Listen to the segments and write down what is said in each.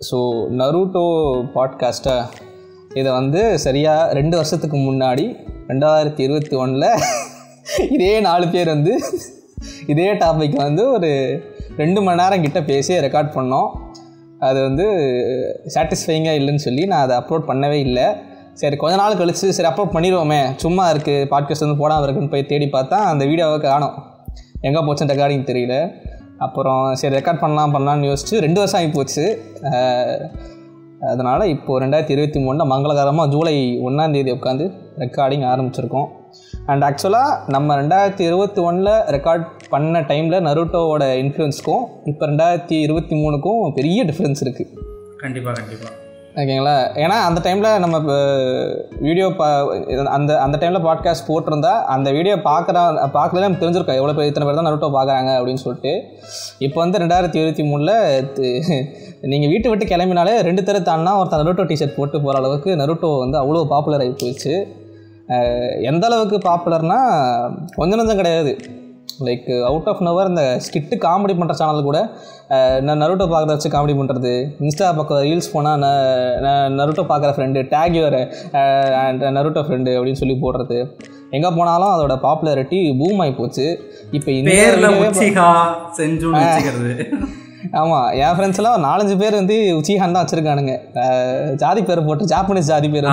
So Naruto பாட்காஸ்ட்டை இதை வந்து சரியாக 2 வருஷத்துக்கு முன்னாடி 2021 இதே 4 பேர் வந்து இதே டாபிக் வந்து ஒரு 2 மணி நேரம் கிட்ட பேசி ரெக்கார்ட் பண்ணோம். அது வந்து சாட்டிஸ்ஃபைங்காக இல்லைன்னு சொல்லி நான் அதை அப்லோட் பண்ணவே இல்லை. சரி கொஞ்ச நாள் கழிச்சு சரி அப்லோட் பண்ணிடுவோமே, சும்மா இருக்குது பாட்காஸ்ட் வந்து போடாமல் இருக்குன்னு போய் தேடி பார்த்தா அந்த வீடியோவை காணோம், எங்கே போச்சுன்னு ரெக்கார்டிங் தெரியல. அப்புறம் சரி ரெக்கார்ட் பண்ணலான்னு யோசிச்சு 2 வருஷம் ஆகி போச்சு. அதனால் இப்போது 2023 மங்களகரமாக ஜூலை 1ஆம் தேதி உட்காந்து ரெக்கார்டிங் ஆரம்பிச்சிருக்கோம். அண்ட் ஆக்சுவலாக நம்ம 2021 ரெக்கார்ட் பண்ண டைமில் நருட்டோவோட இன்ஃப்ளூயன்ஸ்க்கும் இப்போ 2023க்கும் பெரிய டிஃப்ரென்ஸ் இருக்குது. கண்டிப்பாக ஓகேங்களா. ஏன்னா அந்த டைமில் நம்ம வீடியோ அந்த டைமில் பாட்காஸ்ட் போட்டிருந்தா அந்த வீடியோ பார்க்கல நம்ம தெரிஞ்சிருக்கோம் எவ்வளோ பேர் இத்தனை பேர் தான் நருட்டோ பார்க்குறாங்க அப்படின்னு சொல்லிட்டு. இப்போ வந்து 2023 நீங்கள் வீட்டை விட்டு கிளம்பினாலே 2 தெரு தாண்டினா ஒருத்தர் நருட்டோ டிஷர்ட் போட்டு போகிற அளவுக்கு நருட்டோ வந்து அவ்வளோ பாப்புலர் ஆகி போயிடுச்சு. எந்த அளவுக்கு பாப்புலர்னால் கொஞ்சம் கிடையாது. லைக் அவுட் ஆஃப் நவர் இந்த ஸ்கிட்டு காமெடி பண்ணுற சேனல் கூட நான் நருட்டோ பார்க்குறத வச்சு காமெடி பண்ணுறது, இன்ஸ்டா பக்கம் ரீல்ஸ் போனால் நான் நருட்டோ பார்க்குற friend take your Naruto friend அப்படின்னு சொல்லி போடுறது. எங்கே போனாலும் அதோட பாப்புலாரிட்டி பூம் ஆகி போச்சு. இப்போ ஆமாம், என் ஃப்ரெண்ட்ஸ் எல்லாம் 4-5 பேர் வந்து உச்சிஹான் தான் வச்சுருக்கானுங்க. ஜாதி பேர் போட்டு ஜாப்பனீஸ் ஜாதி பேர்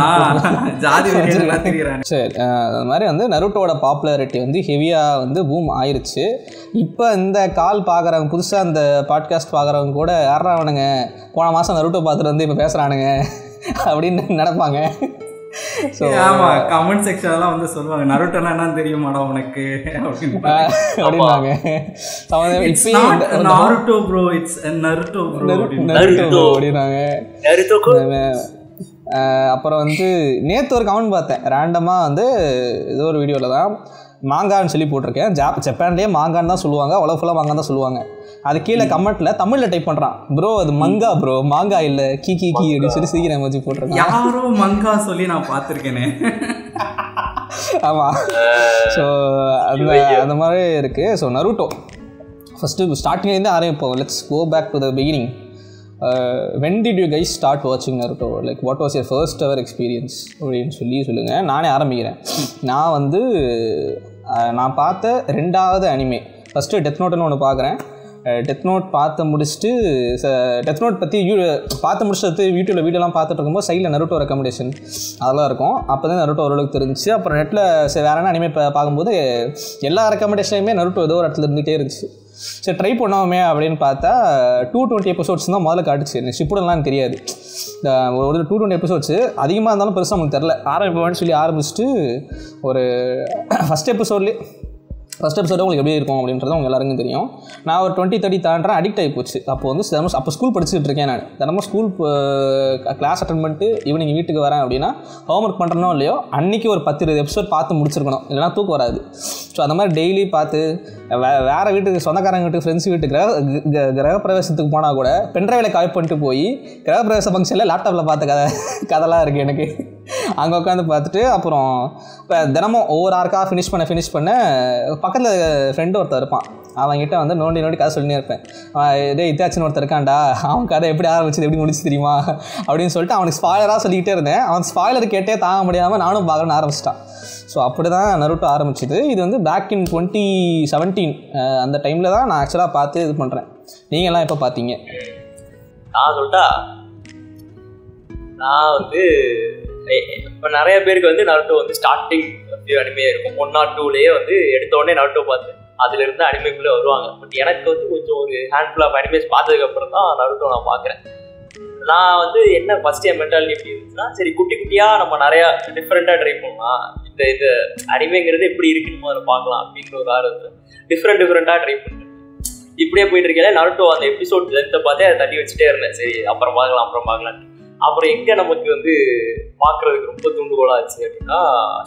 வச்சுருக்காங்க. சரி, அது மாதிரி வந்து நருட்டோட பாப்புலாரிட்டி வந்து ஹெவியாக வந்து பூம் ஆயிடுச்சு. இப்போ இந்த கால் பார்க்குறவங்க புதுசாக இந்த பாட்காஸ்ட் பார்க்குறவங்க கூட யாராவனுங்க போன மாதம் நருட்டோ பார்த்துட்டு வந்து இப்போ பேசுகிறானுங்க அப்படின்னு நினைப்பாங்க. ஸோ ஆமாம், கமெண்ட் செக்ஷன்லாம் வந்து சொல்லுவாங்க நருட்டோனா என்ன தெரியுமாடா உனக்கு அப்படின்னாங்க. அப்புறம் வந்து நேற்று ஒரு கமெண்ட் பார்த்தேன் ரேண்டமாக, வந்து ஏதோ ஒரு வீடியோவில் தான் மாங்கான்னு சொல்லி போட்டிருக்கேன். ஜப்பான்லேயே மாங்கான்னு தான் சொல்லுவாங்க, உலக ஃபுல்லாக மாங்கான்னு தான் சொல்லுவாங்க. அது கீழே கமெண்ட்டில் தமிழில் டைப் பண்ணுறான், ப்ரோ அது மங்கா ப்ரோ, மாங்கா இல்லை கீ அப்படின்னு சொல்லி சீக்கிரம் வச்சு போட்டிருக்கேன். யாரோ மங்கா சொல்லி நான் பார்த்துருக்கேனே. ஆமாம், ஸோ அந்த மாதிரி இருக்குது. ஸோ நருட்டோ ஃபஸ்ட்டு ஸ்டார்டிங்லேருந்து ஆரம்பிப்போம். Let's go back to the beginning. when did you guys start watching Naruto? Like what was your first ever experience அப்படின்னு சொல்லுங்கள். நானே ஆரம்பிக்கிறேன். நான் வந்து நான் பார்த்த 2வது அனிமே ஃபஸ்ட்டு டெத் நோட்னு ஒன்று பார்க்குறேன். டெத் நோட் பார்த்து முடிச்சுட்டு டெத் நோட் பற்றி பார்த்து முடிச்சுட்டு யூடியூப்பில் வீடியோலாம் பார்த்துட்டு இருக்கும்போது சைடில் நருட்டோ ரெக்கமெண்டேஷன் அதெல்லாம் இருக்கும். அப்போ தான் நருட்டோ ஓரளவுக்கு தெரிஞ்சிச்சு. அப்புறம் நெட்டில் வேறு என்ன அனிமே பார்க்கும்போது எல்லா ரெக்கமெண்டேஷன்லையுமே நருட்டோ ஏதோ ஒரு இடத்துல இருந்துகிட்டே இருந்துச்சு. சரி ட்ரை பண்ணோமே அப்படின்னு பார்த்தா 220 எபிசோட்ஸ் தான் முதல்ல காட்டுச்சு. எனக்கு ஷிப்புடெல்லாம் தெரியாது. ஒரு 220 எபிசோட்ஸ் அதிகமாக இருந்தாலும் பெருசாக நமக்கு தெரில. ஆரம்பிப்போம்னு சொல்லி ஆரம்பிச்சுட்டு ஒரு ஃபஸ்ட் எபிசோடு உங்களுக்கு எப்படி இருக்கும் அப்படின்றது அவங்க எல்லாருக்கும் தெரியும். நான் ஒரு 20-30 தாண்டுறேன், அடிக்ட் ஆகி போச்சு. அப்போ வந்து அப்போ ஸ்கூல் படிச்சுட்டு இருக்கேன். நான் தினமும் ஸ்கூல் கிளாஸ் அட்டன் பண்ணிட்டு ஈவினிங் வீட்டுக்கு வரேன் அப்படின்னா ஹோம்ஒர்க் பண்ணுறனோ இல்லையோ அன்றைக்கி ஒரு 10-20 எபிசோட் பார்த்து முடிச்சிருக்கணும், இல்லைனா தூக்கம் வராது. ஸோ அந்த மாதிரி டெய்லி பார்த்து வேறு வீட்டுக்கு சொந்தக்காரங்க வீட்டுக்கு ஃப்ரெண்ட்ஸ் வீட்டுக்கு கிரகப்பிரவேசத்துக்கு போனால் கூட பென்ட்ரைவில் காய் பண்ணிட்டு போய் கிரகப்பிரவேச ஃபங்க்ஷனில் லேப்டாப்பில் பார்த்த கதைலாம் இருக்குது எனக்கு. அங்கே உட்காந்து பார்த்துட்டு அப்புறம் இப்போ தினமும் ஒவ்வொரு ஆர்க்காக ஃபினிஷ் பண்ண பக்கத்தில் ஃப்ரெண்டு ஒருத்தர் இருப்பான். அவன்கிட்ட வந்து நோண்டி கதை சொல்லினே இருப்பேன். இதே இத்தாச்சின்னு ஒருத்தர் இருக்கான்டா, அவன் கதை எப்படி ஆரம்பிச்சது எப்படி முடிச்சு தெரியுமா அப்படின்னு சொல்லிட்டு அவனுக்கு ஸ்பாய்லராக சொல்லிக்கிட்டே இருந்தேன். அவன் ஸ்பாய்லர் கேட்டே தாங்க முடியாமல் நானும் பார்க்கணுன்னு ஆரம்பிச்சிட்டான். ஸோ அப்படி தான் நருட்டோ ஆரம்பிச்சிது. இது வந்து பேக் இன் 2017 அந்த டைமில் தான் நான் ஆக்சுவலாக பார்த்து இது பண்ணுறேன். நீங்கள்லாம் எப்போ பார்த்தீங்க? நான் சொல்லிட்டா, நான் வந்து இப்போ நிறைய பேருக்கு வந்து நருட்டோ வந்து ஸ்டார்டிங் அனிமையாக இருக்கும். 1 or 2லேயே வந்து எடுத்தோடனே நருட்டோ பார்த்து அதிலிருந்து அனிமைக்குள்ளே வருவாங்க. பட் எனக்கு வந்து கொஞ்சம் ஒரு ஹேண்ட்ஃபுல் ஆஃப் அனிமேஸ் பார்த்ததுக்கப்புறம் தான் நருட்டோ நான் பார்க்குறேன். நான் வந்து என்ன ஃபஸ்ட் என் மென்டாலிட்டி எப்படி இருந்துச்சுன்னா, சரி குட்டியாக நம்ம நிறையா டிஃப்ரெண்ட்டாக ட்ரை பண்ணலாம், இந்த அனிமைங்கிறது எப்படி இருக்குன்னு அதை பார்க்கலாம் அப்படிங்கிற ஒரு ஆர்வத்தில் டிஃப்ரெண்ட்டாக ட்ரை பண்ணுறேன். இப்படியே போயிட்டு இருக்கேன். நருட்டோ அந்த எபிசோட் லென்த்தை பார்த்தே அதை தட்டி வச்சுட்டே இருந்தேன். சரி அப்புறம் பார்க்கலாம். அப்புறம் எங்கே நமக்கு வந்து பார்க்குறதுக்கு ரொம்ப தூண்டுகோலாச்சு அப்படின்னா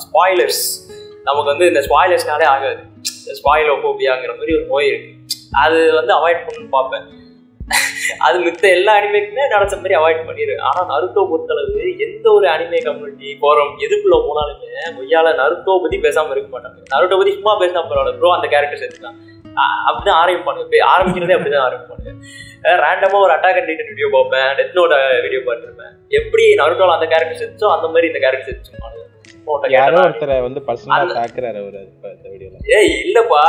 ஸ்பாய்லர்ஸ். நமக்கு வந்து இந்த ஸ்பாய்லர்ஸ்னாலே ஆகாது, இந்த ஸ்பாயிலோபோபியாங்கிற மாதிரி ஒரு நோய் இருக்குது. அது வந்து அவாய்ட் பண்ணணும்னு பார்ப்பேன். அது மித்த எல்லா அனிமேக்குமே நினச்ச மாதிரி அவாய்ட் பண்ணிடுவேன். ஆனால் நருட்டோ பொறுத்தளவு எந்த ஒரு அனிமே கம்யூனிட்டி போகிறோம் எதுக்குள்ளே போனாலுமே ஒய்யால நருட்டோ பற்றி பேசாமல் இருக்க மாட்டாங்க. நருட்டோ பற்றி சும்மா பேசினா பரவாயில்ல ப்ரோ, அந்த கேரக்டர் சேர்த்துக்கலாம், அப்படிதான் ஆரம்பிப்பானுங்க. ஆரம்பிக்கிறதே அப்படிதான் ஆரம்பிப்பானுங்க. ரேண்டமாக ஒரு அட்டாக் அண்ட் டைட்டன் வீடியோ பார்ப்பேன், டெத் நோட் வீடியோ பார்த்துருப்பேன். எப்படி நருட்டோல அந்த கேரக்டர் செஞ்சோ அந்த மாதிரி இந்த கேரக்டர் செஞ்சுப்பானுங்க. யாரோ ஒருத்தரை வந்து பர்சனலா தாக்குறாரு அவரு அந்த வீடியோல. ஏய் இல்லப்பா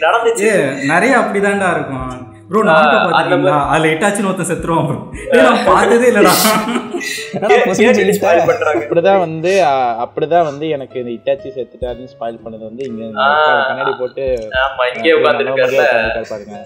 நடந்துச்சு, நிறைய அப்படிதான்டா இருக்கும் ப்ரோ. நாட்டோ பாத்தீங்களா, அதுல இட்டாச்சின்னு ஒருத்தன் செத்துருவான் ப்ரோ. நான் பார்த்ததே இல்லடா. அப்படிதான் வந்து எனக்கு இந்த இட்டாச்சி செத்துட்டாருன்னு ஸ்பாயில் பண்ணது வந்து இங்க கண்ணாடி போட்டு இங்கே உட்கார்ந்துருக்காரு பாருங்க.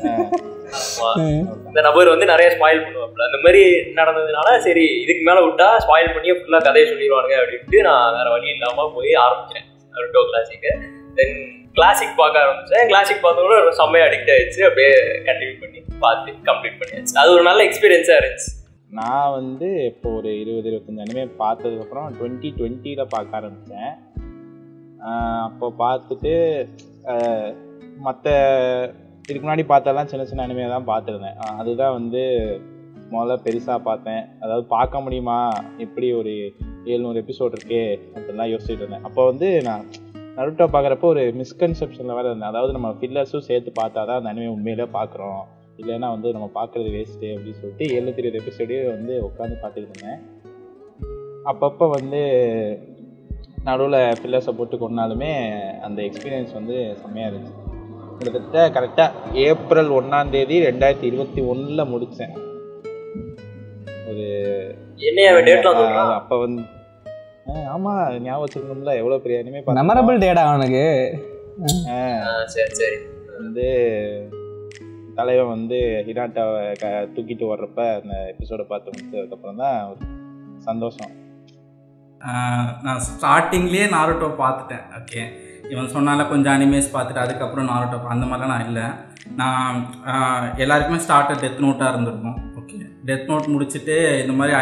இந்த நபர் வந்து நிறைய ஸ்பாயில் பண்ணுவாப்ல. அந்த மாதிரி நடந்ததுனால சரி இதுக்கு மேல விட்டா ஸ்பாயில் பண்ணி ஃபுல்லா கதையை சொல்லிடுவானுங்க அப்படின்ட்டு நான் வேற வழி இல்லாம போய் ஆரம்பிச்சேன் நருட்டோ கிளாசிக்கு. தென் கிளாசிக் பார்க்க ஆரம்பிச்சேன். கிளாசிக் பார்த்தோம்னா செம்மையா அடிக்ட் ஆயிடுச்சு. அப்படியே கண்டினியூ பண்ணி பார்த்து கம்ப்ளீட் பண்ணியாச்சு. அது ஒரு நல்ல எக்ஸ்பீரியன்ஸா இருந்துச்சு. நான் வந்து இப்போ ஒரு 20-25 அனிமே பார்த்ததுக்கப்புறம் 2020 பார்க்க ஆரம்பித்தேன். அப்போ பார்த்துட்டு மற்ற இதுக்கு முன்னாடி பார்த்தெல்லாம் சின்ன சின்ன அனிமே தான் பார்த்துருந்தேன். அதுதான் வந்து முதல்ல பெருசாக பார்த்தேன். அதாவது பார்க்க முடியுமா, எப்படி ஒரு 700 எபிசோட் இருக்கே அப்படிலாம் யோசிச்சுட்டு இருந்தேன். அப்போ வந்து நான் நருட்டோ பார்க்குறப்போ ஒரு மிஸ்கன்செப்ஷனில் வேறு இருந்தேன். அதாவது நம்ம ஃபில்லர்ஸும் சேர்த்து பார்த்தா தான் அந்த அனிமே உண்மையிலே பார்க்குறோம், இல்லைன்னா வந்து நம்ம பார்க்குறது வேஸ்ட்டு அப்படின்னு சொல்லிட்டு 720 எபிசோடே வந்து உட்காந்து பார்த்துக்கிட்டு இருந்தேன். அப்பப்போ வந்து நடுவில் ஃபில்லர்ஸை போட்டு கொண்டாலுமே அந்த எக்ஸ்பீரியன்ஸ் வந்து செம்மையாக இருந்துச்சு. கிட்டத்தட்ட கரெக்டாக ஏப்ரல் 1ஆம் தேதி 2021 முடித்தேன். ஒரு அப்போ வந்து ஆமாம் ஞாபகம் வச்சுக்கணும்ல, எவ்வளோ பெரிய அனிமே மெமரபிள் டேடா அவனுக்கு. வந்து தலைவன் வந்து ஹினாட்டாவை தூக்கிட்டு வர்றப்ப அந்த எபிசோடை பார்த்து முடிச்சதுக்கப்புறம் தான் ஒரு சந்தோஷம். நான் ஸ்டார்டிங்லேயே நாருட்டோ பார்த்துட்டேன். ஓகே, இவன் சொன்னால கொஞ்சம் அனிமேஸ் பார்த்துட்டு அதுக்கப்புறம் நாருட்டோ அந்த மாதிரிலாம் நான் இல்லை. நான் எல்லாருக்குமே ஸ்டார்டர் டெத் நோட்டாக இருந்திருக்கும். ஓகே, டெத் நோட் முடிச்சுட்டு இந்த மாதிரி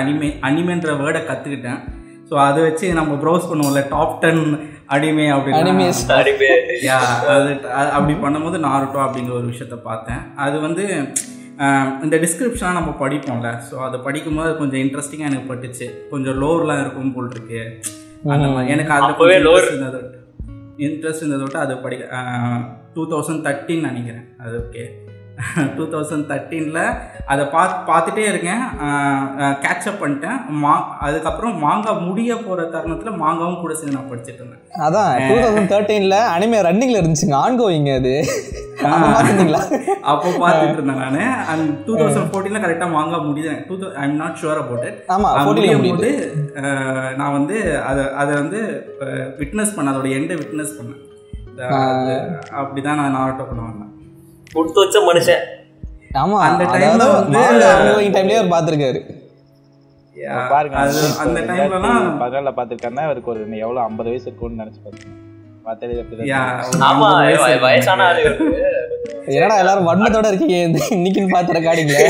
அனிமேன்ற வேர்டை கற்றுக்கிட்டேன். ஸோ அதை வச்சு நம்ம ப்ரௌஸ் பண்ணுவோம்ல டாப் 10 அனிமே அப்படின்னு. அது அப்படி பண்ணும்போது நாருட்டோ அப்படிங்கிற ஒரு விஷயத்த பார்த்தேன். அது வந்து இந்த டிஸ்கிரிப்ஷனாக நம்ம படிப்போம்ல, ஸோ அதை படிக்கும்போது கொஞ்சம் இன்ட்ரெஸ்டிங்காக எனக்கு பட்டுச்சு. கொஞ்சம் லோவர்லாம் இருக்கும் போல் இருக்கு அந்த மாதிரி. எனக்கு அதில் இன்ட்ரெஸ்ட் இருந்ததோட அது 2013 நினைக்கிறேன். அது ஓகே 2013 அதை பார்த்துட்டே இருக்கேன். கேட்சப் பண்ணிட்டேன். அதுக்கப்புறம் மாங்கா முடிய போகிற தருணத்தில் மாங்காவும் கூட சேர்ந்து நான் படிச்சுட்டு இருந்தேன். அதான் 2013 அனிமே ரன்னிங்கில் இருந்துச்சுங்க, ஆன்கோயிங். அது அப்போ பார்த்துட்டு இருந்தேன் நான். அண்ட் 2014 கரெக்டாக மாங்கா முடிஞ்சேன். I am not sure about it. முடியும் போது நான் வந்து அதை வந்து விட்னஸ் பண்ணேன், அதோட எண்டை விட்னஸ் பண்ணேன். அப்படிதான் நான் நாருட்டோ பண்ண வந்தேன். கொடுத்து வச்ச மனுஷன். ஆமா, அந்த டைம்ல வந்து ஆன்கோயிங் டைம்லயே அவர் பார்த்திருக்காரு. பாருங்க, அந்த டைம்லலாம் 14ல பார்த்திருக்காருன்னா அவருக்கு ஒரு எவ்வளவு 50 வயசு இருக்கும்னு நினைச்சு பார்த்தேன். ஆமா, வயசான ஆளு. என்னடா எல்லாரும் வண்ணத்தோட இருக்கீங்க இன்னைக்குன்னு பார்த்து ரெக்கார்டிங்ல.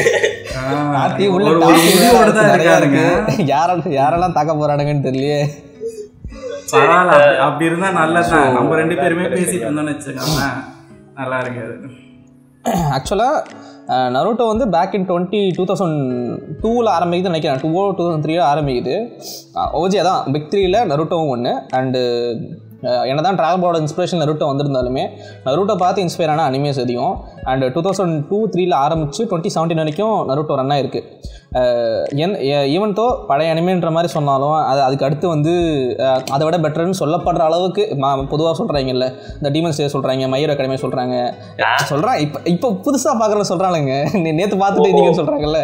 யாரெல்லாம் தாக்க போறானுங்கன்னு தெரியலையே. அப்படி இருந்தா நல்லதான். நம்ம 2 பேருமே பேசிட்டு இருந்தோம்னு வச்சுக்கோங்க, நல்லா இருக்காது. ஆக்சுவலாக நருட்டோ வந்து பேக் இன் 2002 ஆரம்பிக்குதுன்னு நினைக்கிறேன். 2003 ஆரம்பிக்குது. ஓஜி தான் பிக் 3ல நருட்டோவும் ஒன்று. அண்டு என்ன தான் ட்ராகன் பாலோட இன்ஸ்பிரேஷன் நருட்டோ வந்திருந்தாலுமே நருட்டோ பார்த்து இன்ஸ்பயர் ஆன அனிமேஸ் அதிகம். அண்ட் 2002-03 ஆரம்பித்து 2017 வரைக்கும் நருட்டோ ரன் ஆகிருக்கு. ஈவன் தோ பழைய அனிமேன்ற மாதிரி சொன்னாலும் அதுக்கு அடுத்து வந்து அதை விட பெட்டர்னு சொல்லப்படுற அளவுக்கு பொதுவாக சொல்கிறாங்கல்ல. இந்த டீமன் ஸ்லேயர் சொல்கிறாங்க, மை ஹீரோ அகாடமி சொல்கிறாங்க. இப்போ புதுசாக பார்க்குறத சொல்கிறாங்க, நேற்று பார்த்துட்டு இருக்கீங்கன்னு சொல்கிறாங்கல்ல.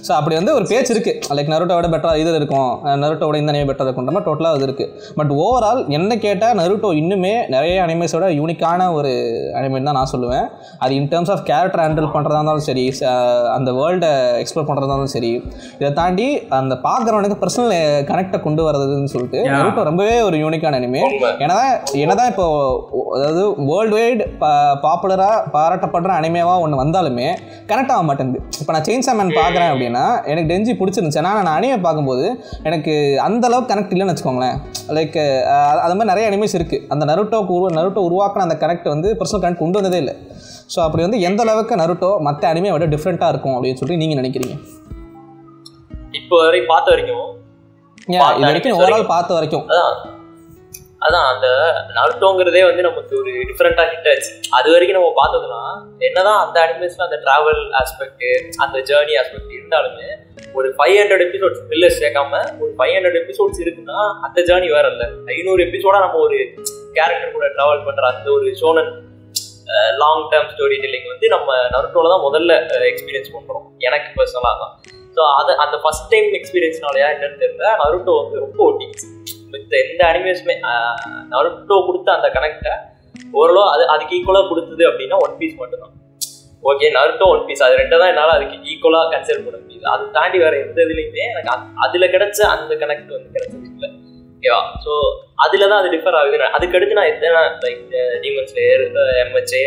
ஸோ அப்படி வந்து ஒரு பேச்சு இருக்குது. லைக் நருட்டோட பெட்டராக இது இருக்கும், நருட்டோட இந்த அனிமே பெட்டராக இருக்குன்ற மாதிரி டோட்டலாக அது இருக்குது. பட் ஓவரால் என்ன கேட்டால் நருட்டோ இன்னுமே நிறைய அனிமேஸோட யூனிக்கான ஒரு அனிமே தான் நான் சொல்லுவேன். அது in terms of character handle பண்ணுறதா இருந்தாலும் சரி, அந்த வேர்ல்டை எக்ஸ்ப்ளோர் பண்ணுறதா இருந்தாலும் சரி, இதை தாண்டி அந்த பார்க்குறவனுக்கு பர்சனல் கனெக்டை கொண்டு வரதுன்னு சொல்லிட்டு நருட்டோ ரொம்பவே ஒரு யூனிக்கான அனிமே. என்னதான் இப்போ அதாவது வேர்ல்டு வைட் பாப்புலராக பாராட்டப்படுற அனிமேவாக ஒன்று வந்தாலுமே கனெக்ட் ஆக மாட்டேங்குது. இப்போ நான் செயின்சா மேன் பார்க்குறேன் அப்படின்னா எனக்கு டென்ஜி பிடிச்சிருந்துச்சு. ஆனால் நான் அனிமே பார்க்கும்போது எனக்கு அந்த அளவுக்கு கனெக்ட் இல்லைன்னு வச்சுக்கோங்களேன். லைக் அது மாதிரி நிறைய அனிமேஸ் இருக்குது. அந்த நருட்டோ உருவாக்கின அந்த கனெக்ட் வந்து பர்சனல் கனெக்ட் கொண்டு வந்ததே இல்லை. ஸோ அப்படி வந்து எந்த அளவுக்கு நருட்டோ மற்ற அனிமே விட டிஃப்ரெண்ட்டாக இருக்கும் அப்படின்னு சொல்லிட்டு நீங்கள் நினைக்கிறீங்க? இப்போ வரைக்கும் பார்த்த வரைக்கும் இது வரைக்கும் ஓவரால் பார்த்த வரைக்கும் அதான் அந்த நருட்டோங்கிறதே வந்து நமக்கு ஒரு டிஃப்ரெண்டா ஹிட் ஆச்சு. அது வரைக்கும் நம்ம பார்த்ததுன்னா என்னதான் அந்த அனிமேஸ்ல அந்த டிராவல் ஆஸ்பெக்ட் அந்த ஜேர்னி ஆஸ்பெக்ட் இருந்தாலுமே ஒரு 500 எபிசோட்ஸ் பில்லர்ஸ் சேர்க்காம ஒரு 500 எபிசோட்ஸ் இருக்குன்னா அந்த ஜேர்னி வேற இல்லை. 500 எபிசோடா நம்ம ஒரு கேரக்டர் கூட டிராவல் பண்ற அந்த ஒரு shonen long term story telling வந்து நம்ம நருட்டோல தான் முதல்ல எக்ஸ்பீரியன்ஸ் பண்றோம் எனக்கு பர்சனலாக தான். ஸோ அதை அந்த ஃபர்ஸ்ட் டைம் எக்ஸ்பீரியன்ஸ்னாலயா என்னன்னு தெரியல, நருட்டோ வந்து ரொம்ப ஒட்டிச்சு. மித்த எந்த அனிமேஸுமே நருட்டோ கொடுத்த அந்த கனெக்டை ஓரளவு அதுக்கு ஈக்குவலாக கொடுத்தது அப்படின்னா ஒன் பீஸ் மட்டும்தான். ஓகே, நருட்டோ ஒன் பீஸ் அது ரெண்டு தான் என்னால் அதுக்கு ஈக்குவலாக கன்சிடர் பண்ண முடியுது. அதை தாண்டி வேற எந்த இதுலையுமே எனக்கு அதில் கிடைச்ச அந்த கனெக்ட் வந்து கிடைச்சது இல்லை. ஓகேவா? ஸோ அதில் தான் அது டிஃபர் ஆகுது. அதுக்கடுத்து நான் எத்தனை like Demon Slayer, MHA,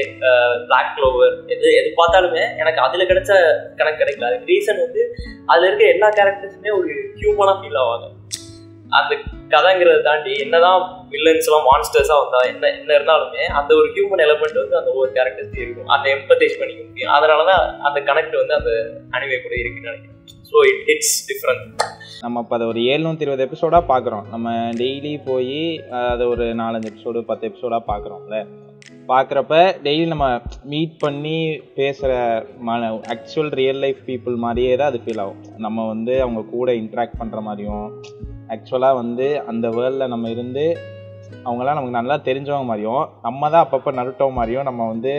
Black Clover எது பார்த்தாலுமே எனக்கு அதில் கிடைச்ச கனெக்ட் கிடைக்கல. அதுக்கு ரீசன் வந்து அதில் இருக்க எல்லா கேரக்டர்ஸுமே ஒரு ஹியூமனாக ஃபீல் ஆவாங்க. அந்த கதைங்கிறத தாண்டி என்னதான் வில்லன்ஸ்லாம் மான்ஸ்டர்ஸாக வந்தா என்ன இருந்தாலுமே அந்த ஒரு ஹியூமன் எலமெண்ட் வந்து அந்த ஒவ்வொரு கேரக்டர்ஸ் இருக்கும். அந்த எம்பத்தைஸ் பண்ணிக்க முடியும். அதனால தான் அந்த கனெக்ட் வந்து அந்த அனிமே கூட இருக்குன்னு நினைக்கிறேன். So it's different. நம்ம இப்போ அதை ஒரு 720 எபிசோடாக பார்க்குறோம். நம்ம டெய்லி போய் அதை ஒரு 4-5 எபிசோடு 10 எபிசோடாக பார்க்குறோம்ல. பார்க்குறப்ப டெய்லி நம்ம மீட் பண்ணி பேசுகிற ஆக்சுவல் ரியல் லைஃப் பீப்புள் மாதிரியே தான் அது ஃபீல் ஆகும். நம்ம வந்து அவங்க கூட இன்ட்ராக்ட் பண்ணுற மாதிரியும் ஆக்சுவலாக வந்து அந்த வேர்ல்டில் நம்ம இருந்து அவங்களாம் நமக்கு நல்லா தெரிஞ்சவங்க மாதிரியும் நம்ம தான் அப்பப்போ நருட்டோ மாதிரியும் நம்ம வந்து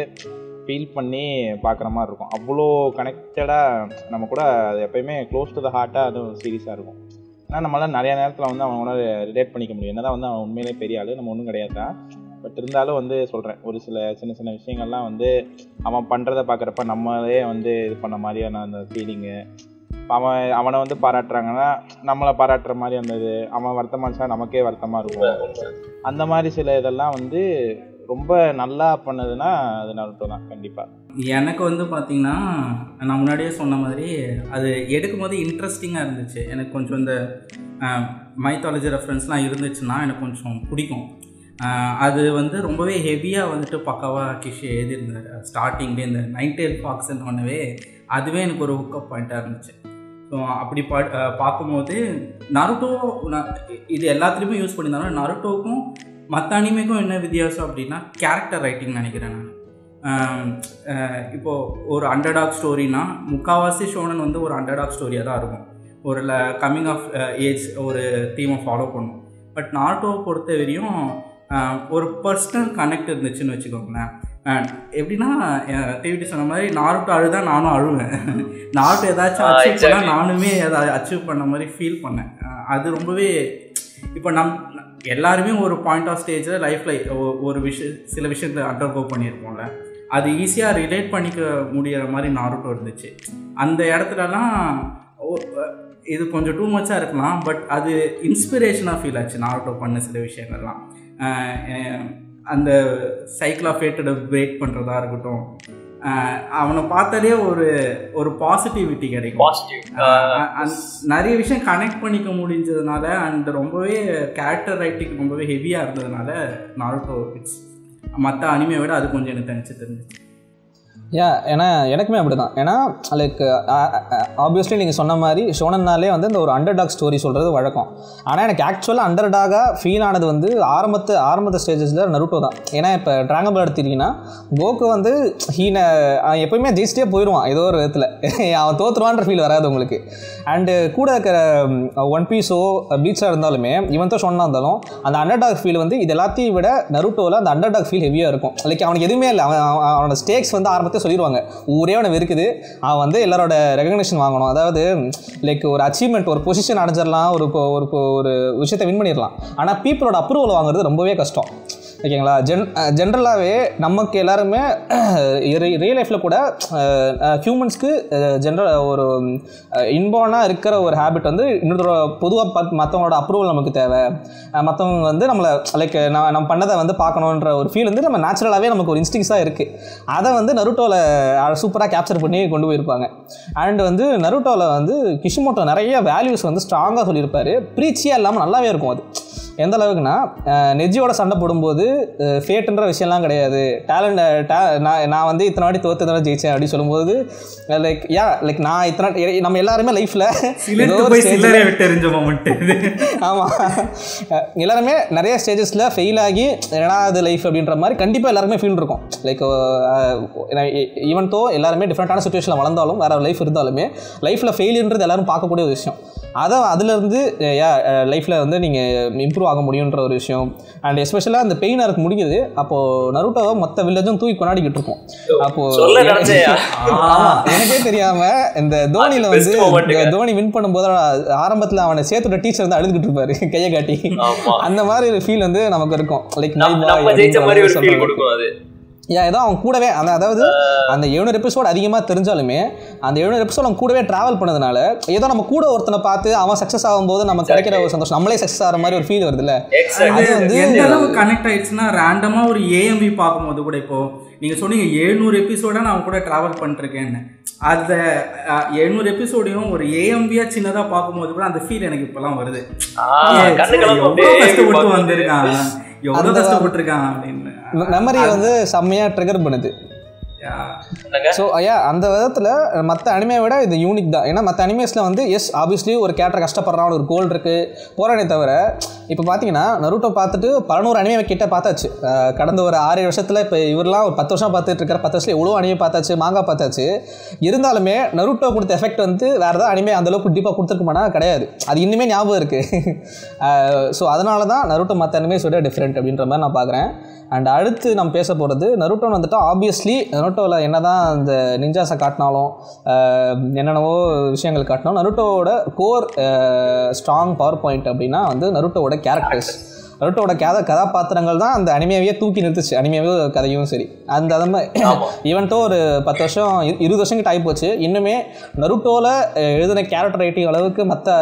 ஃபீல் பண்ணி பார்க்குற மாதிரி இருக்கும். அவ்வளோ கனெக்டடாக நம்ம கூட அது எப்போயுமே க்ளோஸ் டு த ஹார்ட்டாக அது ஒரு சீரியஸாக இருக்கும். ஏன்னா நம்மளால் நிறைய நேரத்தில் வந்து அவங்களோட ரிலேட் பண்ணிக்க முடியும். என்ன தான் வந்து அவன் உண்மையிலே பெரிய ஆள், நம்ம ஒன்றும் கிடையாது தான். பட் இருந்தாலும் வந்து சொல்கிறேன், ஒரு சின்ன சின்ன விஷயங்கள்லாம் வந்து அவன் பண்ணுறதை பார்க்குறப்ப நம்மளே வந்து இது பண்ண மாதிரியான அந்த ஃபீலிங்கு. அவனை வந்து பாராட்டுறாங்கன்னா நம்மளை பாராட்டுற மாதிரி அந்த இது, அவன் வருத்தமாக இருந்துச்சா நமக்கே வருத்தமாக இருக்கும். அந்த மாதிரி சில இதெல்லாம் வந்து ரொம்ப நல்லா பண்ணதுன்னா அது நருட்டோ தான் கண்டிப்பாக. எனக்கு வந்து பார்த்திங்கன்னா நான் முன்னாடியே சொன்ன மாதிரி அது எடுக்கும் போது இன்ட்ரெஸ்டிங்காக இருந்துச்சு. எனக்கு கொஞ்சம் இந்த மைத்தாலஜி ரெஃபரன்ஸ்லாம் இருந்துச்சுன்னா எனக்கு கொஞ்சம் பிடிக்கும். அது வந்து ரொம்பவே ஹெவியாக வந்துட்டு பக்காவாக கிஷி எழுதியிருந்தார். ஸ்டார்டிங்லேயே இந்த நைன்டேல் ஃபாக்ஸ்ன்னு ஒன்றவே அதுவே எனக்கு ஒரு ஹுக்கப் பாயிண்ட்டாக இருந்துச்சு. ஸோ அப்படி பார்க்கும்போது நருட்டோ இது எல்லாத்துலேயுமே யூஸ் பண்ணியிருந்தாலும் நருட்டோக்கும் மற்ற அனிமேக்கும் என்ன வித்தியாசம் அப்படின்னா கேரக்டர் ரைட்டிங் நினைக்கிறேன் நான். இப்போது ஒரு அண்டர்டாக் ஸ்டோரினா முக்கால்வாசி ஷோனன் வந்து ஒரு அண்டர்டாக் ஸ்டோரியாக தான் இருக்கும். ஒரு கம்மிங் ஆஃப் ஏஜ் ஒரு தீமை ஃபாலோ பண்ணும். பட் நருட்டோவை பொறுத்த வரையும் ஒரு பர்சனல் கனெக்ட் இருந்துச்சுன்னு வச்சுக்கோங்களேன். எப்படின்னா டிவிடி சொன்ன மாதிரி நருட்டோ அழுதா நானும் அழுவேன். நருட்டோ ஏதாச்சும் அச்சீவ் பண்ணால் நானுமே அதை அச்சீவ் பண்ண மாதிரி ஃபீல் பண்ணேன். அது ரொம்பவே இப்போ எல்லாருமே ஒரு பாயிண்ட் ஆஃப் ஸ்டேஜில் லைஃப்பில் ஒரு சில விஷயத்தை அண்டர்கோ பண்ணியிருப்போம்ல, அது ஈஸியாக ரிலேட் பண்ணிக்க முடிகிற மாதிரி நருட்டோ இருந்துச்சு. அந்த இடத்துலலாம் இது கொஞ்சம் டூ மச்சாக இருக்கலாம், பட் அது இன்ஸ்பிரேஷனாக ஃபீல் ஆச்சு நருட்டோ பண்ண சில விஷயங்கள்லாம். அந்த சைக்கிள் ஆஃப் ஃபேட்டை பிரேக் பண்ணுறதா இருக்கட்டும், அவனை பார்த்தாலே ஒரு பாசிட்டிவிட்டி கிடைக்கும். நிறைய விஷயம் கனெக்ட் பண்ணிக்க முடிஞ்சதுனால அண்ட் ரொம்பவே கேரக்டர் ரைட்டிங் ரொம்பவே ஹெவியாக இருந்ததுனால நருட்டோ இட்ஸ் மற்ற அனிமையை விட அது கொஞ்சம் எனக்கு தனிச்சு தெரிஞ்சிச்சு. ஏன்னா எனக்குமே அப்படி தான். ஏன்னா லைக் ஆப்வியஸ்லி நீங்கள் சொன்ன மாதிரி ஷோனன்னாலே வந்து இந்த ஒரு அண்டர்டாக் ஸ்டோரி சொல்கிறது வழக்கம். ஆனால் எனக்கு ஆக்சுவலாக அண்டர்டாகாக ஃபீல் ஆனது வந்து ஆரம்பத்து ஸ்டேஜஸில் நருட்டோ தான். ஏன்னா இப்போ ட்ராகன் பால் எடுத்திருக்கீங்கன்னா கோகு வந்து எப்போயுமே ஜெயிச்சிட்டே போயிடுவான் ஏதோ ஒரு விதத்தில், அவன் தோற்றுருவான்ற ஃபீல் வராது உங்களுக்கு. அண்டு கூட இருக்கிற ஒன் பீஸோ பீட்ஸாக இருந்தாலுமே இவன் தான் ஷோனாக இருந்தாலும் அந்த அண்டர்டாக் ஃபீல் வந்து இது எல்லாத்தையும் விட நருட்டோவில் அந்த அண்டர்டாக் ஃபீல் ஹெவியாக இருக்கும். லைக் அவனுக்கு எதுவுமே இல்லை, அவனோட ஸ்டேக்ஸ் வந்து ஆரம்பத்தை சொல்லிடுவாங்க. ஊரே அவனை இருக்குது, அவன் வந்து எல்லாரோட ரெகக்னேஷன் வாங்கணும். அதாவது லைக் ஒரு அச்சீவ்மெண்ட் ஒரு பொசிஷன் அடைஞ்சிடலாம், ஒரு விஷயத்தை வின் பண்ணிடலாம். ஆனால் பீப்புளோட அப்ரூவல் வாங்குறது ரொம்பவே கஷ்டம். ஓகேங்களா? ஜென்ரலாகவே நமக்கு எல்லாருமே ரியல் லைஃப்பில் கூட ஹியூமன்ஸ்க்கு ஒரு இன்பார்னாக இருக்கிற ஒரு ஹேபிட் வந்து இன்னொரு பொதுவாக மற்றவங்களோட அப்ரூவல் நமக்கு தேவை. மற்றவங்க வந்து நம்மளை லைக் நம்ம பண்ணதை வந்து பார்க்கணுன்ற ஒரு ஃபீல் வந்து நம்ம நேச்சுரலாகவே நமக்கு ஒரு இன்ஸ்டிங்ஸாக இருக்குது. அதை வந்து நருட்டோவில் சூப்பராக கேப்சர் பண்ணி கொண்டு போயிருப்பாங்க. அண்ட் வந்து நருட்டோவில் வந்து கிஷிமோட்டோ நிறைய வேல்யூஸ் வந்து ஸ்ட்ராங்காக சொல்லியிருப்பார். ப்ரீச்சியாக இல்லாமல் நல்லாவே இருக்கும். அது எந்த அளவுக்குன்னா நெஜியோட சண்டை போடும்போது ஃபேட்டுன்ற விஷயம்லாம் கிடையாது, டேலண்ட் நான் வந்து இத்தனை வாட்டி தோற்று ஜெயிச்சேன் அப்படின்னு சொல்லும்போது லைக் நான் இத்தனை நம்ம எல்லாருமே லைஃப்பில் ஆமாம் எல்லாருமே நிறைய ஸ்டேஜஸில் ஃபெயில் ஆகி என்னடா அது லைஃப் அப்படின்ற மாதிரி கண்டிப்பாக எல்லாருமே ஃபீல் இருக்கும். லைக் ஈவன் தோ எல்லாருமே டிஃப்ரெண்ட்டான சுச்சுவேஷனில் வளர்ந்தாலும் வேறு லைஃப் இருந்தாலுமே லைஃப்பில் ஃபெயிலியர்ன்றது எல்லாரும் பார்க்கக்கூடிய ஒரு விஷயம். அதுலேருந்து லைஃப்பில் வந்து நீங்கள் இம்ப்ரூவ் ஆக முடியுன்ற ஒரு விஷயம். அண்ட் எஸ்பெஷலாக அந்த பெயினாக இருக்க முடியுது. அப்போது நருட்டோவை மொத்த வில்லேஜும் தூக்கி கொண்டாடிக்கிட்டு இருக்கோம். அப்போது எனக்கே தெரியாமல் இந்த தோனியில் வந்து தோனி வின் பண்ணும்போது ஆரம்பத்தில் அவனை சேர்த்துட்ட டீச்சர் வந்து அழுதுகிட்டு இருப்பாரு கையை காட்டி. அந்த மாதிரி ஒரு ஃபீல் வந்து நமக்கு இருக்கும். லைக் ஏதோ அவன் கூடவே அதாவது அந்த 700 எபிசோடு அதிகமாக தெரிஞ்சாலுமே அந்த 700 எபிசோட் அவன் கூடவே ட்ராவல் பண்ணதுனால ஏதோ நம்ம கூட ஒருத்தனை பார்த்து அவன் சக்ஸஸ் ஆகும்போது நமக்கு கிடைக்கிற ஒரு சந்தோஷம், நம்மளே சக்ஸஸ் ஆகிற மாதிரி ஒரு ஃபீல் வருதுல்ல. அது வந்து எந்த அளவு கனெக்ட் ஆயிடுச்சுன்னா ரேண்டமாக ஒரு ஏஎம்வி பார்க்கும்போது கூட இப்போ நீங்கள் சொன்னீங்க 700 எபிசோடாக நான் கூட ட்ராவல் பண்ணிருக்கேன்னு. அந்த 700 எபிசோடையும் ஒரு ஏஎம்வியாக சின்னதாக பார்க்கும்போது கூட அந்த ஃபீல் எனக்கு இப்போலாம் வருது. எவ்வளோ கஷ்டப்பட்டு வந்திருக்கான், எவ்வளோ கஷ்டப்பட்டுருக்கான் அப்படின்னு மெமரியை வந்து செம்மையாக ட்ரிகர் பண்ணுது. ஸோ அந்த விதத்தில் மற்ற அனிமையை விட இது யூனிக் தான். ஏன்னா மற்ற அனிமேஸில் வந்து எஸ் ஆப்வியஸ்லி ஒரு கேரக்டர் கஷ்டப்படுறான், ஒரு கோல் இருக்குது போராடே தவிர இப்போ பார்த்தீங்கன்னா நருட்டோ பார்த்துட்டு 11 அனிமே கிட்ட பார்த்தாச்சு கடந்த ஒரு 6 வருஷத்தில். இப்போ இவரெலாம் ஒரு 10 வருஷம் பார்த்துட்டு இருக்கிற 10 வருஷத்தில் எவ்வளோ அனிமே பார்த்தாச்சு, மாங்கா பார்த்தாச்சு. இருந்தாலுமே நருட்டோ கொடுத்த எஃபெக்ட் வந்து வேறு ஏதாவது அனிமே அந்தளவுக்கு டீப்பாக கொடுத்துருக்குமானா கிடையாது. அது இன்னுமே ஞாபகம் இருக்குது. ஸோ அதனால தான் நருட்டோ மற்ற அனிமேஸ் விட டிஃப்ரெண்ட் அப்படின்ற மாதிரி நான் பார்க்குறேன். அண்ட் அடுத்து நம்ம பேச போகிறது நருட்டோன்னு வந்துட்டு ஆப்வியஸ்லி நருட்டோவில் என்ன தான் அந்த நிஞ்சாஸை காட்டினாலும் என்னென்னவோ விஷயங்கள் காட்டினாலும் நருட்டோவோட கோர் ஸ்ட்ராங் பவர் பாயிண்ட் அப்படின்னா வந்து நருட்டோவோட கேரக்டர்ஸ். நருட்டோட கதாபாத்திரங்கள் தான் அந்த அனிமேவையே தூக்கி நிறுத்துச்சு, அனிமேவே கதையும் சரி. அந்த மாதிரி ஈவன்ட்டோ ஒரு 10 வருஷம் 20 வருஷம் கிட்ட ஆகிப்போச்சு. இன்னுமே நருட்டோவில் எழுதின கேரக்டர் ரைட்டிங் அளவுக்கு மற்ற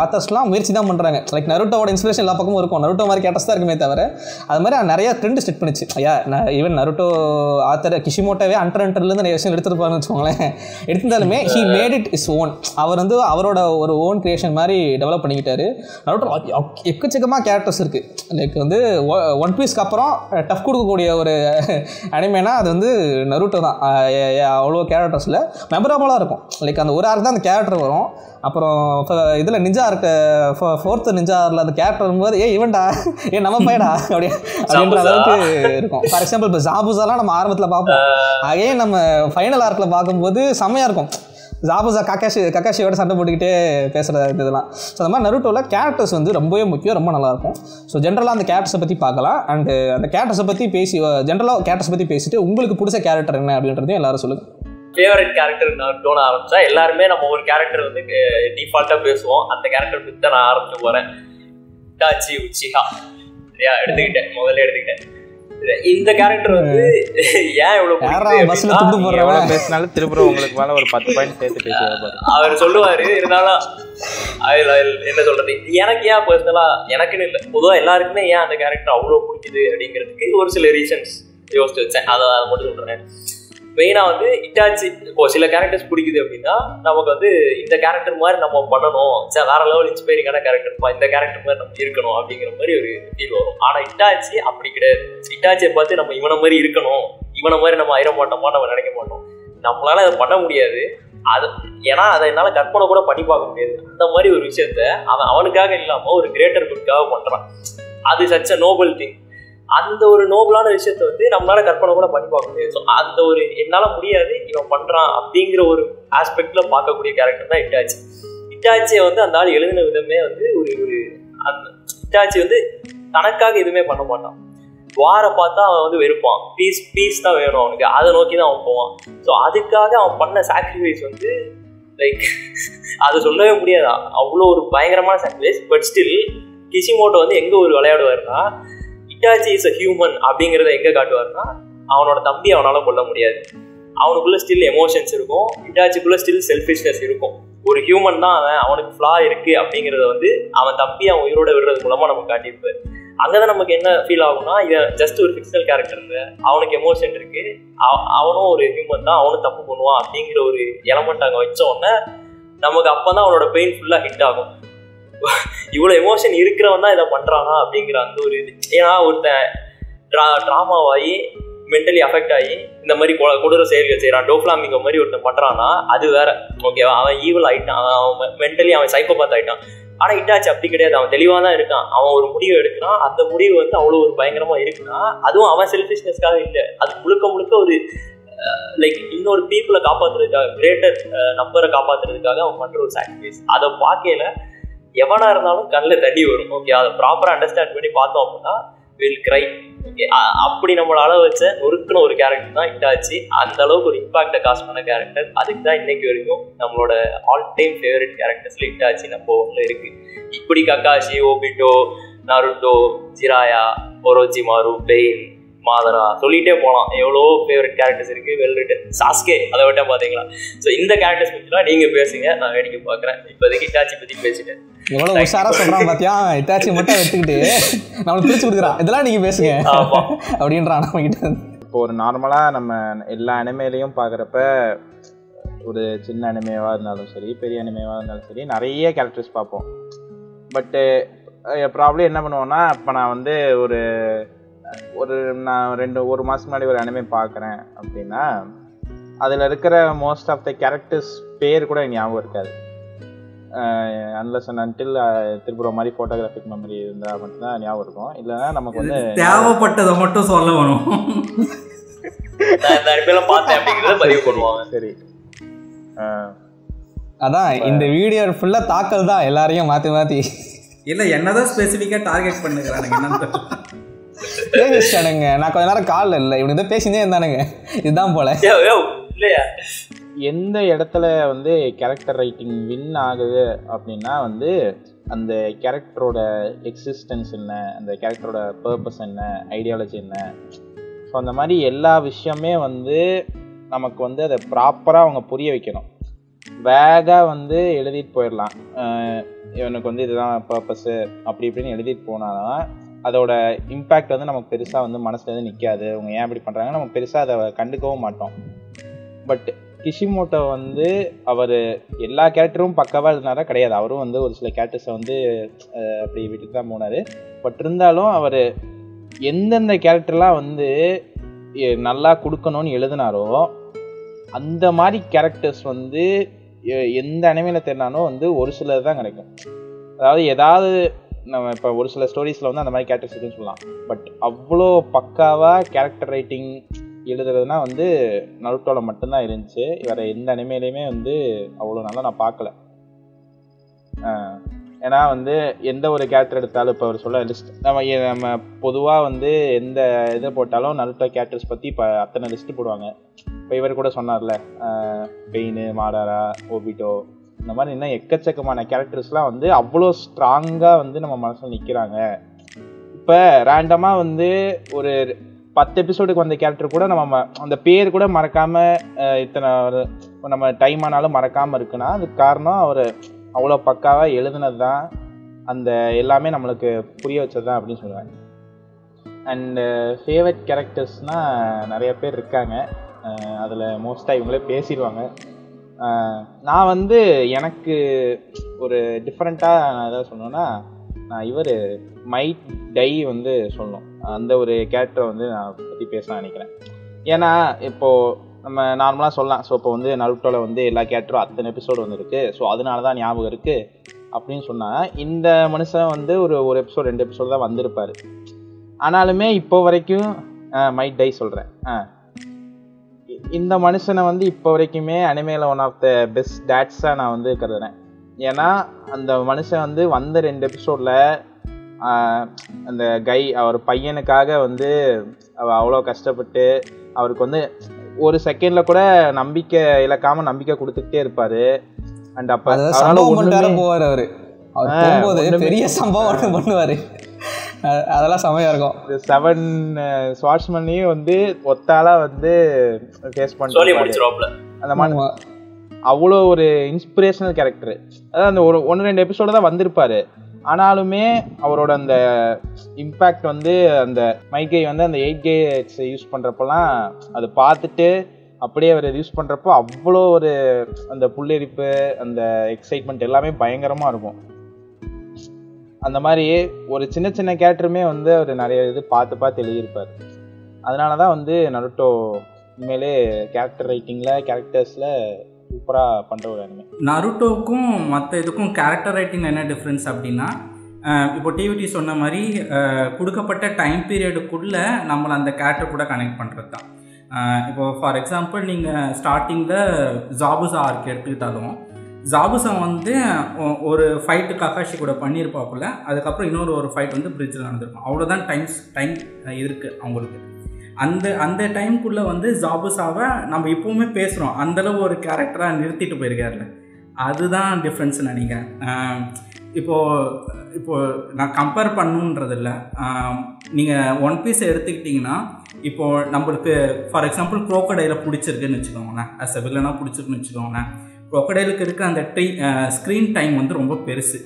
ஆத்தர்ஸ்லாம் முயற்சி தான் பண்ணுறாங்க. லைக் நருட்டோட இன்ஸ்பிரேஷன் எல்லா பக்கமும் இருக்கும், நருட்டோ மாதிரி கேரக்டர்ஸ் தான் இருக்குமே தவிர அது மாதிரி நிறைய ட்ரெண்ட் செட் பண்ணிச்சு. ஈவன் நருட்டோ ஆத்தர் கிஷிமோட்டோவே அண்டர்லேருந்து நிறைய விஷயம் எடுத்துருப்பாருன்னு வச்சுக்கோங்களேன். எடுத்திருந்தாலுமே he made it is own. அவர் வந்து அவரோட ஒரு ஓன் கிரியேஷன் மாதிரி டெவலப் பண்ணிக்கிட்டாரு. நருட்டோ எக்கச்சக்கமாக கேரக்டர்ஸ் இருக்குது. லைக் வந்து ஒன் பீஸ்க்கு அப்புறம் டஃப் கொடுக்கக்கூடிய ஒரு அனிமேனா அது வந்து நருட்டோ தான். அவ்வளோ கேரக்டர்ஸில் மெமரபுளாக இருக்கும். லைக் அந்த ஒரு ஆர்க்கு தான் அந்த கேரக்டர் வரும். அப்புறம் இதில் நிஞ்சா இருக்க 4th நிஞ்சாரில் அந்த கேரக்டர் வரும்போது இவன்டா நம்ம பையடா அப்படின்ற அளவுக்கு இருக்கும். ஃபார் எக்ஸாம்பிள் இப்போ ஜாபுசாலாம் நம்ம ஆரம்பத்தில் பார்ப்போம், அதே நம்ம ஃபைனல் ஆர்க்கில் பார்க்கும்போது செம்மையாக இருக்கும். ஜாபுசா கக்காஷியோட சண்டை போட்டுக்கிட்டே பேசுகிற இதெல்லாம். ஸோ அந்த மாதிரி நருட்டோவில் கேரக்டர்ஸ் வந்து ரொம்பவே முக்கியம், ரொம்ப நல்லாயிருக்கும். ஸோ ஜென்ரலாக அந்த கேரக்டர்ஸை பற்றி பார்க்கலாம். அண்டு அந்த கேரக்டர்ஸை பற்றி ஜென்ரலாக கேரக்டர்ஸை பற்றி பேசிட்டு உங்களுக்கு பிடிச்ச கேரக்டர் என்ன அப்படின்றதையும் எல்லாரும் சொல்லுங்கள். ஃபேவரட் கேரக்டர் நருட்டோன்னு ஆரம்பித்தா எல்லாருமே நம்ம ஒரு கேரக்டர் வந்து டிஃபால்ட்டாக பேசுவோம். அந்த கேரக்டர் பற்றி தான் நான் ஆரம்பிச்சு போகிறேன். இட்டாச்சி உச்சிஹா சரியா எடுத்துக்கிட்டேன். இந்த கேரக்டர் வந்து ஏன் இவ்வளவு பேசினாலும் திரும்ப உங்களுக்கு மேல ஒரு 10 பாயிண்ட் சேர்த்து பேசுவாரு. அவர் சொல்லுவாரு. இருந்தாலும் என்ன சொல்றது, எனக்கு ஏன் பர்சனலா எனக்குன்னு இல்லை, பொதுவாக எல்லாருக்குமே ஏன் அந்த கேரக்டர் அவ்வளோ பிடிக்குது அப்படிங்கிறதுக்கு ஒரு சில ரீசன்ஸ் யோசிச்சு வச்சேன். அதை மட்டும் சொல்றேன். மெயினாக வந்து இட்டாச்சி இப்போ சில கேரக்டர்ஸ் பிடிக்குது அப்படின்னா நமக்கு வந்து இந்த கேரக்டர் மாதிரி நம்ம பண்ணணும், வேற லெவல் இன்ஸ்பைரிங்கான கேரக்டர், இந்த கேரக்டர் மாதிரி நம்ம இருக்கணும் அப்படிங்கிற மாதிரி ஒரு ஃபீல் வரும். ஆனால் இட்டாச்சி அப்படி கிடையாது. இட்டாச்சியை பார்த்து நம்ம இவனை மாதிரி இருக்கணும், இவனை மாதிரி நம்ம ஆயிர மாட்டோமா நம்ம நினைக்க மாட்டோம். நம்மளால அதை பண்ண முடியாது. அது ஏன்னா அதை என்னால் கற்பனை கூட பண்ணி பார்க்க முடியாது. அந்த மாதிரி ஒரு விஷயத்த அவனுக்காக இல்லாமல் ஒரு கிரேட்டர் குட்காக பண்ணுறான். அது சச் அ நோபல் திங். அந்த ஒரு நோபலான விஷயத்த வந்து நம்மளால கற்பனை கூட பண்ணி பார்க்க முடியாது. ஸோ அந்த ஒரு என்னால் முடியாது இவன் பண்ணுறான் அப்படிங்கிற ஒரு ஆஸ்பெக்ட்ல பார்க்கக்கூடிய கேரக்டர் தான் இட்டாச்சி. இட்டாச்சியை வந்து அந்த ஆள் எழுதின விதமே வந்து ஒரு அந்த இட்டாச்சி வந்து தனக்காக எதுவுமே பண்ண மாட்டான். வார பார்த்தா அவன் வந்து வெறுப்பான். பீஸ் தான் வேணும் அவனுக்கு, அதை நோக்கி தான் அவன் போவான். ஸோ அதுக்காக அவன் பண்ண சாக்ரிஃபைஸ் வந்து லைக் அதை சொல்லவே முடியாதா, அவ்வளோ ஒரு பயங்கரமான சாக்ரிஃபைஸ். பட் ஸ்டில் கிஷிமோட்டோ வந்து எங்கே ஒரு விளையாடுவார்னா இட்டாச்சி இஸ் அ ஹியூமன் அப்படிங்கிறத எங்கே காட்டுவார்னா அவனோட தம்பி அவனால் கொல்ல முடியாது. அவனுக்குள்ள ஸ்டில் எமோஷன்ஸ் இருக்கும், இட்டாச்சிக்குள்ள ஸ்டில் செல்ஃபிஷ்னஸ் இருக்கும். ஒரு ஹியூமன் தான் அவனுக்கு ஃப்ளா இருக்குது அப்படிங்கிறத வந்து அவன் தம்பி அவன் உயிரோட விடுறது மூலமாக நமக்கு காட்டியிருப்பார். அங்கே தான் நமக்கு என்ன ஃபீல் ஆகும்னா இவன் ஜஸ்ட் ஒரு ஃபிக்ஷனல் கேரக்டர் இல்லை, அவனுக்கு எமோஷன் இருக்குது, அவனும் ஒரு ஹியூமன் தான், அவனும் தப்பு பண்ணுவான் அப்படிங்கிற ஒரு எலமெண்ட் அங்கே வச்ச உடனே நமக்கு அப்போ தான் அவனோட பெயின் ஃபுல்லாக ஹிட் ஆகும். இவ்வளோ எமோஷன் இருக்கிறவன் தான் இதை பண்ணுறானா அப்படிங்கிற அந்த ஒரு இது. ஏன்னா ஒருத்தன் ட்ராமாவாகி மென்டலி அஃபெக்ட் ஆகி இந்த மாதிரி கொடூர செயல்கள் செய்கிறான், டோஃப்லாமிங்கோ மாதிரி ஒருத்தன் பண்ணுறான்னா அது வேற. ஓகேவா, அவன் ஈவல் ஆகிட்டான், அவன் மென்டலி அவன் சைக்கோபாத் ஆகிட்டான். ஆனால் இட்டாச்சு அப்படி கிடையாது, அவன் தெளிவாக தான் இருக்கான். அவன் ஒரு முடிவு எடுக்கிறான், அந்த முடிவு வந்து அவ்வளோ ஒரு பயங்கரமாக இருக்குன்னா அதுவும் அவன் செல்ஃபிஷ்னஸ்க்காக இல்லை, அது முழுக்க ஒரு லைக் இன்னொரு பீப்புளை காப்பாற்றுறதுக்காக, கிரேட்டர் நம்பரை காப்பாற்றுறதுக்காக அவன் பண்ணுற ஒரு சாக்ரிஃபைஸ். அதை பார்க்கல எவனா இருந்தாலும் கண்ணில் தண்ணி வரும். ஓகே, அதை ப்ராப்பராக அண்டர்ஸ்டாண்ட் பண்ணி பார்த்தோம் அப்படின்னா வில் கிரை. ஓகே, அப்படி நம்மளை அளவு வச்ச நொறுக்குன ஒரு கேரக்டர் தான் இட்டாச்சு. அந்த அளவுக்கு ஒரு இம்பாக்டை காஸ்ட் பண்ண கேரக்டர். அதுக்கு தான் இன்னைக்கு வரைக்கும் நம்மளோட ஆல் டைம் ஃபேவரட் கேரக்டர்ஸ்ல இட்டாச்சு நம்ம ஊரில் இருக்கு. இப்படி Kakashi, Obito, Naruto, Jiraiya, Orochimaru, Pain, Madara சொல்லிட்டே போகலாம். எவ்வளோ ஃபேவரட் கேரக்டர்ஸ் இருக்கு. Well written. சாஸ்கே அதை விட்டா பார்த்தீங்களா? ஸோ இந்த கேரக்டர்ஸ் பற்றிலாம் நீங்கள் பேசுங்க, நான் வேடிக்கை பார்க்குறேன். இப்போதைக்கு இட்டாச்சி பற்றி பேசிட்டேன். எவ்வளோ உஷாரா சொல்கிறான் பார்த்தியா? இட்டாச்சி மட்டும் எடுத்துக்கிட்டு நம்மளுக்கு பிரிச்சு கொடுக்குறான், இதெல்லாம் நீங்கள் பேசுங்க அப்படின்றான் நம்ம கிட்ட. இப்போ ஒரு நார்மலாக நம்ம எல்லா அனிமேலையும் பார்க்குறப்ப ஒரு சின்ன அனிமேவாக இருந்தாலும் சரி, பெரிய அனிமேவாக இருந்தாலும் சரி, நிறைய கேரக்டர்ஸ் பார்ப்போம். பட்டு ப்ராப்ளம் என்ன பண்ணுவோன்னா, இப்போ நான் வந்து நான் ஒரு மாதத்துக்கு முன்னாடி ஒரு அனிமே பார்க்குறேன் அப்படின்னா அதில் இருக்கிற மோஸ்ட் ஆஃப் த கேரக்டர்ஸ் பேர் கூட ஞாபகம் இருக்காது. அன்லஸ் அண்ட் அன்டில் திருப்புற மாதிரி ஃபோட்டோகிராஃபிக் மெமரி இருந்தால் மட்டும்தான் ஞாபகம் இருக்கும். இல்லைன்னா நமக்கு வந்து தேவைப்பட்டதை மட்டும் சொல்ல வரும். சரி, அதான் இந்த வீடியோ ஃபுல்லாக தாக்கல் தான், எல்லாரையும் மாற்றி மாற்றி. இல்லை, என்னதான் ஸ்பெசிஃபிக்காக டார்கெட் பண்ணுறானுங்க என்னன்னு பேசிட்டானுங்க. நான் கொஞ்ச நேரம் காலில் இல்லை, இவனுக்கு தான் பேசினே இருந்தானுங்க. இதுதான் போல. இல்லையா, எந்த இடத்துல வந்து கேரக்டர் ரைட்டிங் வின் ஆகுது அப்படின்னா வந்து அந்த கேரக்டரோட எக்ஸிஸ்டன்ஸ் என்ன, அந்த கேரக்டரோட பர்பஸ் என்ன, ஐடியாலஜி என்ன. ஸோ அந்த மாதிரி எல்லா விஷயமே வந்து நமக்கு வந்து அதை ப்ராப்பராக அவங்க புரிய வைக்கணும். வேகாக வந்து எழுதிட்டு போயிடலாம், இவனுக்கு வந்து இதுதான் பர்பஸ்ஸு அப்படி இப்படின்னு எழுதிட்டு போனாலும் அதோட இம்பேக்ட் வந்து நமக்கு பெருசாக வந்து மனசில் எதுவும் நிற்காது. அவங்க ஏன் அப்படி பண்ணுறாங்க நம்ம பெருசாக அதை கண்டுக்கவும் மாட்டோம். பட் கிஷிமோட்டோ வந்து அவர் எல்லா கேரக்டரும் பக்காவாக இருந்தாரா கிடையாது. அவரும் வந்து ஒரு சில கேரக்டர்ஸை வந்து அப்படி விட்டுட்டு தான் போனார். பட் இருந்தாலும் அவர் எந்தெந்த கேரக்டர்லாம் வந்து நல்லா கொடுக்கணும்னு எழுதினாரோ அந்த மாதிரி கேரக்டர்ஸ் வந்து எந்த அனிமேல தெரினாலும் வந்து ஒரு சிலது தான் கிடைக்கும். அதாவது ஏதாவது நம்ம இப்போ ஒரு சில ஸ்டோரிஸில் வந்து அந்த மாதிரி கேரக்டர்ஸ் இருக்குன்னு சொல்லலாம். பட் அவ்வளோ பக்காவாக கேரக்டர் ரைட்டிங் எழுதுறதுனா வந்து நருட்டோவில் மட்டும்தான் இருந்துச்சு. வேறு எந்த அனிமேலையுமே வந்து அவ்வளோ நல்லா நான் பார்க்கல. ஏன்னா வந்து எந்த ஒரு கேரக்டர் எடுத்தாலும் இப்போ ஒரு சொல்ல லிஸ்ட் நம்ம பொதுவாக வந்து எந்த இதை போட்டாலும் நருட்டோ கேரக்டர்ஸ் பற்றி இப்போ அத்தனை லிஸ்ட்டு போடுவாங்க. இப்போ இவர் கூட சொன்னார்ல, பெயின், மாடாரா, ஓபிட்டோ, இந்த மாதிரி இன்னும் எக்கச்சக்கமான கேரக்டர்ஸ்லாம் வந்து அவ்வளோ ஸ்ட்ராங்காக வந்து நம்ம மனசில் நிற்கிறாங்க. இப்போ ரேண்டமாக வந்து ஒரு 10 எபிசோடுக்கு வந்த கேரக்டர் கூட நம்ம அந்த பேர் கூட மறக்காமல் இத்தனை நம்ம டைம் ஆனாலும் மறக்காமல் இருக்குன்னா அதுக்கு காரணம் அவர் அவ்வளோ பக்காவாக எழுதுனது தான், அந்த எல்லாமே நம்மளுக்கு புரிய வச்சது தான் அப்படின்னு சொல்லுவாங்க. அண்டு ஃபேவரட் கேரக்டர்ஸ்னால் நிறைய பேர் இருக்காங்க. அதில் மோஸ்ட்டாக இவங்களே பேசிடுவாங்க. நான் வந்து எனக்கு ஒரு டிஃப்ரெண்ட்டாக நான் எதாவது சொன்னோன்னா நான் மைட் டை வந்து சொல்லணும். அந்த ஒரு கேரக்டரை வந்து நான் பற்றி பேச நினைக்கிறேன். ஏன்னா இப்போது நம்ம நார்மலாக சொல்லலாம், ஸோ இப்போ வந்து நருட்டோவில் வந்து எல்லா கேரக்டரும் அத்தனை எபிசோடு வந்துருக்கு, ஸோ அதனால தான் ஞாபகம் இருக்குது அப்படின்னு சொன்னால் இந்த மனுஷன் வந்து ஒரு எபிசோடு 2 எபிசோடு தான் வந்திருப்பார். ஆனாலுமே இப்போ வரைக்கும் மைட் டை சொல்கிறேன், இந்த மனுஷனை வந்து இப்போ வரைக்குமே அனிமேல ஒன் ஆஃப் த பெஸ்ட் டேட்ஸாக நான் வந்து கருதுறேன். ஏன்னா அந்த மனுஷன் வந்து வந்த 2 எபிசோடில் அந்த அவர் பையனுக்காக வந்து அவ்வளோ கஷ்டப்பட்டு அவருக்கு வந்து ஒரு செகண்டில் கூட நம்பிக்கை இழக்காமல் நம்பிக்கை கொடுத்துக்கிட்டே இருப்பார். அண்ட் அப்போ போவார் அவர் பெரிய சம்பவம் பண்ணுவார், அதெல்லாம் செமையாக இருக்கும். 7 ஸ்வாட்ஸ்மேனையும் வந்து ஒத்தாலாக வந்து ஃபேஸ் பண்ணி அந்த மாதிரி அவ்வளோ ஒரு இன்ஸ்பிரேஷனல் கேரக்டரு. அதாவது அந்த 1-2 எபிசோடு தான் வந்திருப்பார். ஆனாலுமே அவரோட அந்த இம்பேக்ட் வந்து அந்த மைக்கை வந்து அந்த 8 கேட்ஸ் யூஸ் பண்ணுறப்பெல்லாம் அதை பார்த்துட்டு அப்படியே அவர் யூஸ் பண்ணுறப்போ அவ்வளோ ஒரு அந்த புல்லரிப்பு, அந்த எக்ஸைட்மெண்ட் எல்லாமே பயங்கரமாக இருக்கும். அந்த மாதிரி ஒரு சின்ன சின்ன கேரக்டருமே வந்து அவர் நிறைய இது பார்த்து எழுதியிருப்பார். அதனால தான் வந்து நருட்டோ உண்மையிலே கேரக்டர் ரைட்டிங்கில் கேரக்டர்ஸில் சூப்பராக பண்ணுற ஒரு அனிமே. நருட்டோக்கும் மற்ற இதுக்கும் கேரக்டர் ரைட்டிங் என்ன டிஃப்ரென்ஸ் அப்படின்னா, இப்போ டிவிடி சொன்ன மாதிரி கொடுக்கப்பட்ட டைம் பீரியடுக்குள்ளே நம்மளை அந்த கேரக்டர் கூட கனெக்ட் பண்ணுறது தான். இப்போது ஃபார் எக்ஸாம்பிள் நீங்கள் ஸ்டார்டிங்கில் ஜாபுசா ஆர்க் எடுத்துக்கிட்டாலும், ஜாபுசா வந்து ஒரு ஃபைட்டு ககாஷி கூட பண்ணியிருப்பாப்புல, அதுக்கப்புறம் இன்னொரு ஒரு ஃபைட் வந்து பிரிட்ஜில் நடந்திருக்கும். அவ்வளோதான் டைம் இருக்குது அவங்களுக்கு. அந்த டைமுக்குள்ளே வந்து ஜாபுசாவை நம்ம இப்போவுமே பேசுகிறோம், அந்தளவு ஒரு கேரக்டராக நிறுத்திட்டு போயிருக்காருல, அதுதான் டிஃப்ரென்ஸ்னு நினைக்கிறேன். இப்போது நான் கம்பேர் பண்ணுன்றதில்ல, நீங்கள் ஒன் பீஸை எடுத்துக்கிட்டிங்கன்னா இப்போது நம்மளுக்கு ஃபார் எக்ஸாம்பிள் க்ரோக்கடைலை பிடிச்சிருக்குன்னு வச்சுக்கோங்களேன், அஸ் அ வில்லனாக பிடிச்சிருக்குன்னு வச்சுக்கோங்களேன். க்ரோக்கடைலுக்கு இருக்க அந்த ஸ்க்ரீன் டைம் வந்து ரொம்ப பெருசு.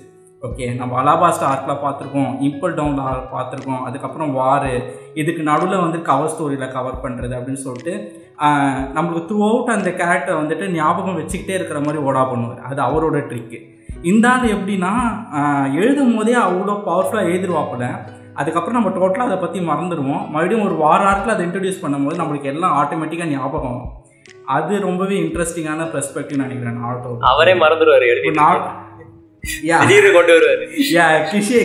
ஓகே, நம்ம அலாபாஸ்ட் ஆர்க்கில் பார்த்துருக்கோம், இம்பல் டவுனில் பார்த்துருக்கோம், அதுக்கப்புறம் வாரு, இதுக்கு நடுவில் வந்து கவர் ஸ்டோரியில் கவர் பண்ணுறது அப்படின்னு சொல்லிட்டு நம்மளுக்கு த்ரூ அவுட் அந்த கேரக்டரை வந்துட்டு ஞாபகம் வச்சுக்கிட்டே இருக்கிற மாதிரி ஓடா பண்ணுவார். அது அவரோட ட்ரிக்கு. இந்த ஆள் எப்படின்னா எழுதும் போதே அவ்வளோ பவர்ஃபுல்லாக எழுதிடுவாப்புல, அதுக்கப்புறம் நம்ம டோட்டலாக அதை பற்றி மறந்துடுவோம். மறுபடியும் ஒரு ஆர்க்கில் அதை இன்ட்ரடியூஸ் பண்ணும்போது நம்மளுக்கு எல்லாம் ஆட்டோமேட்டிக்காக ஞாபகம் வரும். அது ரொம்பவே இன்ட்ரெஸ்டிங்கான பெர்ஸ்பெக்டிவ் நினைக்கிறேன். அவரே மறந்துடுவார்,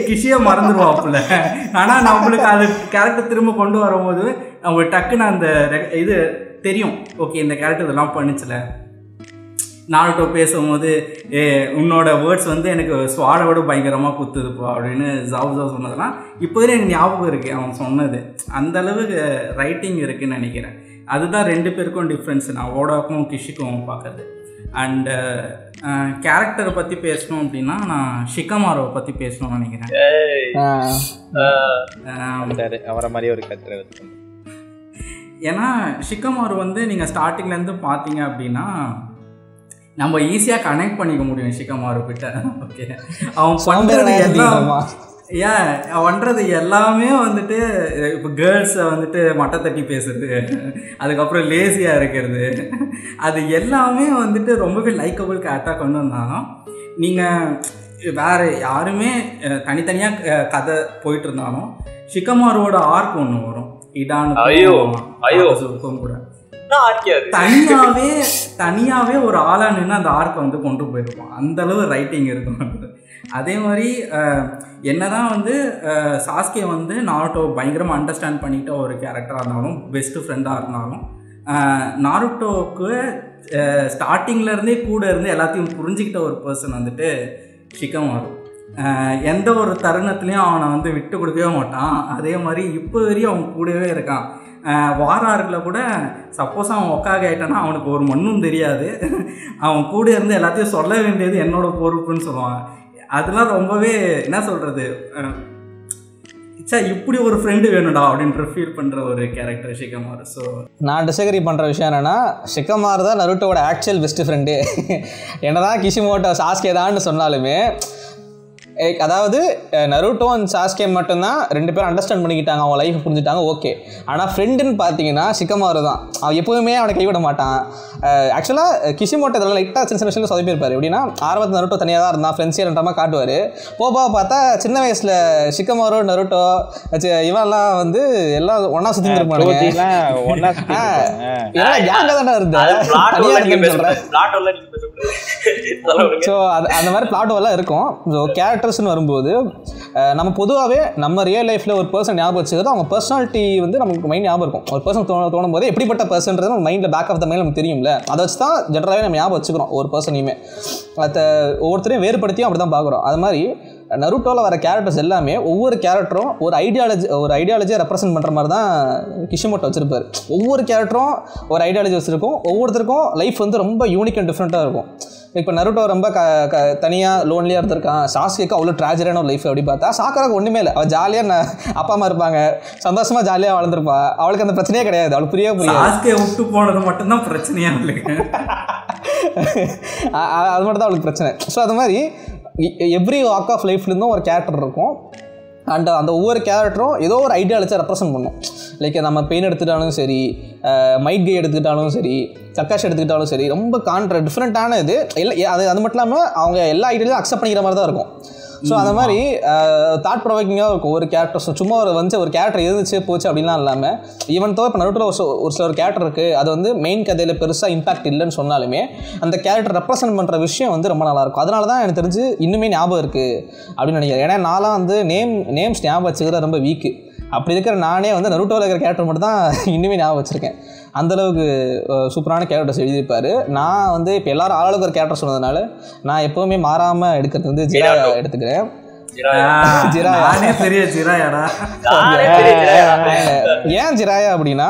கிஷியை மறந்துடுவாப்புல. ஆனால் நம்மளுக்கு அது கேரக்டர் திரும்ப கொண்டு வரும்போது நம்மளுக்கு டக்குன்னு அந்த இது தெரியும், ஓகே இந்த கேரக்டர் இதெல்லாம் பண்ணிச்சுல. நாருட்டோ பேசும்போது உன்னோட வேர்ட்ஸ் வந்து எனக்கு ஸ்வாடோட பயங்கரமாக குத்துதுப்பா அப்படின்னு ஜாவுசா சொன்னதெல்லாம் இப்போதே எனக்கு ஞாபகம் இருக்குது அவன் சொன்னது. அந்தளவுக்கு ரைட்டிங் இருக்குதுன்னு நினைக்கிறேன். அதுதான் ரெண்டு பேருக்கும் டிஃப்ரென்ஸ், நான் ஓடாக்கும் கிஷிக்கும் பார்க்குறது. அண்டு கேரக்டரை பற்றி பேசணும் அப்படின்னா நான் ஷிகமாரோவை பற்றி பேசணும்னு நினைக்கிறேன். அவரை மாதிரி ஒரு கேரக்டர். ஏன்னா ஷிகமாரு வந்து நீங்கள் ஸ்டார்டிங்லேருந்து பார்த்தீங்க அப்படின்னா நம்ம ஈஸியாக கனெக்ட் பண்ணிக்க முடியும் ஷிகமாரு கிட்ட. ஓகே, அவன் பண்ணுறது எல்லாம் அவன் பண்ணுறது எல்லாமே வந்துட்டு இப்போ கேர்ள்ஸை வந்துட்டு மட்டை தட்டி பேசுறது, அதுக்கப்புறம் லேசியாக இருக்கிறது, அது எல்லாமே வந்துட்டு ரொம்பவே லைக்கபிள் கேரக்டராக கொண்டு வந்தாலும், நீங்கள் வேறு யாருமே தனித்தனியாக கதை போயிட்டு இருந்தாலும் ஷிகமாரோட ஆர்க் ஒன்று வரும், இடானுக்கும் கூட தனியாவே ஒரு ஆளா நின்று அந்த ஆர்க்கை வந்து கொண்டு போயிருப்பான். அந்த அளவு ரைட்டிங் இருக்கும். அதே மாதிரி என்னதான் வந்து சாஸ்கே வந்து நாருட்டோ பயங்கரமாக அண்டர்ஸ்டாண்ட் பண்ணிக்கிட்ட ஒரு கேரக்டராக இருந்தாலும், பெஸ்ட் ஃப்ரெண்டாக இருந்தாலும், நாருட்டோவுக்கு ஸ்டார்டிங்லேருந்தே கூட இருந்து எல்லாத்தையும் புரிஞ்சுக்கிட்ட ஒரு பர்சன் வந்துட்டு ஷிகமாரு. எந்த ஒரு தருணத்துலேயும் அவனை வந்து விட்டு கொடுக்கவே மாட்டான். அதே மாதிரி இப்போ வரையும் அவன் கூடவே இருக்கான். வாரார்கில் கூட சப்போஸ் அவன் ஒக்காக ஆகிட்டான்னா அவனுக்கு ஒரு மண்ணும் தெரியாது, அவன் கூட இருந்து எல்லாத்தையும் சொல்ல வேண்டியது என்னோட பொறுப்புன்னு சொல்லுவான். அதெல்லாம் ரொம்பவே என்ன சொல்கிறது, இப்படி ஒரு ஃப்ரெண்டு வேணும்டா அப்படின்ற ஃபீல் பண்ணுற ஒரு கேரக்டர் ஷிகமாரு. ஸோ நான் டிஸ்அக்ரி பண்ணுற விஷயம் என்னென்னா, ஷிகமாரு தான் நருட்டோட ஆக்சுவல் பெஸ்ட் ஃப்ரெண்டு. என்னதான் கிஷிமோட்டோ சாஸ்கே தான்னு சொன்னாலுமே, அதாவது நருட்டோ அண்ட் சாஸ்கே மட்டும்தான் ரெண்டு பேரும் அண்டர்ஸ்டாண்ட் பண்ணிக்கிட்டாங்க, அவங்க லைஃப் புரிஞ்சுட்டாங்க, ஓகே. ஆனால் ஃப்ரெண்டுன்னு பார்த்தீங்கன்னா ஷிகமாரு தான். அவன் எப்போதுமே அவனை கைவிட மாட்டான். ஆக்சுவலாக கிஷிமோட்டோ இதெல்லாம் லைட்டாக சின்ன சின்ன விஷயம் சொதப்பியிருப்பார். எப்படின்னா ஆரம்பத்தில் நருட்டோ தனியாக தான் இருந்தான், ஃப்ரெண்ட்ஸியல்ன்ற மாதிரி காட்டுவார். போப்பா பார்த்தா சின்ன வயசில் ஷிகமாரு நருட்டோ இவெல்லாம் வந்து எல்லாம் ஒன்றா சுற்றிட்டு இருப்பாங்க. கேங்காக தானே இருந்தேன், தனியாக இருக்குன்னு சொல்கிறேன். ஸோ அந்த மாதிரி பிளாட்டோவெல்லாம் இருக்கும். ஸோ கேரக்டர்ஸ்னு வரும்போது நம்ம பொதுவாகவே நம்ம ரியல் லைஃப்பில் ஒரு பர்சன் ஞாபகம் வச்சுக்கிறது அவங்க பர்சனாலிட்டி வந்து நமக்கு மைண்ட் ஞாபகம் இருக்கும். ஒரு பர்சன் தோணும் போது எப்படிப்பட்ட பர்சன்றது நம்ம மைண்டில் பேக் ஆஃப் த மைண்ட் நமக்கு தெரியும்ல, அதை வச்சு தான் ஜென்ரலாகவே நம்ம ஞாபகம் வச்சுக்கிறோம் ஒரு பர்சனையுமே. அதை ஒவ்வொருத்தரையும் வேறுபடுத்தியும் அப்படி தான் பார்க்குறோம். அது மாதிரி நருட்டோவில் வர கேரக்டர்ஸ் எல்லாமே ஒவ்வொரு கேரக்டரும் ஒரு ஐடியாலஜியை ரெப்ரசென்ட் பண்ணுற மாதிரி தான் கிஷிமோட்டோ வச்சுருப்பார். ஒவ்வொரு கேரக்டரும் ஒரு ஐடியாலஜி வச்சுருக்கும். ஒவ்வொருத்தருக்கும் லைஃப் வந்து ரொம்ப யூனிக் அண்ட் டிஃப்ரெண்ட்டாக இருக்கும். இப்போ நருட்டோ ரொம்ப தனியாக லோன்லியாக இருந்திருக்கான். சாஸ்கேக்கு அவ்வளோ ட்ராஜடியான ஒரு லைஃப் அப்படி பார்த்தா, சாக்கராக்கு ஒன்றுமே இல்லை. அவள் ஜாலியாக அப்பா அம்மா இருப்பாங்க, சந்தோஷமாக ஜாலியாக வளர்ந்துருப்பா. அவளுக்கு அந்த பிரச்சனையே கிடையாது. அவளுக்கு புரியாது. சாஸ்கே விட்டு போனது மட்டும்தான் பிரச்சனையாக இருக்கு. அது மட்டும் தான் அவளுக்கு பிரச்சனை. ஸோ அது மாதிரி எவ்ரி வாக் ஆஃப் லைஃப்லேருந்தும் ஒரு கேரக்டர் இருக்கும். அண்ட் அந்த ஒவ்வொரு கேரக்டரும் ஏதோ ஒரு ஐடியாலஜியை ரெப்ரசென்ட் பண்ணும். லைக் நம்ம பெயின் எடுத்துக்கிட்டாலும் சரி, மைட் கே எடுத்துக்கிட்டாலும் சரி, கக்காஷ் எடுத்துக்கிட்டாலும் சரி, ரொம்ப டிஃப்ரெண்ட்டான இது. அது மட்டும் இல்லாமல் அவங்க எல்லா ஐடியாலையும் அக்செப்ட் பண்ணிக்கிற மாதிரி தான் இருக்கும். ஸோ அந்த மாதிரி தாட் ப்ரொவைக்கிங்காக இருக்கும் ஒரு கேரக்டர். சும்மா ஒரு கேரக்டர் இருந்துச்சு போச்சு அப்படின்லாம் இல்லாமல், ஈவன் தோ இப்போ நருட்டோல ஒரு சில ஒரு கேரக்டர் இருக்குது, அது வந்து மெயின் கதையில் பெருசாக இம்பாக்ட் இல்லைன்னு சொன்னாலுமே அந்த கேரக்டர் ரெப்ரசென்ட் பண்ணுற விஷயம் வந்து ரொம்ப நல்லாயிருக்கும். அதனால தான் எனக்கு தெரிஞ்சு இன்னுமே ஞாபகம் இருக்குது அப்படின்னு நினைக்கிறேன். ஏன்னா நான்லாம் வந்து நேம்ஸ் ஞாபகம் வச்சுக்கிற ரொம்ப வீக்கு. அப்படி இருக்கிற நானே வந்து நருட்டோவில் இருக்கிற கேரக்டர் மட்டும் தான் இன்னுமே ஞாபகம் வச்சுருக்கேன். அந்தளவுக்கு சூப்பரான கேரக்டர்ஸ் எழுதியிருப்பார். நான் வந்து இப்போ எல்லாரும் ஆளுக்கு ஒரு கேரக்டர் சொன்னதுனால நான் எப்போவுமே மாறாமல் எடுக்கிறது வந்து ஜிராயா எடுத்துக்கிறேன். ஏன் ஜிராயா அப்படின்னா,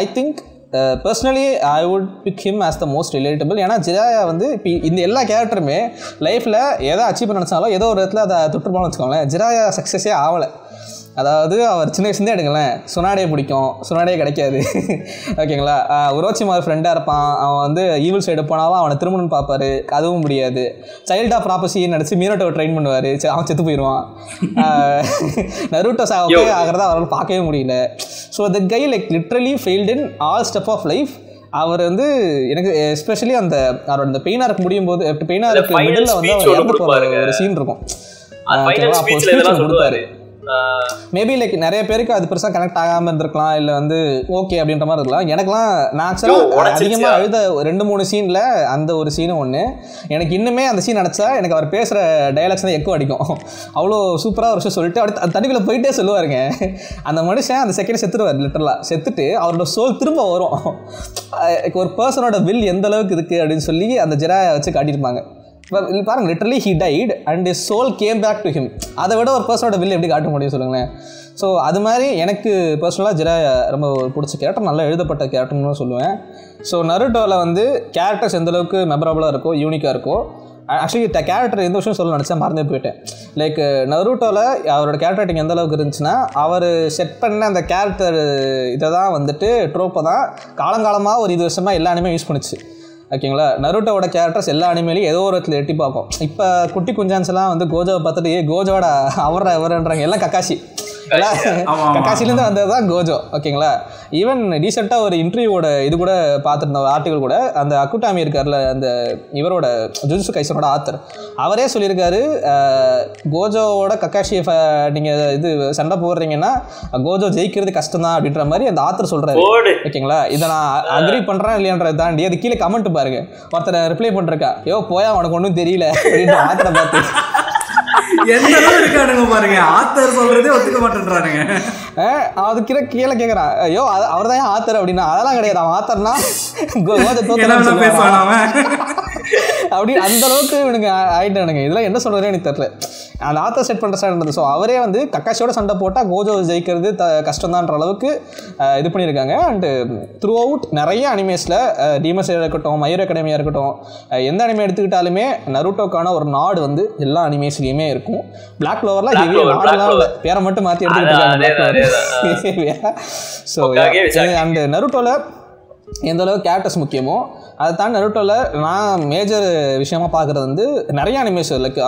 I think personally I would pick him as the most relatable. ஏன்னா ஜிராயா வந்து இப்போ இந்த எல்லா கேரக்டருமே லைஃப்பில் எதை அச்சீவ் பண்ண நினச்சாலும் ஏதோ ஒரு இடத்துல அதை தொட்டுருப்பான்னு வச்சுக்கோங்களேன். ஜிராயா சக்ஸஸே ஆகலை. அதாவது அவர் சின்ன வயசுலேருந்தே எடுங்களேன், சுனாடே பிடிக்கும், சுனாடே கிடைக்காது, ஓகேங்களா. உரோச்சிமார் ஃப்ரெண்டாக இருப்பான், அவன் வந்து ஈவில் சைடு போனாலும் அவனை திரும்பணும்னு பார்ப்பாரு, அதுவும் முடியாது. சைல்ட் ஆஃப் ப்ராப்பர்சின்னு நினச்சி மீரோட்டோவை ட்ரெயின் பண்ணுவார், அவன் செத்து போயிடுவான். நருட்டோ ஆகிறத அவரால் பார்க்கவே முடியல. So the guy like literally failed in all step of life. அவர் வந்து எனக்கு எஸ்பெஷலி அவரோட இந்த பெயினாக இருக்க முடியும் போது, பெயினாக இருக்க மிடில் வந்து அவர் இறந்து போகிற ஒரு சீன் இருக்கும். கொடுப்பாரு. மேபி லைக் நிறைய பேருக்கு அது பெருசாக கனெக்ட் ஆகாமல் இருந்திருக்கலாம், இல்லை வந்து ஓகே அப்படின்ற மாதிரி இருக்கலாம். எனக்குலாம் நான் ஆக்சுவலாக அதிகமாக அழுத 2-3 சீனில் அந்த ஒரு சீனும் ஒன்று. எனக்கு இன்னுமே அந்த சீன் நினச்சா எனக்கு அவர் பேசுகிற டைலாக்ஸ் தான் எக்கோ அடிக்கும். அவ்வளோ சூப்பராக ஒரு விஷயம் சொல்லிட்டு அப்படி தண்ணிக்குள்ளே போயிட்டே சொல்லுவாருங்க. அந்த மனுஷன் அந்த செகண்ட் செத்துருவார், லிட்டரலாக செத்துட்டு அவரோட சோல் திரும்ப வரும். ஒரு பர்சனோட வில் எந்த அளவுக்கு இருக்குது அப்படின்னு சொல்லி அந்த ஜிராயை வச்சு காட்டியிருப்பாங்க. பாருங்க, literally he died and his soul came back to him. அதை விட ஒரு பர்சனோட வில் எப்படி காட்ட முடியும் சொல்லுங்களேன். ஸோ அது மாதிரி எனக்கு பர்சனலாக ஜிராயா ரொம்ப பிடிச்ச கேரக்டர், நல்லா எழுதப்பட்ட கேரக்டர்னு சொல்லுவேன். ஸோ நருட்டோவில் வந்து கேரக்டர்ஸ் எந்தளவுக்கு மெமரபுளாக இருக்கோ, யூனிக்காக இருக்கோ. ஆக்சுவலி கேரக்டர் எந்த விஷயம் சொல்ல நினச்சா மறந்தே போயிட்டேன். லைக் நருட்டோவில் அவரோட கேரக்டர் ரைட்டிங் எந்த அளவுக்கு இருந்துச்சுன்னா, அவர் செட் பண்ண அந்த கேரக்டர் இதை தான் வந்துட்டு ட்ரோப்பை தான் காலங்காலமாக ஒரு 20 வருஷமாக எல்லா அனிமே யூஸ் பண்ணிச்சு, ஓகேங்களா. நருட்டோவோட கேரக்டர்ஸ் எல்லா அனிமேலையும் ஏதோ ஒரு இடத்துல எட்டி பார்ப்போம். இப்போ குட்டி குஞ்சான்ஸ்லாம் வந்து கோஜோவை பார்த்துட்டு கோஜோட அவர்ன்றாங்க, எல்லாம் கக்காஷி, கக்காஷிலேருந்து வந்தது தான் கோஜோ, ஓகேங்களா. ஈவன் ரீசெண்டாக ஒரு இன்டர்வியூவோட இது கூட பார்த்துருந்த ஒரு ஆர்டிகல் கூட, அந்த அக்குட்டாமி இருக்கார்ல, அந்த இவரோட ஜுஜுட்சு கைசனோட ஆத்தர், அவரே சொல்லியிருக்காரு, கோஜோவோட கக்காஷியை நீங்கள் இது சண்டை போடுறீங்கன்னா கோஜோ ஜெயிக்கிறது கஷ்டம் தான் அப்படின்ற மாதிரி அந்த ஆத்தர் சொல்கிறாரு, ஓகேங்களா. இதை நான் அக்ரி பண்ணுறேன் இல்லையான்றதை தாண்டி அது கீழே கமெண்ட் பாருங்க, ஒருத்தர் ரிப்ளை பண்ணிருக்கா, போயா உனக்கு ஒன்றும் தெரியல அப்படின்ற ஆத்தரை பார்த்து எந்த அளவு இருக்கானுங்க பாருங்க, ஆத்தர் சொல்றதே ஒத்துக்க மாட்டேன்றானுங்க. அது கீழே கேட்குறான், அவர் தான் ஆத்தர் அப்படின்னா, அதெல்லாம் கிடையாது, அவன் ஆத்தர்னா அப்படி அந்த அளவுக்கு இவனுங்க ஆயிட்டானுங்க. இதெல்லாம் என்ன சொல்றதுன்னு எனக்கு தெரியல. அந்த ஆத்தர் செட் பண்ணுற ஸ்டாண்ட். ஸோ அவரே வந்து கக்காஷியோட சண்டை போட்டால் கோஜோ ஜெயிக்கிறது கஷ்டம்தான்ற அளவுக்கு இது பண்ணியிருக்காங்க. அண்டு த்ரூ அவுட் நிறைய அனிமேஸில், டீமன் ஸ்லேயர் இருக்கட்டும், மை ஹீரோ அகாடமியா இருக்கட்டும், எந்த அனிமே எடுத்துக்கிட்டாலுமே நருட்டோக்கான ஒரு நாடு வந்து எல்லா அனிமேஸ்லையுமே இருக்கும். பிளாக் க்ளோவர்லாம் நாடெல்லாம் இல்லை, பேரை மட்டும் மாற்றி எடுத்துக்கிட்டு. ஸோ அண்டு நருட்டோவில் எந்த அளவுக்கு கேரக்டர்ஸ் முக்கியமோ அதை தாண்டி நருட்டோவில் நான் மேஜர் விஷயமாக பார்க்குறது வந்து நிறைய அனிமேஸ், லைக்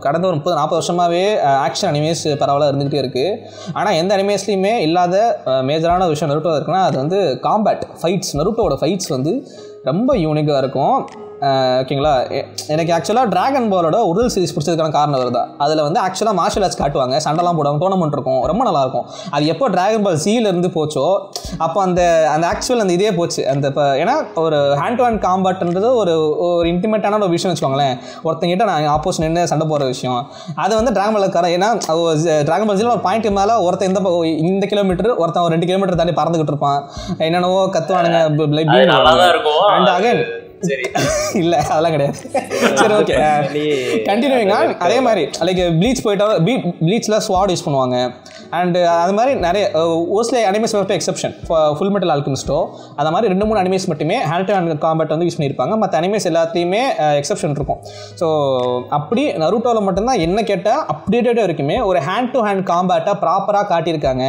கடந்த ஒரு 30-40 வருஷமாகவே ஆக்ஷன் அனிமேஸ் பரவாயில்ல இருந்துகிட்டே இருக்குது. ஆனால் எந்த அனிமேஸ்லையுமே இல்லாத மேஜரான விஷயம் நருட்டோவில் இருக்குன்னா அது வந்து காம்பேட் ஃபைட்ஸ். நருட்டோவோட ஃபைட்ஸ் வந்து ரொம்ப யூனிக்காக இருக்கும், ஓகேங்களா. எனக்கு ஆக்சுவலாக ட்ராகன் பாலோட ஒரிஜினல் சீரிஸ் பிடிச்சதுக்கான காரணம் வருதான். அதில் வந்து ஆக்சுவலாக மார்ஷல் ஆர்ட்ஸ் காட்டுவாங்க, சண்டைலாம் போடுவாங்க, டோர்னமெண்ட் இருக்கும், ரொம்ப நல்லாயிருக்கும். அது எப்போ ட்ராகன் பால் சீலேருந்து போச்சோ அப்போ அந்த ஆக்சுவல் அந்த இதே போச்சு. அந்த இப்போ ஏன்னா ஒரு ஹேண்ட் டு ஹேண்ட் காம்பாட்ன்றது ஒரு இன்டிமேட்டான ஒரு விஷயம் வச்சுக்கோங்களேன். ஒருத்தங்கிட்ட நான் ஆப்போசிட் நின்று சண்டை போடுற விஷயம் அது வந்து ட்ராகன் பால் கார. ஏன்னா ட்ராகன் பால் சீலில் ஒரு பாயிண்ட் மேலே ஒருத்தன் இந்த கிலோமீட்டர், ஒருத்தன் ஒரு 2 கிலோமீட்டர் தாண்டி பறந்துக்கிட்டு இருப்பான், என்னென்னவோ கத்துவானுங்க. அண்ட் அகைன் இல்லை அதெல்லாம் கிடையாது. சரி, ஓகே, கண்டினியூங்க. அதே மாதிரி லைக் ப்ளீச் போயிட்டா ப்ளீச்சில் ஸ்வாட் யூஸ் பண்ணுவாங்க. அண்ட் அது மாதிரி நிறைய ஒரு சில அனிமேஸ் மட்டும் எக்ஸப்ஷன், ஃபுல் மெட்டல் ஆல்கெமிஸ்டோ அந்த மாதிரி 2-3 அனிமேஸ் மட்டுமே ஹேண்ட் டு ஹேண்ட் காம்பேட் வந்து யூஸ் பண்ணியிருப்பாங்க. மற்ற அனிமேஸ் எல்லாத்தையுமே எக்ஸப்ஷன் இருக்கும். ஸோ அப்படி நருட்டோவில் மட்டும்தான் என்ன கேட்டால் அப்டேட்டடாக இருக்குமே ஒரு ஹேண்ட் டு ஹேண்ட் காம்பேட்டாக ப்ராப்பராக காட்டியிருக்காங்க.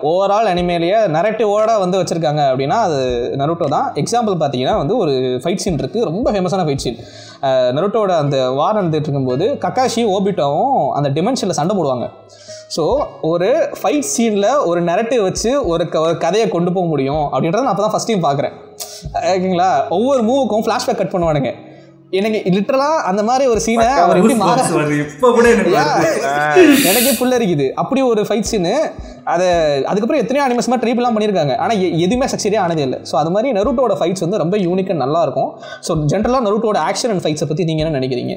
ஓவரால் அனிமேலேயே நரேட்டிவோட வந்து வச்சுருக்காங்க அப்படின்னா அது நருட்டோ தான். எக்ஸாம்பிள் பார்த்தீங்கன்னா வந்து ஒரு ஃபைட் சீன் இருக்குது, ரொம்ப ஃபேமஸான ஃபைட் சீன். நருட்டோட அந்த வார் நடந்துட்டு இருக்கும்போது கக்காஷி ஓபிட்டோவும் அந்த டிமென்ஷனில் சண்டை போடுவாங்க. ஸோ ஒரு ஃபைட் சீனில் ஒரு நரேட்டிவ் வச்சு ஒரு கதையை கொண்டு போக முடியும் அப்படின்றத நான் அப்போ தான் ஃபஸ்ட் டைம் பார்க்குறேன், ஓகேங்களா. ஒவ்வொரு மூவுக்கும் ஃப்ளாஷ்பேக் கட் பண்ணுவானுங்க. எனக்கு லிட்டரலா அந்த மாதிரி ஒரு சீனை அவர் எப்படி இப்போ கூட எனக்கே புள்ள இருக்குது அப்படி ஒரு ஃபைட் சீனு. அதை அதுக்கப்புறம் எத்தனையோ அனிமேஷன் ட்ரைப்லாம் பண்ணியிருக்காங்க, ஆனால் எதுவுமே சக்சஸே ஆனதே இல்லை. ஸோ அது மாதிரி நருட்டோட ஃபைட்ஸ் வந்து ரொம்ப யூனிக்காக நல்லா இருக்கும். ஸோ ஜென்ரலாக நருட்டோட ஆக்ஷன் அண்ட் ஃபைட்ஸை பற்றி நீங்கள் என்ன நினைக்கிறீங்க?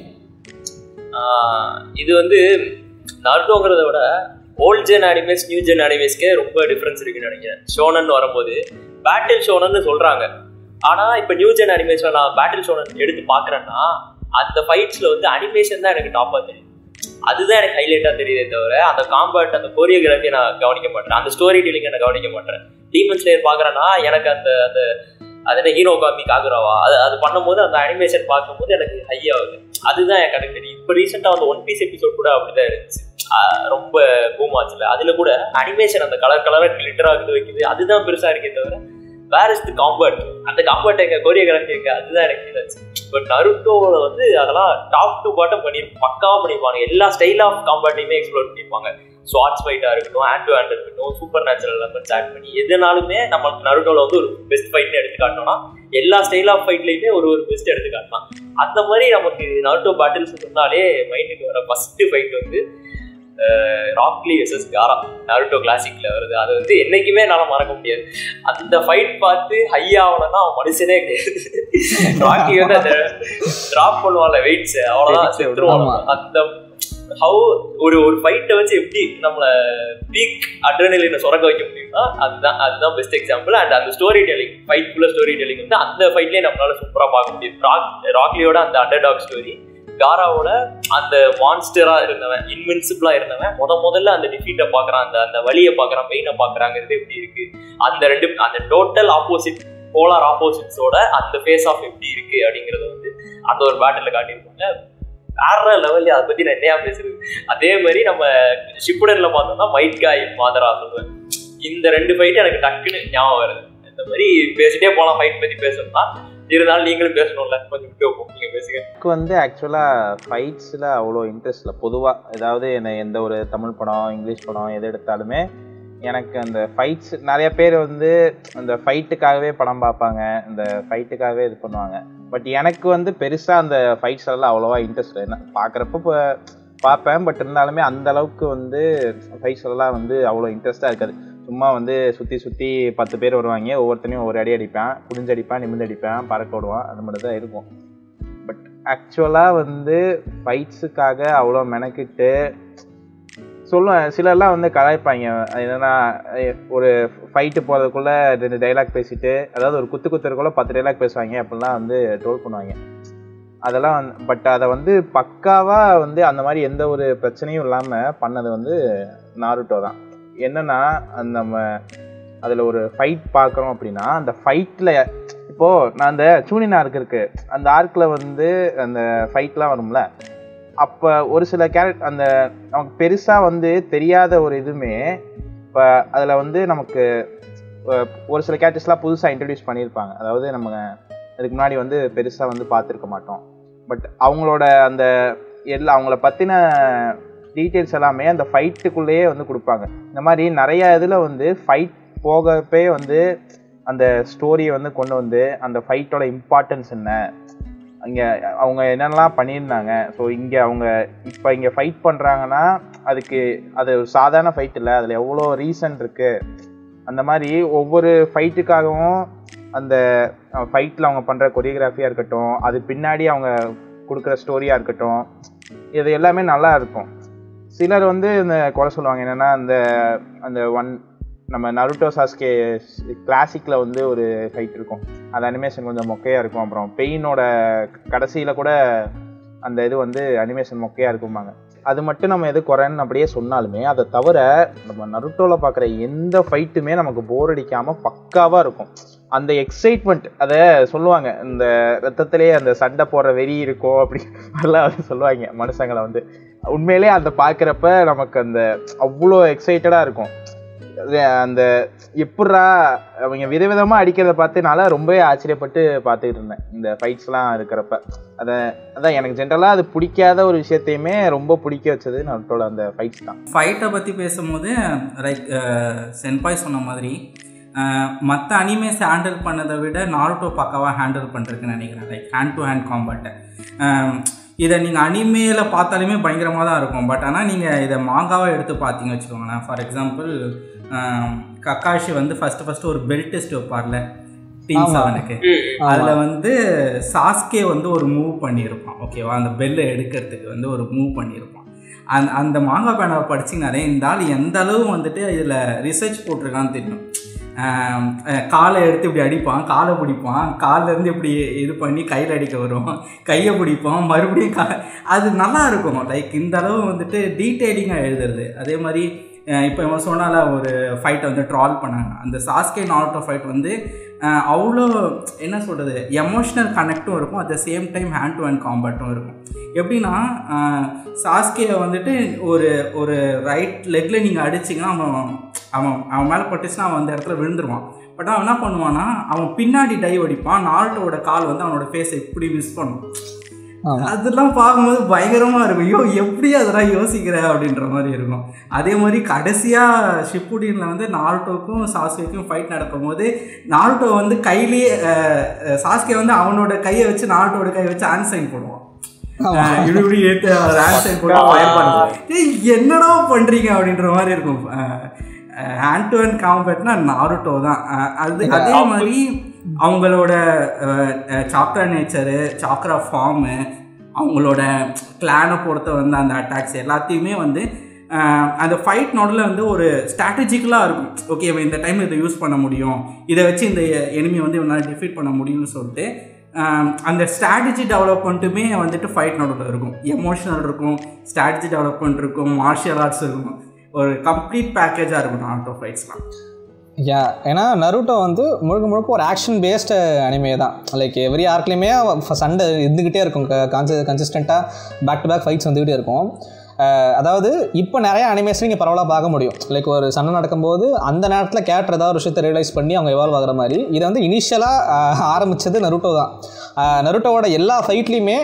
இது வந்து நருட்டோங்கிறத விட old gen animes new gen அனிமேஸ்க்கே ரொம்ப டிஃப்ரென்ஸ் இருக்குன்னு நினைக்கிறேன். ஷோனன் வரும்போது பேட்டில் ஷோனன்னு சொல்கிறாங்க, ஆனால் இப்போ நியூ ஜென் அனிமேஷன் நான் பேட்டில் ஷோனன் எடுத்து பார்க்குறேன்னா அந்த ஃபைட்ஸில் வந்து அனிமேஷன் தான் எனக்கு டாப்பாக தெரியும். அதுதான் எனக்கு ஹைலைட்டாக தெரியுதே தவிர அந்த காம்பேட் அந்த கோரியோகிராஃபியை நான் கவனிக்க மாட்டேன், அந்த ஸ்டோரி டெல்லிங்கை நான் கவனிக்க மாட்டேன். டீமன் ஸ்லேயர் பார்க்குறேன்னா எனக்கு அந்த அந்த அது ஹீரோ காமி காகுராவா அது பண்ணும்போது அந்த அனிமேஷன் பார்க்கும்போது எனக்கு ஹை ஆகுது. அதுதான் எனக்கு எனக்கு தெரியும். இப்போ ரீசெண்டாக வந்து ஒன் பீஸ் எபிசோட் கூட அப்படிதான் இருந்துச்சு, ரொம்ப பூம் ஆச்சுல. அதில் கூட அனிமேஷன் அந்த கலர் கலராக கிளிட்டராக வைக்குது, அதுதான் பெருசாக இருக்கே தவிர வேர் இஸ் தி காம்பேட், அந்த காம்பேட் எங்க கோரியோகிராஃபி எங்க, அதுதான் எனக்கு ஃபீல் ஆச்சு. பட் நருட்டோவில் வந்து அதெல்லாம் டாப் டு பாட்டம் பக்காவாக பண்ணியிருப்பாங்க. எல்லா ஸ்டைல் ஆஃப் காம்பேட்டையுமே எக்ஸ்ப்ளோர் பண்ணியிருப்பாங்க. ஸ்வாட்ஸ் ஃபைட்டாக இருக்கட்டும், ஹேண்ட் டு ஹேண்ட் இருக்கட்டும், சூப்பர் நேச்சுரல் எலமெண்ட்ஸ் ஆட் பண்ணி எதுனாலுமே நம்மளுக்கு நருட்டோவில் வந்து ஒரு பெஸ்ட் ஃபைட்னு எடுத்து காட்டோம்னா எல்லா ஸ்டைல் ஆஃப் ஃபைட்லையுமே ஒரு பெஸ்ட் எடுத்து காட்டலாம். அந்த மாதிரி நமக்கு நருட்டோ பேட்டில்ஸ் சொன்னாலே மைண்டுக்கு வர ஃபர்ஸ்ட் ஃபைட் வந்து ராக்லி வெர்சஸ் காரா நருட்டோ கிளாசிக்ல வருது. அது வந்து என்னைக்குமே என்னால் மறக்க முடியாது. அந்த ஃபைட் பார்த்து ஹை ஆகணும்னா அவன் மனுஷனே கிடையாது. ராக்லி வந்து அந்த டிராப் பண்ணுவான்ல வெயிட்ஸ், அவ்வளோதான் செத்துருவாங்க. அந்த ஹவு ஒரு ஃபைட்டை வச்சு எப்படி நம்மளை பீக் அட்ரினலினை சுரக்க வைக்க முடியும்னா அதுதான் பெஸ்ட் எக்ஸாம்பிள். அண்ட் அந்த ஸ்டோரி டெல்லிங், ஃபைட்குள்ள ஸ்டோரி டெல்லிங் வந்து அந்த ஃபைட்லேயே நம்மளால சூப்பராக பார்க்க முடியும். ராக்லியோட அந்த அண்டர்டாக் ஸ்டோரி, காராவோட அந்த மான்ஸ்டரா இருந்தவன், இன்வின்சிபிளா இருந்தவன் முதல்ல அந்த டிஃபீட்டை பாக்குறான், அந்த வழியை பாக்குறான், பெயினை பாக்குறாங்கிறது எப்படி இருக்கு, அந்த டோட்டல் ஆப்போசிட் போலார் ஆப்போசிட்ஸோட அந்த ஃபேஸ் ஆஃப் எப்படி இருக்கு அப்படிங்கறத வந்து அந்த ஒரு பேட்டில் காட்டியிருப்பாங்க. வேற லெவல்ல அதை பத்தி நான் என்னையா பேசுறது. அதே மாதிரி நம்ம ஷிப்புடன்ல பார்த்தோம்னா மைட் காய் மாதரா சொல்லுவேன். இந்த ரெண்டு ஃபைட் எனக்கு டக்குன்னு ஞாபகம் வருது. இந்த மாதிரி பேசிட்டே போலாம் ஃபைட் பத்தி பேசணும்னா, இருந்தாலும் நீங்களும் பேசணும்ல, கொஞ்சம் விட்டு வைப்போம், நீங்க பேசுங்க. எனக்கு வந்து ஆக்சுவலாக ஃபைட்ஸில் அவ்வளோ இன்ட்ரெஸ்ட் இல்லை. பொதுவாக ஏதாவது என்ன எந்த ஒரு தமிழ் படம் இங்கிலீஷ் படம் எது எடுத்தாலுமே எனக்கு அந்த ஃபைட்ஸ், நிறைய பேர் வந்து அந்த ஃபைட்டுக்காகவே படம் பார்ப்பாங்க, இந்த ஃபைட்டுக்காகவே இது பண்ணுவாங்க. பட் எனக்கு வந்து பெருசாக அந்த ஃபைட்ஸ் எல்லாம் அவ்வளோவா இன்ட்ரெஸ்ட் இல்லை. பார்க்குறப்ப பார்ப்பேன், பட் இருந்தாலுமே அந்த அளவுக்கு வந்து ஃபைட்ஸ் எல்லாம் வந்து அவ்வளோ இன்ட்ரெஸ்ட்டாக இருக்காது. சும்மா வந்து சுற்றி 10 பேர் வருவாங்க, ஒவ்வொருத்தனையும் ஒரு அடி அடிப்பேன், குடிஞ்சடிப்பேன், நிமிந்து அடிப்பேன், பறக்க விடுவான், அது மட்டும் தான் இருக்கும். பட் ஆக்சுவலாக வந்து ஃபைட்ஸுக்காக அவ்வளோ மெனக்கிட்டு சொல்லுவேன். சிலர்லாம் வந்து கலாய்ப்பாங்க, என்னென்னா ஒரு ஃபைட்டு போகிறதுக்குள்ளே 2 டைலாக் பேசிட்டு, அதாவது ஒரு குத்துறதுக்குள்ளே 10 டைலாக் பேசுவாங்க அப்படிலாம் வந்து ட்ரோல் பண்ணுவாங்க. அதெல்லாம் பட் அதை வந்து பக்காவாக வந்து அந்த மாதிரி எந்த ஒரு பிரச்சனையும் இல்லாமல் பண்ணது வந்து நாருட்டோ தான். என்னன்னா நம்ம அதில் ஒரு ஃபைட் பார்க்குறோம் அப்படின்னா, அந்த ஃபைட்டில் இப்போது நான் அந்த சூனின் ஆர்க் இருக்குது, அந்த ஆர்க்கில் வந்து அந்த ஃபைட்லாம் வரும்ல, அப்போ ஒரு சில அந்த நமக்கு பெருசாக வந்து தெரியாத ஒரு இதுவுமே இப்போ அதில் வந்து நமக்கு ஒரு சில கேரக்டர்ஸ்லாம் புதுசாக இன்ட்ரடியூஸ் பண்ணியிருப்பாங்க. அதாவது நம்ம அதுக்கு முன்னாடி வந்து பெருசாக வந்து பார்த்துருக்க மாட்டோம். பட் அவங்களோட அந்த அவங்கள பற்றின டீட்டெயில்ஸ் எல்லாமே அந்த ஃபைட்டுக்குள்ளேயே வந்து கொடுப்பாங்க. இந்த மாதிரி நிறையா இதில் வந்து ஃபைட் போகப்பே வந்து அந்த ஸ்டோரியை வந்து கொண்டு வந்து அந்த ஃபைட்டோட இம்பார்ட்டன்ஸ் என்ன, இங்கே அவங்க என்னென்னலாம் பண்ணியிருந்தாங்க, ஸோ இங்கே அவங்க இப்போ இங்கே ஃபைட் பண்ணுறாங்கன்னா அதுக்கு அது ஒரு சாதாரண ஃபைட் இல்லை, அதில் எவ்வளோ ரீசன் இருக்குது. அந்த மாதிரி ஒவ்வொரு ஃபைட்டுக்காகவும் அந்த ஃபைட்டில் அவங்க பண்ணுற கொரியோகிராஃபியாக இருக்கட்டும், அது பின்னாடி அவங்க கொடுக்குற ஸ்டோரியாக இருக்கட்டும், இது எல்லாமே நல்லா இருக்கும். சிலர் வந்து இந்த குறை சொல்லுவாங்க, என்னென்னா அந்த நம்ம நருட்டோ சாஸ்கே கிளாசிக்கில் வந்து ஒரு ஃபைட் இருக்கும், அந்த அனிமேஷன் கொஞ்சம் மொக்கையாக இருக்கும். அப்புறம் பெயினோட கடைசியில் கூட அந்த இது வந்து அனிமேஷன் மொக்கையாக இருக்கும்பாங்க. அது மட்டும் நம்ம எது குறைன்னு அப்படியே சொன்னாலுமே, அதை தவிர நம்ம நருட்டோவில் பார்க்குற எந்த ஃபைட்டுமே நமக்கு போர் அடிக்காமல் பக்காவாக இருக்கும். அந்த எக்ஸைட்மெண்ட் அதை சொல்லுவாங்க, இந்த ரத்தத்திலே அந்த சண்டை போடுற வெறி இருக்கும் அப்படி அதெல்லாம் வந்து சொல்லுவாங்க மனுஷங்களை வந்து. உண்மையிலே அந்த பார்க்குறப்ப நமக்கு அந்த அவ்வளோ எக்ஸைட்டடாக இருக்கும். அந்த எப்படா அவங்க விதவிதமாக அடிக்கிறத பார்த்து நான் ரொம்பவே ஆச்சரியப்பட்டு பார்த்துக்கிட்டு இருந்தேன் இந்த ஃபைட்ஸ்லாம் இருக்கிறப்ப. அதான் எனக்கு ஜென்ரலாக அது பிடிக்காத ஒரு விஷயத்தையுமே ரொம்ப பிடிக்க வச்சது நருட்டோட அந்த ஃபைட்ஸ் தான். ஃபைட்டை பற்றி பேசும்போது லைக் சென்பாய் சொன்ன மாதிரி மற்ற அனிமேஸ் ஹேண்டில் பண்ணதை விட நாருட்டோ பக்காவாக ஹேண்டில் பண்ணுறதுக்குன்னு நினைக்கிறேன். லைக் ஹேண்ட் டு ஹேண்ட் காம்பேட்டை இதை நீங்கள் அனிமேயில் பார்த்தாலுமே பயங்கரமாக தான் இருக்கும். பட் ஆனால் நீங்கள் இதை மாங்காவாக எடுத்து பார்த்தீங்க வச்சுக்கோங்களேன். ஃபார் எக்ஸாம்பிள் கக்காஷி வந்து ஃபஸ்ட்டு ஒரு பெல்ட் டெஸ்ட் வைப்பார்ல டீம் 7க்கு, அதில் வந்து சாஸ்கே வந்து ஒரு மூவ் பண்ணியிருப்பான். ஓகேவா, அந்த பெல்லை எடுக்கிறதுக்கு வந்து ஒரு மூவ் பண்ணியிருப்பான். அந்த மாங்கா பேனாவை படிச்சிங்கனாலே இந்த ஆள் எந்த அளவு வந்துட்டு இதில் ரிசர்ச் போட்டிருக்கான்னு தெரியும். காலை எடுத்து இப்படி அடிப்பான், காலை பிடிப்பான், காலிலேருந்து இப்படி இது பண்ணி கையில் அடிக்க வரும், கையை பிடிப்பான், மறுபடியும் அது நல்லா இருக்கும். லைக் இந்த அளவு வந்துட்டு டீட்டெயிலிங்காக எழுதுறது. அதே மாதிரி இப்போ இவன் சொன்னால ஒரு ஃபைட்டை வந்து ட்ரால் பண்ணாங்க. அந்த சாஸ்கே நாருட்டோ ஃபைட் வந்து அவ்வளோ என்ன சொல்கிறது, எமோஷ்னல் கனெக்டும் இருக்கும், at the same time hand to hand காம்பேட்டும் இருக்கும். எப்படின்னா சாஸ்கேயை வந்துட்டு ஒரு ரைட் லெக்கில் நீங்கள் அடிச்சிங்கன்னா அவன் மேலே பட்டுச்சுன்னா அவன் அந்த இடத்துல விழுந்துருவான். பட் அவன் என்ன பண்ணுவான்னா அவன் பின்னாடி டைவ் அடிப்பான். நாருட்டோட கால் வந்து அவனோட ஃபேஸை இப்படி மிஸ் பண்ணும். அதெல்லாம் பார்க்கும்போது பயங்கரமாக இருக்கும். எப்படி அதெல்லாம் யோசிக்கிற அப்படின்ற மாதிரி இருக்கும். அதே மாதிரி கடைசியாக ஷிப்புடினில் வந்து நாருட்டோக்கும் சாஸ்கேக்கும் ஃபைட் நடக்கும்போது நாருட்டோ வந்து கையிலேயே சாஸ்கே வந்து அவனோட கையை வச்சு நாருட்டோட கையை வச்சு ஹேண்ட் சைன் போடுவான். இப்படி ஏற்று ஹேண்ட் சைன் போட்டு என்னடா பண்ணுறீங்க அப்படின்ற மாதிரி இருக்கும். ஹேண்ட் டு ஹேண்ட் காம்பேட்னா நாருட்டோ தான். அதே மாதிரி அவங்களோட சாக்ரா நேச்சரு, சாக்ரா ஃபார்மு, அவங்களோட கிளானை பொறுத்த வந்து அந்த அட்டாக்ஸ் எல்லாத்தையுமே வந்து அந்த ஃபைட் நோடில் வந்து ஒரு ஸ்ட்ராட்டஜிக்கலாக இருக்கும். ஓகே, இந்த டைம் இதை யூஸ் பண்ண முடியும், இதை வச்சு இந்த எனிமி வந்து இவனால் டிஃபீட் பண்ண முடியும்னு சொல்லிட்டு அந்த ஸ்ட்ராட்டஜி டெவலப்மெண்ட்டுமே வந்துட்டு ஃபைட் நோடில் இருக்கும். எமோஷனல் இருக்கும், ஸ்ட்ராட்டஜி டெவலப்மெண்ட் இருக்கும், மார்ஷியல் ஆர்ட்ஸ் இருக்கும். ஒரு கம்ப்ளீட் பேக்கேஜாக இருக்கும் நாருட்டோ ஃபைட்ஸ்லாம். ஏன்னா நருட்டோ வந்து முழுக்க ஒரு ஆக்ஷன் பேஸ்டு அனிமே தான். லைக் எவ்ரி ஆர்க்லேயுமே சண்டை இருந்துக்கிட்டே இருக்கும், கன்சிஸ்டண்ட்டாக பேக் டு பேக் ஃபைட்ஸ் வந்துக்கிட்டே இருக்கும். அதாவது இப்போ நிறைய அனிமேஷன் நீங்கள் பரவலாக பார்க்க முடியும். லைக் ஒரு சண்டை நடக்கும்போது அந்த நேரத்தில் கேரக்டர் ஏதாவது ஒரு விஷயத்தை ரியலைஸ் பண்ணி அவங்க எவால்வ் ஆகிற மாதிரி. இதை வந்து இனிஷியலாக ஆரம்பித்தது நருட்டோ தான். நருட்டோவோட எல்லா ஃபைட்லேயுமே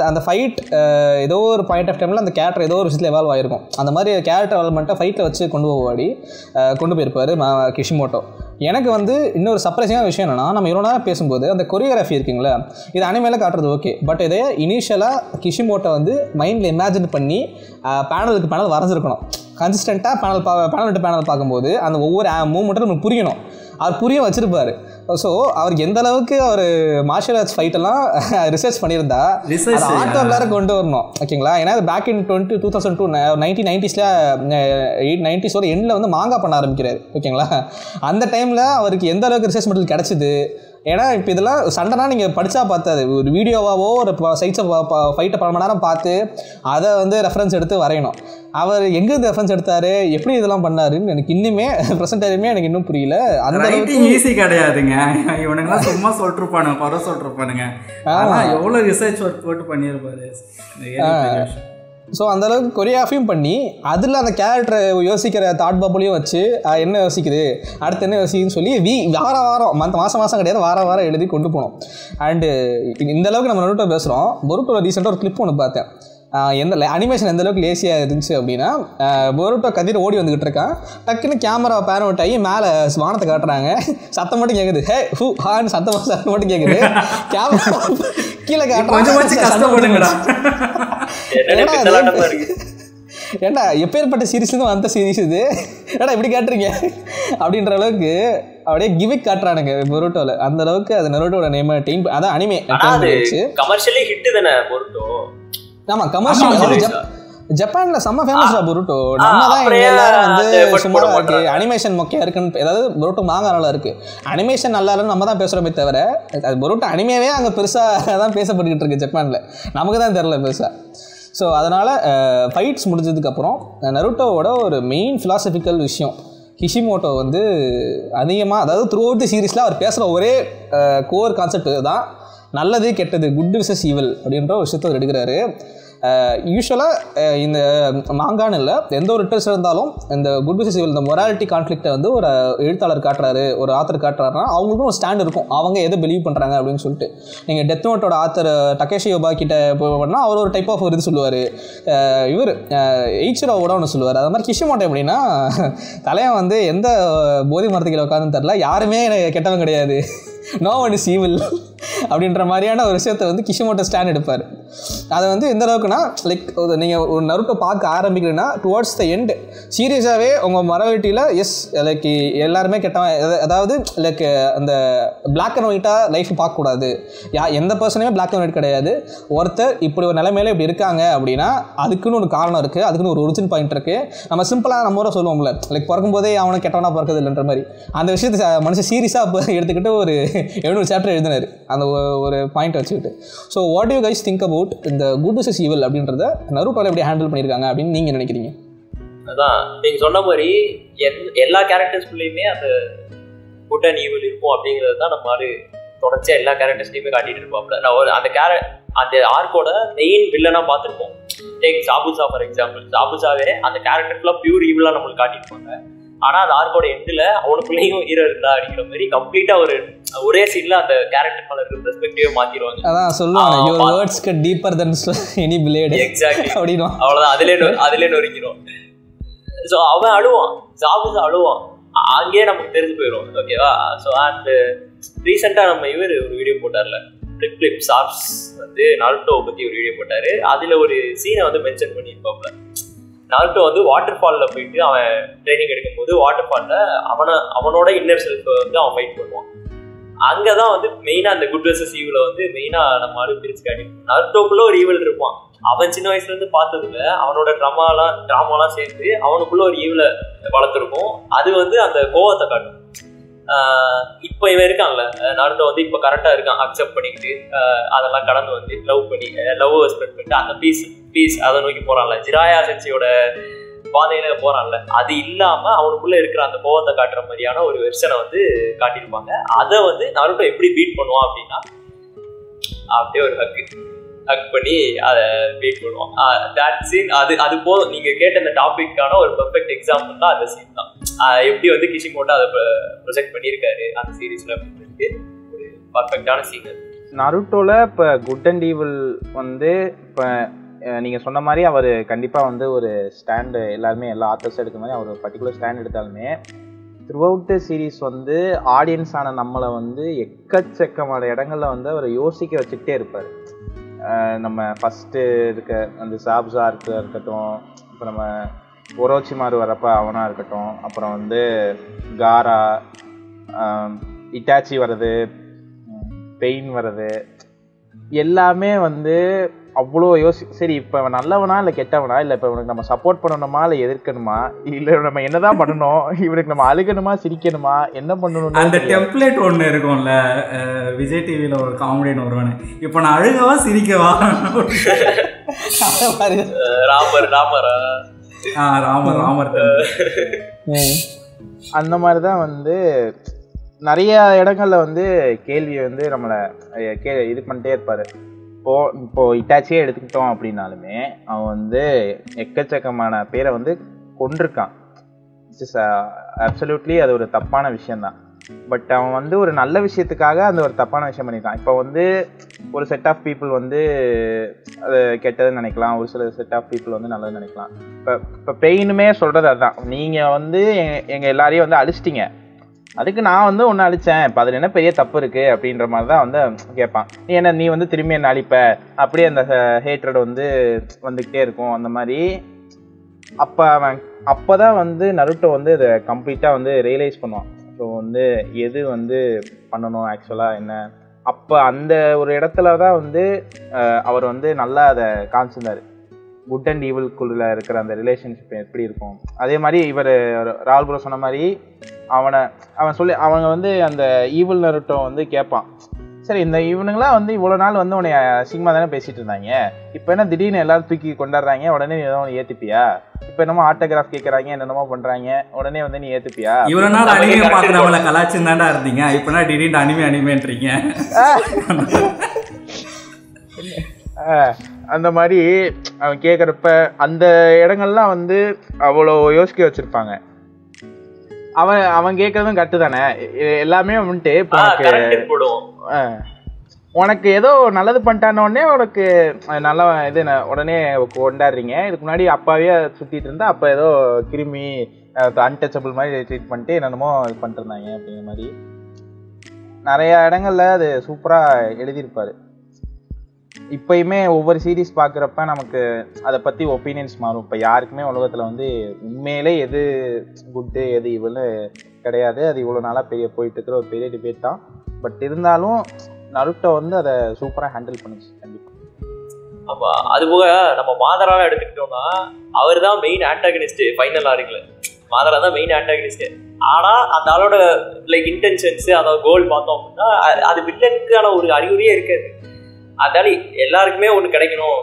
அந்த ஃபைட் ஏதோ ஒரு பாயிண்ட் ஆஃப் டைமில் அந்த கேரக்டர் ஏதோ ஒரு விஷயத்தில் எவால்வ் ஆகிருக்கும். அந்த மாதிரி கேரக்டர் டெவலப்மெண்ட்டை ஃபைட்டில் வச்சு கொண்டு போயிருப்பார் கிஷிமோட்டோ. எனக்கு வந்து இன்னொரு சர்ப்ரைசிங்கான விஷயம் என்னென்னா, நம்ம இவ்வளோ நேரம் பேசும்போது அந்த கொரியோகிராஃபி இருக்குங்களா, இது அனிமேல காட்டுறது ஓகே. பட் இதே இனிஷியலாக கிஷிமோட்டோ வந்து மைண்டில் இமேஜின் பண்ணி பேனலுக்கு பேனல் வரைஞ்சிருக்கணும். கன்சிஸ்டண்ட்டாக பேனல் டு பேனல் பார்க்கும்போது அந்த ஒவ்வொரு மூமெண்ட்டும் நமக்கு புரியணும். அவர் புரிய வச்சிருப்பார். ஸோ அவருக்கு எந்த அளவுக்கு அவர் மார்ஷியல் ஆர்ட்ஸ் ஃபைட்டெல்லாம் ரிசர்ச் பண்ணியிருந்தா ஆட்டோ எல்லாரும் கொண்டு வரணும். ஓகேங்களா, ஏன்னா பேக் இன் 2002 1990s 90s எண்டில் வந்து மாங்கா பண்ண ஆரம்பிக்கிறார். ஓகேங்களா, அந்த டைமில் அவருக்கு எந்த அளவுக்கு ரிசர்ச் மெட்டீரியல் கிடச்சிது. ஏன்னா இப்போ இதெல்லாம் சண்டைனா நீங்கள் படித்தா பார்த்தாது, ஒரு வீடியோவாவோ ஒரு சைட்ஸை ஃபைட்டை பல மணி நேரம் பார்த்து அதை வந்து ரெஃபரன்ஸ் எடுத்து வரையணும். அவர் எங்கேருந்து ரெஃபரன்ஸ் எடுத்தார், எப்படி இதெல்லாம் பண்ணாருன்னு எனக்கு இன்னுமே ப்ரெசென்ட் டைமே எனக்கு இன்னும் புரியல. அந்த அளவுக்கு ஈஸி கிடையாதுங்க. இவனுங்கெல்லாம் சும்மா சொல்லிட்டுருப்பானுங்க, குறை சொல்லிட்டுருப்பானுங்க. ஆனால் எவ்வளோ ரிசர்ச் ஒர்க் போட்டு பண்ணியிருப்பாரு. ஸோ அந்தளவுக்கு கொரியோகிராஃபியும் பண்ணி அதில் அந்த கேரக்டரை யோசிக்கிற தாட் பப்புலையும் வச்சு என்ன யோசிக்குது, அடுத்து என்ன யோசிக்குதுன்னு சொல்லி வாரம் மாதம் கிடையாது, வாரம் எழுதி கொண்டு போனோம். அண்டு இந்தளவுக்கு நம்ம நருட்டோ பேசுகிறோம். பொருட்டோட ரீசெண்டாக ஒரு கிளிப் ஒன்று பார்த்தேன். அனிமேஷன் எந்த அளவுக்கு லேசியாக இருந்துச்சு அப்படின்னா, பொருட்டோ கத்திட்டு ஓடி வந்துக்கிட்டு இருக்கான். டக்குன்னு கேமரா பேன் அவுட் ஆகி மேலே வானத்தை காட்டுறாங்க. சத்தம் மட்டும் கேட்குது, ஹே ஹூ ஹான்னு சத்தம் மட்டும் கேட்குது. கேமரா கீழே காட்டுறாங்க. ஏண்டா எப்பேற்பட்ட சீரீஸ்னு அந்த சீரீஸ் இது, ஏடா இப்படி காட்டுறீங்க அப்படின்ற அளவுக்கு அப்படியே கிவிக் காட்டுறானுங்க பொருட்டோவில். அந்த அளவுக்கு அது நருட்டோட நேம் டீம், அதான் அனிமே கமர்ஷியலி ஹிட் தானே பொருட்டோ. ஆமாம், கமர்ஷியல் ஜப்பான்ல செம்ம ஃபேமஸ்டா பொருட்டோ. நம்ம தான் எல்லாரும் வந்து சும்மா இருக்கு, அனிமேஷன் மொக்கையா இருக்குன்னு, ஏதாவது பொருட்டோ மாங்கா நல்லா இருக்கு, அனிமேஷன் நல்லா இல்லைன்னு நம்ம தான் பேசுகிறோமே தவிர அது பொருட்டோ அனிமேவே அங்கே பெருசாக தான் பேசப்பட்டுக்கிட்டு இருக்கு ஜப்பானில், நமக்கு தான் தெரில பெருசாக. ஸோ அதனால் ஃபைட்ஸ் முடிஞ்சதுக்கப்புறம் நருட்டோவோட ஒரு மெயின் ஃபிலாசபிக்கல் விஷயம், கிஷிமோட்டோ வந்து அதிகமாக, அதாவது த்ரூ அவுட் தி சீரீஸில் அவர் பேசுகிற ஒரே கோர் கான்செப்ட் தான் நல்லது கெட்டது, குட் விசஸ் ஈவல் அப்படின்ற ஒரு விஷயத்தை அவர் எடுக்கிறாரு. யூஸ்வலாக இந்த மாங்கான்னு இல்லை, எந்த ஒரு லிட்டர்ஸ் இருந்தாலும் இந்த குட் வெர்சஸ் ஈவில் இந்த மொராலிட்டி கான்ஃப்ளிக்ட்டை வந்து ஒரு எழுத்தாளர் காட்டுறாரு, ஒரு ஆத்தர் காட்டுறாருன்னா அவங்களுக்கும் ஒரு ஸ்டாண்ட் இருக்கும், அவங்க எதை பிலீவ் பண்ணுறாங்க அப்படின்னு சொல்லிட்டு. நீங்கள் டெத் நோட்டோட ஆத்தர் டகேஷி யோபா கிட்ட போனால் அவர் ஒரு டைப் ஆஃப் இது சொல்லுவார், இவர் எய்ச்சிரோவோட ஒன்று சொல்லுவார். அது மாதிரி கிஷிமோட்டோ எப்படின்னா தலைவன் வந்து எந்த போதை மரத்துக்கு உட்காந்துன்னு தெரில, யாருமே கெட்டவன் கிடையாது, நோ ஒன் இஸ் ஈவில் அப்படின்ற மாதிரியான ஒரு விஷயத்தை வந்து கிஷிமோட்டோ ஸ்டாண்ட் எடுப்பார். அதை வந்து எந்த அளவுக்குன்னா லைக் நீங்கள் ஒரு நருட்டோ பார்க்க ஆரம்பிக்கிறீங்கன்னா டுவர்ட்ஸ் த எண்டு சீரியஸாகவே உங்கள் மொராலிட்டியில் எஸ் லைக் எல்லாருமே கெட்டவன், அதாவது லைக் அந்த பிளாக் அண்ட் ஒயிட்டாக லைஃப் பார்க்கக்கூடாது, எந்த பர்சனுமே பிளாக் அண்ட் ஒயிட் கிடையாது. ஒருத்தர் இப்படி ஒரு நிலைமையில இப்படி இருக்காங்க அப்படின்னா அதுக்குன்னு ஒரு காரணம் இருக்குது, அதுக்குன்னு ஒரு ஒரிஜின் பாயிண்ட் இருக்குது. நம்ம சிம்பிளாக நம்ம ஊரை சொல்லுவோம்ல, லைக் பிறக்கும்போதே அவனை கெட்டவனாக பிறக்குது இல்லைன்ற மாதிரி அந்த விஷயத்தை மனுஷன் சீரியஸாக எடுத்துக்கிட்டு ஒரு 700 சாப்டர் எழுதினார் அந்த ஒரு பாயிண்ட் வச்சுக்கிட்டு. So what you guys think about இந்த குட் வெர்சஸ் ஈவில் அப்படின்றத நருட்டோல எப்படி ஹேண்டில் பண்ணியிருக்காங்க அப்படின்னு நீங்கள் நினைக்கிறீங்க? அதான் நீங்கள் சொன்ன மாதிரி எல்லா கேரக்டர்ஸ்குள்ளேயுமே அந்த குட் அண்ட் ஈவில் இருக்கும் அப்படிங்கிறது தான் நம்ம தொடர்ச்சியாக எல்லா கேரக்டர்ஸ்லையுமே காட்டிகிட்டு இருப்பாப்புல. நான் அந்த ஆர்க்கோட மெயின் வில்லனாக பார்த்துருப்போம். Take Zabuza for example. ஜாபுசாவே அந்த கேரக்டர்லாம் பியூர் ஈவிலாக நம்மளுக்கு காட்டியிருப்பாங்க. ஆனால் அந்த ஆர்க்கோட எண்டில் அவனுக்குள்ளேயும் ஹீரோ இருந்தா அப்படிங்கிற மாதிரி கம்ப்ளீட்டாக ஒரே சீன்ல அந்த கேரக்டர் மேல இருக்கிற பெர்ஸ்பெக்டிவ் மாத்திடுவாங்க. அதான் சொல்லுவாங்க, your words cut deeper than any blade. Exactly அப்படினா அவ்வளவுதான், அதிலே நொறுங்கிடும். ஸோ அவன் அழுவான், ஜாபுஸ் அழுவான், அங்கேயே நமக்கு தெரிஞ்சு போயிடும். ஓகேவா? ஸோ அண்ட் ரீசெண்டாக நம்ம ஒரு வீடியோ போட்டார்ல, ஃபிளிப் சார்ப்ஸ் வந்து நருட்டோவை பற்றி ஒரு வீடியோ போட்டார். அதில் ஒரு சீனை வந்து மென்ஷன் பண்ணியிருப்பாப்புல. நருட்டோ வந்து வாட்டர் ஃபாலில் போயிட்டு அவன் ட்ரைனிங் எடுக்கும்போது வாட்டர் ஃபாலில் அவனோட இன்னர் செல்ஃபை வந்து அவன் ஃபைட் பண்ணுவான். அங்கே தான் வந்து மெயினாக அந்த குட் வெர்சஸ் ஈவில் வந்து மெயினாக நம்ம பிரிச்சு காட்டிருப்போம். நருட்டோக்குள்ளே ஒரு ஈவில் இருப்பான். அவன் சின்ன வயசுலேருந்து பார்த்ததுல அவனோட ட்ராமாலாம் சேர்த்து அவனுக்குள்ளே ஒரு ஈவில் வளர்த்துருக்கும். அது வந்து அந்த கோவத்தை காட்டும். இப்போ இவன் இருக்கான்ல நருட்டோ வந்து இப்போ கரெக்டாக இருக்கான், அக்செப்ட் பண்ணிக்கிட்டு அதெல்லாம் கடந்து வந்து லவ் ஸ்ப்ரெட் பண்ணிட்டு அந்த பீஸ் அதை நோக்கி போகிறான்ல, ஜிராயா சென்சியோட பாதையில போறான்ல. அது இல்லாம அவனுக்குள்ள இருக்கிற அந்த கோவத்தை காட்டுற மாதிரியான ஒரு வெர்ஷனை வந்து காட்டியிருப்பாங்க. அதை வந்து நருட்டோ எப்படி பீட் பண்ணுவான் அப்படின்னா அப்படியே ஒரு ஹக் பண்ணி அதை பீட் பண்ணுவான். தட் சீன் அது போதும். நீங்க கேட்ட அந்த டாபிக்கான ஒரு பெர்ஃபெக்ட் எக்ஸாம்பிள் தான் அந்த சீன் தான். எப்படி வந்து கிஷிமோட்டோ அதை ப்ரொஜெக்ட் பண்ணியிருக்காரு அந்த சீரீஸ்ல அப்படின்னு ஒரு பர்ஃபெக்டான சீன். நருட்டோல இப்போ குட் அண்ட் ஈவில் வந்து இப்போ நீங்கள் சொன்ன மாதிரி அவர் கண்டிப்பாக வந்து ஒரு ஸ்டாண்டு, எல்லாருமே எல்லா ஆத்தர்ஸும் எடுக்கிற மாதிரி அவர் ஒரு பர்டிகுலர் ஸ்டாண்ட் எடுத்தாலுமே த்ரூ அவுட் த சீரீஸ் வந்து ஆடியன்ஸான நம்மளை வந்து எக்கச்சக்கமான இடங்களில் வந்து அவரை யோசிக்க வச்சுக்கிட்டே இருப்பார். நம்ம ஃபஸ்ட்டு இருக்க அந்த சாப்ஸா இருக்கட்டும், இப்போ நம்ம ஒரோச்சிமாரு வரப்ப அவனாக இருக்கட்டும், அப்புறம் வந்து காரா, இட்டாச்சி வர்றது, பெயின் வர்றது, எல்லாமே வந்து அவ்வளோ சரி இப்போ அவன் நல்லவனா இல்லை கெட்டவனா, இல்லை இப்போ இவனுக்கு நம்ம சப்போர்ட் பண்ணணுமா இல்லை எதிர்க்கணுமா, இல்லை நம்ம என்னதான் பண்ணணும், இவனுக்கு நம்ம அழுகணுமா சிரிக்கணுமா என்ன பண்ணணும். அந்த டெம்ப்ளேட் ஒன்று இருக்கும்ல விஜய் டிவியில் ஒரு காமெடின்னு வருவானு, இப்போ நான் அழுகவா சிரிக்கவா, ராமர் அந்த மாதிரி தான் வந்து நிறைய இடங்கள்ல வந்து கேள்வியை வந்து நம்மளை இது பண்ணிட்டே இருப்பாரு. இப்போ இட்டாச்சியே எடுத்துக்கிட்டோம் அப்படின்னாலுமே அவன் வந்து எக்கச்சக்கமான பேரை வந்து கொண்டிருக்கான். அப்சல்யூட்லி அது ஒரு தப்பான விஷயம்தான். பட் அவன் வந்து ஒரு நல்ல விஷயத்துக்காக அந்த ஒரு தப்பான விஷயம் பண்ணியிருக்கான். இப்போ வந்து ஒரு செட் ஆஃப் பீப்புள் வந்து அது கெட்டதுன்னு நினைக்கலாம், ஒரு சில செட் ஆஃப் பீப்புள் வந்து நல்லதுன்னு நினைக்கலாம். இப்போ பெயினுமே சொல்கிறது அதுதான், நீங்கள் வந்து எங்கள் எல்லாரையும் வந்து அழிச்சிட்டிங்க, அதுக்கு நான் வந்து ஒன்று அழித்தேன், இப்போ அதில் என்ன பெரிய தப்பு இருக்குது அப்படின்ற மாதிரி தான் வந்து கேட்பான். நீ வந்து திரும்பி என்ன அழிப்ப, அப்படியே அந்த ஹேட்ரட் வந்து வந்துக்கிட்டே இருக்கும் அந்த மாதிரி. அப்போ தான் வந்து நருட்டோ வந்து இதை கம்ப்ளீட்டாக வந்து ரியலைஸ் பண்ணுவான். ஸோ வந்து எது வந்து பண்ணணும் ஆக்சுவலாக என்ன. அப்போ அந்த ஒரு இடத்துல தான் வந்து அவர் வந்து நல்லா அதை காமிச்சிருந்தார். குட் அண்ட் ஈவில்குள்ள இருக்கிற அந்த ரிலேஷன்ஷிப் எப்படி இருக்கும். அதே மாதிரி இவர் ராகுல் ப்ரோ சொன்ன மாதிரி அவங்க வந்து அந்த ஈவில் நருட்டோ வந்து கேட்பான், சரி இந்த இவனுங்களாம் வந்து இவ்வளோ நாள் வந்து உன்னை அசிங்கமாக தானே பேசிகிட்டு இருந்தாங்க, இப்போ என்ன திடீர்னு எல்லாரும் தூக்கி கொண்டாடுறாங்க, உடனே நீ ஏதோ ஏற்றுப்பியா, இப்போ என்னமோ ஆட்டோகிராஃப் கேட்குறாங்க என்னென்னமோ பண்ணுறாங்க, உடனே வந்து நீ ஏற்றுப்பியா. இவ்வளோ நாள் அனிமே பார்க்குறவங்கள கலாச்சாரம் தாண்டா இருந்தீங்க, இப்போனா திடீர்னு அனிமேன்றீங்க. அந்த மாதிரி அவன் கேட்குறப்ப அந்த இடங்கள்லாம் வந்து அவ்வளோ யோசிக்க வச்சிருப்பாங்க. அவன் கேட்கறதும் கரெக்டு தானே, எல்லாமே வந்துட்டு உனக்கு ஏதோ நல்லது பண்ணிட்டான உடனே உனக்கு நல்லா இது உடனே கொண்டாடுறீங்க. இதுக்கு முன்னாடி அப்பாவே சுற்றிட்டு இருந்தா அப்போ ஏதோ கிருமி அன்டச்சபிள் மாதிரி ட்ரீட் பண்ணிட்டு என்னென்னமோ இது பண்ணிட்டு இருந்தாங்க அப்படிங்கிற மாதிரி நிறைய இடங்கள்ல அது சூப்பராக எழுதியிருப்பாரு. இப்பயுமே ஒவ்வொரு சீரீஸ் பார்க்குறப்ப நமக்கு அதை பற்றி ஒப்பீனியன்ஸ் மாறும். இப்போ யாருக்குமே உலகத்தில் வந்து உண்மையிலே எது குட்டு எது இவ்வளோ கிடையாது. அது இவ்வளோ நாளாக போயிட்டு இருக்கிற ஒரு பெரிய டிபேட் தான். பட் இருந்தாலும் நருட்டோ வந்து அதை சூப்பராக ஹேண்டில் பண்ணுச்சு கண்டிப்பாக. ஆமாம், அது போக நம்ம மாதராவை எடுத்துக்கிட்டோம்னா அவர் தான் மெயின் ஆன்டாகனிஸ்ட். ஃபைனல் ஆர்க்கில் மாதரா தான் மெயின் ஆன்டாகனிஸ்ட். ஆனால் அந்த ஆளோட லைக் இன்டென்ஷன்ஸு அதாவது கோல் பார்த்தோம் அப்படின்னா அது வில்லனுக்கான ஒரு அறிகுறியே இருக்காது. அதனால எல்லாருக்குமே ஒன்று கிடைக்கணும்,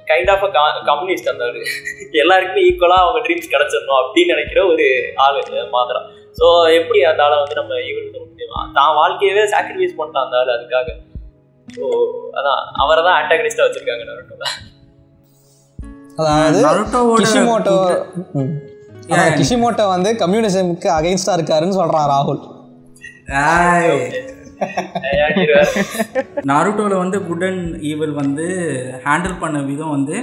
கைண்ட் ஆஃப் அ கம்யூனிஸ்ட். அந்த ஆள் எல்லாருக்குமே ஈக்குவலாக அவங்க ட்ரீம்ஸ் கிடைச்சிடணும் அப்படின்னு நினைக்கிற ஒரு ஆள் மாதரா. ஸோ எப்படி அந்த ஆளை வந்து நம்ம ஈவன் சொல்ல முடியும்? தான் வாழ்க்கையவே சாக்ரிஃபைஸ் பண்ணலாம் அந்த ஆள் அதுக்காக. ஸோ அதான் அவரை தான் ஆன்டாகனிஸ்டாக வச்சுருக்காங்க நருட்டோவில். கிஷிமோட்டோ வந்து கம்யூனிசமுக்கு அகைன்ஸ்டா இருக்காருன்னு சொல்றான் ராகுல். நாருட்டோவில் வந்து குட் அண்ட் ஈவில் வந்து ஹேண்டில் பண்ண விதம் வந்து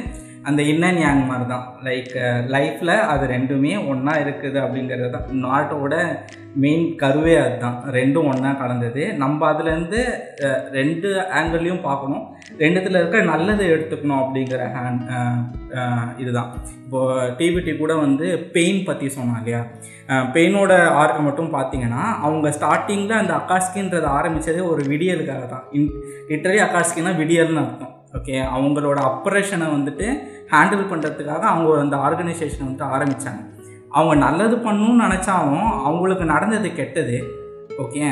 அந்த இன்னன் யாங் மாதிரி தான். லைக் லைஃப்பில் அது ரெண்டுமே ஒன்றா இருக்குது அப்படிங்கிறது தான் நாருட்டோவோட மெயின் கருவே. அதுதான் ரெண்டும் ஒன்றா கலந்தது. நம்ம அதுலேருந்து ரெண்டு ஆங்கிள்லையும் பார்க்கணும், ரெண்டுத்தில் இருக்க நல்லதை எடுத்துக்கணும் அப்படிங்கிற இதுதான். இப்போது டிவிடி கூட வந்து பெயின் பற்றி சொன்னான் இல்லையா, பெயினோட ஆர்க்கை மட்டும் பார்த்தீங்கன்னா அவங்க ஸ்டார்டிங்கில் அந்த அக்காஸ்கின்றது ஆரம்பித்ததே ஒரு விடியலுக்காக தான். லிட்டரலி அக்காஸ்கின்னா விடியல்னு அர்த்தம். ஓகே, அவங்களோட ஆப்ரேஷனை வந்துட்டு ஹேண்டில் பண்ணுறதுக்காக அவங்க அந்த ஆர்கனைசேஷனை வந்துட்டு ஆரம்பித்தாங்க. அவங்க நல்லது பண்ணணும்னு நினச்சாலும் அவங்களுக்கு நடந்தது கெட்டது. ஓகே,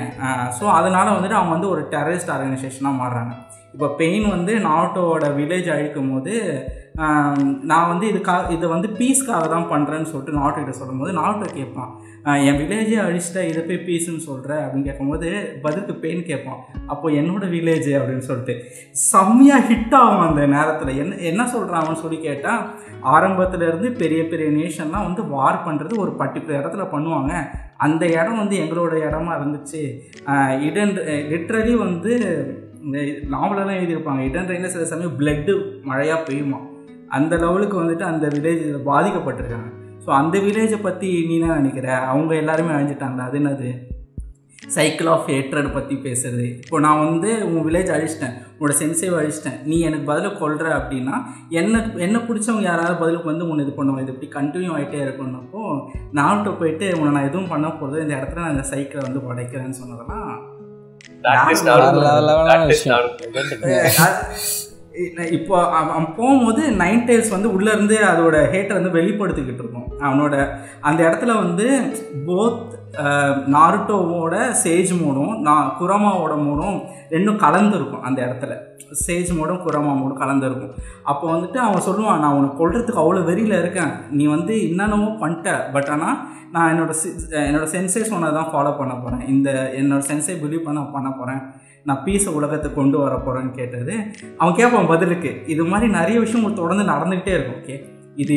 ஸோ அதனால் வந்துட்டு அவங்க வந்து ஒரு டெரரிஸ்ட் ஆர்கனைசேஷனாக மாறுறாங்க. இப்போ பெயின் வந்து நாருட்டோவோட வில்லேஜ் அழிக்கும் போது நான் வந்து இதை வந்து பீஸ்க்காக தான் பண்ணுறேன்னு சொல்லிட்டு நாருட்டோகிட்ட சொல்லும்போது நாருட்டோ கேட்பான், என் வில்லேஜே அழிச்சிட்டா இதை போய் பீஸ்ன்னு சொல்கிறேன் அப்படின்னு கேட்கும்போது பதிலுக்கு பெயின் கேட்பான், அப்போது என்னோடய வில்லேஜ் அப்படின்னு சொல்லிட்டு செம்மையாக ஹிட் ஆகும் அந்த நேரத்தில். என்ன சொல்கிறாங்கன்னு சொல்லி கேட்டால், ஆரம்பத்துலேருந்து பெரிய பெரிய நேஷன்லாம் வந்து வார் பண்ணுறது ஒரு பர்டிகுலர் இடத்துல பண்ணுவாங்க, அந்த இடம் வந்து எங்களோட இடமா இருந்துச்சு. லிட்ரலி வந்து இந்த நாவலெல்லாம் எழுதியிருப்பாங்க, இடன் ரெயினில் சில சமயம் பிளட்டு மழையாக பெய்யுமா, அந்த லெவலுக்கு வந்துட்டு அந்த வில்லேஜில் பாதிக்கப்பட்டிருக்காங்க. ஸோ அந்த வில்லேஜை பற்றி நீ என்ன நினைக்கிற? அவங்க எல்லாருமே அழிஞ்சிட்டாங்க, அது என்னது சைக்கிள் ஆஃப் ஹேட்ரட் பற்றி பேசுறது. இப்போ நான் வந்து உன் வில்லேஜ் அழிச்சிட்டேன், உன்னோட சென்சேவை அழிச்சிட்டேன், நீ எனக்கு பதில் கொள்கிற அப்படின்னா என்ன பிடிச்சவங்க யாராவது பதிலுக்கு வந்து உன்னை இது பண்ணுவோம், இது இப்படி கண்டினியூ ஆகிட்டே இருக்குன்னப்போ நார்ட்டோ போயிட்டு உன்னை நான் எதுவும் பண்ண போகிறது, இந்த இடத்துல நான் இந்த சைக்கிளை வந்து உடைக்கிறேன்னு சொன்னதெல்லாம் இப்போ அவன் போகும்போது நைன் டெய்ல்ஸ் வந்து உள்ளேருந்து அதோட ஹேட்டை வந்து வெளிப்படுத்திக்கிட்டு இருக்கும். அவனோட அந்த இடத்துல வந்து போத் நாருட்டோவோட சேஜ் மோடும் குரமாவோட மோடும் ரெண்டும் கலந்துருக்கும். அந்த இடத்துல சேஜ் மோடும் குரமா மோடும் கலந்துருக்கும். அப்போ வந்துட்டு அவன் சொல்லுவான், நான் உனக்கு கொள்றதுக்கு அவ்வளோ வெறியில் இருக்கேன், நீ வந்து என்னென்னமோ பண்ணிட்ட, பட் ஆனால் நான் என்னோட சென்சே சொன்னதை தான் ஃபாலோ பண்ண போகிறேன், என்னோட சென்சே பிலீவ் பண்ண போகிறேன், நான் பீஸை உலகத்தை கொண்டு வர போகிறேன்னு கேட்டது. அவன் கேட்பான் பதிலுக்கு, இது மாதிரி நிறைய விஷயம் தொடர்ந்து நடந்துக்கிட்டே இருக்கும். ஓகே, இது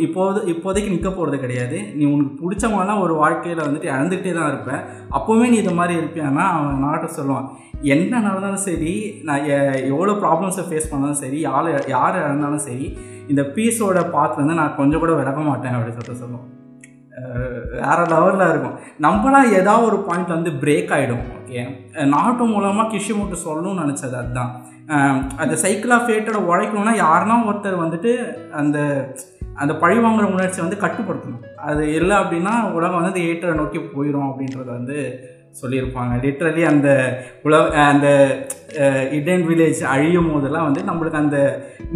இப்போதைக்கு நிற்க போகிறது கிடையாது, நீ உனக்கு பிடிச்சவங்களாம் ஒரு வாழ்க்கையில் வந்துட்டு இழந்துக்கிட்டே தான் இருப்பேன், அப்போவுமே நீ இது மாதிரி இருப்பியானா அவன் நாட்டை சொல்லுவான், என்ன நடந்தாலும் சரி, நான் எவ்வளோ ப்ராப்ளம்ஸை ஃபேஸ் பண்ணாலும் சரி, யார் இழந்தாலும் சரி, இந்த பீஸோட பாத்துலேருந்து நான் கொஞ்சம் கூட விலக மாட்டேன் அப்படின்னு சொல்லுவோம். வேறு லெவலில் இருக்கும். நம்மளாம் ஏதாவது ஒரு பாயிண்ட் வந்து பிரேக் ஆகிடும். ஓகே, நாட்டு மூலமாக கிஷிமோட்டோ சொல்லணும்னு நினச்சது அதுதான். அந்த சைக்கிள் ஆஃப் ஃபேட்டோட உழைக்கணும்னா யாருன்னா ஒருத்தர் வந்துட்டு அந்த பழி வாங்குற உணர்ச்சி வந்து கட்டுப்படுத்தணும். அது இல்லை அப்படின்னா உலகம் வந்து அந்த ஏற்றரை நோக்கி போயிடும் அப்படின்றத வந்து சொல்லியிருப்பாங்க. லிட்ரலி அந்த இடன் வில்லேஜ் அழியும் போதெல்லாம் வந்து நம்மளுக்கு அந்த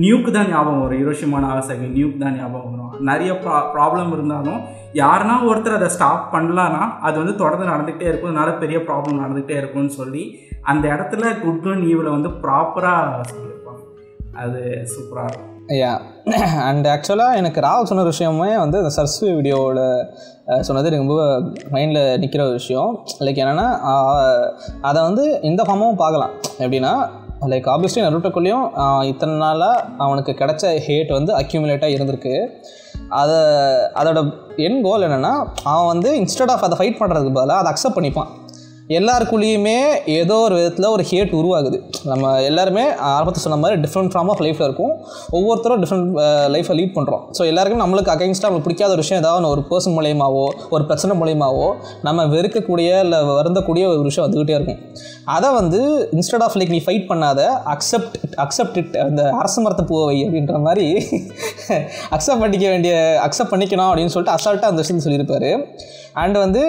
நியூக்கு தான் ஞாபகம் வரும், ஹிரோஷிமா நாகசாகி நியூக்கு தான் ஞாபகம் வரும். நிறைய ப்ராப்ளம் இருந்தாலும் யாருன்னா ஒருத்தர் அதை ஸ்டாப் பண்ணலான்னா அது வந்து தொடர்ந்து நடந்துகிட்டே இருக்கும், அதனால பெரிய ப்ராப்ளம் நடந்துகிட்டே இருக்கும்னு சொல்லி அந்த இடத்துல குட் அண்ட் ஈவில் வந்து ப்ராப்பராக சொல்லியிருப்பாங்க. அது சூப்பராக இருக்கும். ஐயா, அண்ட் ஆக்சுவலாக எனக்கு ராவ் சொன்ன விஷயமே வந்து அந்த சர்ஸ்வி வீடியோவில் சொன்னது எனக்கு ரொம்ப மைண்டில் நிற்கிற ஒரு விஷயம். லைக் என்னென்னா அதை வந்து இந்த ஃபார்மும் பார்க்கலாம். எப்படின்னா லைக் ஆப்வியஸ்லி நருட்டோக்குள்ளேயும் இத்தனை நாளாக அவனுக்கு கிடைச்ச ஹேட் வந்து அக்யூமுலேட்டாக இருந்திருக்கு. அதோட என் கோல் என்னென்னா, அவன் வந்து இன்ஸ்டெட் ஆஃப் அதை ஃபைட் பண்ணுறதுக்கு பதிலாக அதை அக்செப்ட் பண்ணிப்பான். எல்லாருக்குள்ளேயுமே ஏதோ ஒரு விதத்தில் ஒரு ஹேட் உருவாகுது. நம்ம எல்லாருமே ஆரம்பத்தில் சொன்ன மாதிரி டிஃப்ரெண்ட் ஃபார்ம் ஆஃப் லைஃப்பில் இருக்கும். ஒவ்வொருத்தரும் டிஃப்ரெண்ட் லைஃப்பை லீட் பண்ணுறோம். ஸோ எல்லாருக்கும் நம்மளுக்கு அகைன்ஸ்டாக நம்மளுக்கு பிடிக்காத ஒரு விஷயம் ஏதாவது ஒரு பர்சன் மூலியமாவோ ஒரு பிரச்சனை மூலியமாவோ நம்ம வெறுக்கக்கூடிய இல்லை வருந்தக்கூடிய ஒரு விஷயம் வந்துக்கிட்டே இருக்கும். அதை வந்து இன்ஸ்டெட் ஆஃப் லைக் நீ ஃபைட் பண்ணாத, அக்செப்ட் இட், அந்த அரசு மரத்தை பூவை அப்படின்ற மாதிரி அக்செப்ட் பண்ணிக்கணும் அப்படின்னு சொல்லிட்டு அசால்ட்டாக அந்த விஷயத்தை சொல்லியிருப்பார். அண்ட் வந்து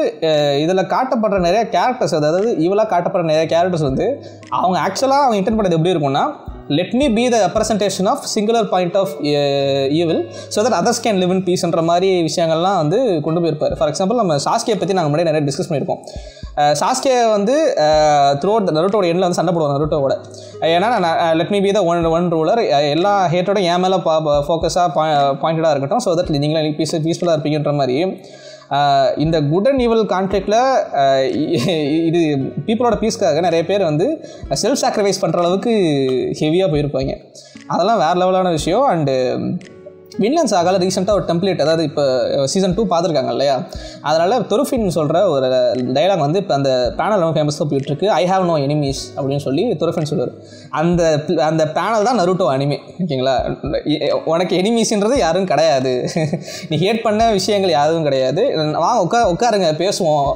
இதில் காட்டப்படுற நிறைய கேரக்டர்ஸ், அதாவது இவளாக காட்டப்படுற நிறைய கேரக்டர்ஸ் வந்து அவங்க ஆக்சுவலாக அவங்க இன்டென்ட் பண்ணது எப்படி இருக்கும்னா, let me be the representation of singular point of evil so that others can live in peace என்ற மாதிரி விஷயங்கள்லாம் வந்து கொண்டு போயிருப்பார். ஃபார் எக்ஸாம்பிள் நம்ம சாஸ்கே பற்றி நாங்கள் முன்னாடி நிறைய டிஸ்கஸ் பண்ணியிருக்கோம். சாஸ்கே வந்து த்ரூ அவுட் நருட்டோட எண்ணில் வந்து சண்டை போடுவாங்க நருட்டோவோட. ஏன்னா let me be the one ruler, எல்லா ஹேட்டோட என் மேலே ஃபோக்கஸாக பாயிண்டடாக இருக்கட்டும், ஸோ தட் நீங்களும் பீஸ்ஃபுல்லாக இருப்பீங்கன்ற மாதிரி. இந்த குட் அண்ட் ஈவல் கான்ஃப்ளிக்டில் இது பீப்புளோட பீஸ்க்காக நிறைய பேர் வந்து செல்ஃப் சாக்ரிஃபைஸ் பண்ணுற அளவுக்கு ஹெவியாக போயிருப்பாங்க. அதெல்லாம் வேறு லெவலான விஷயம். அண்டு வில்லன்ஸ் ஆகல ரீசெண்டாக ஒரு டெம்ப்ளேட், அதாவது இப்போ சீசன் 2 பார்த்துருக்காங்க இல்லையா, அதனால் தொருஃபின் சொல்கிற ஒரு டைலாக் வந்து இப்போ அந்த பேனல் ரொம்ப ஃபேமஸாக போயிட்டுருக்கு. ஐ ஹாவ் நோ எனிமீஸ் அப்படின்னு சொல்லி தொருஃபின் சொல்லுவார். அந்த பேனல் தான் நருட்டோ அனிமே. ஓகேங்களா, உனக்கு எனிமீஸ்ன்றது யாரும் கிடையாது, நீ ஹேட் பண்ண விஷயங்கள் யாரும் கிடையாது, வாங்க உட்காருங்க பேசுவோம்,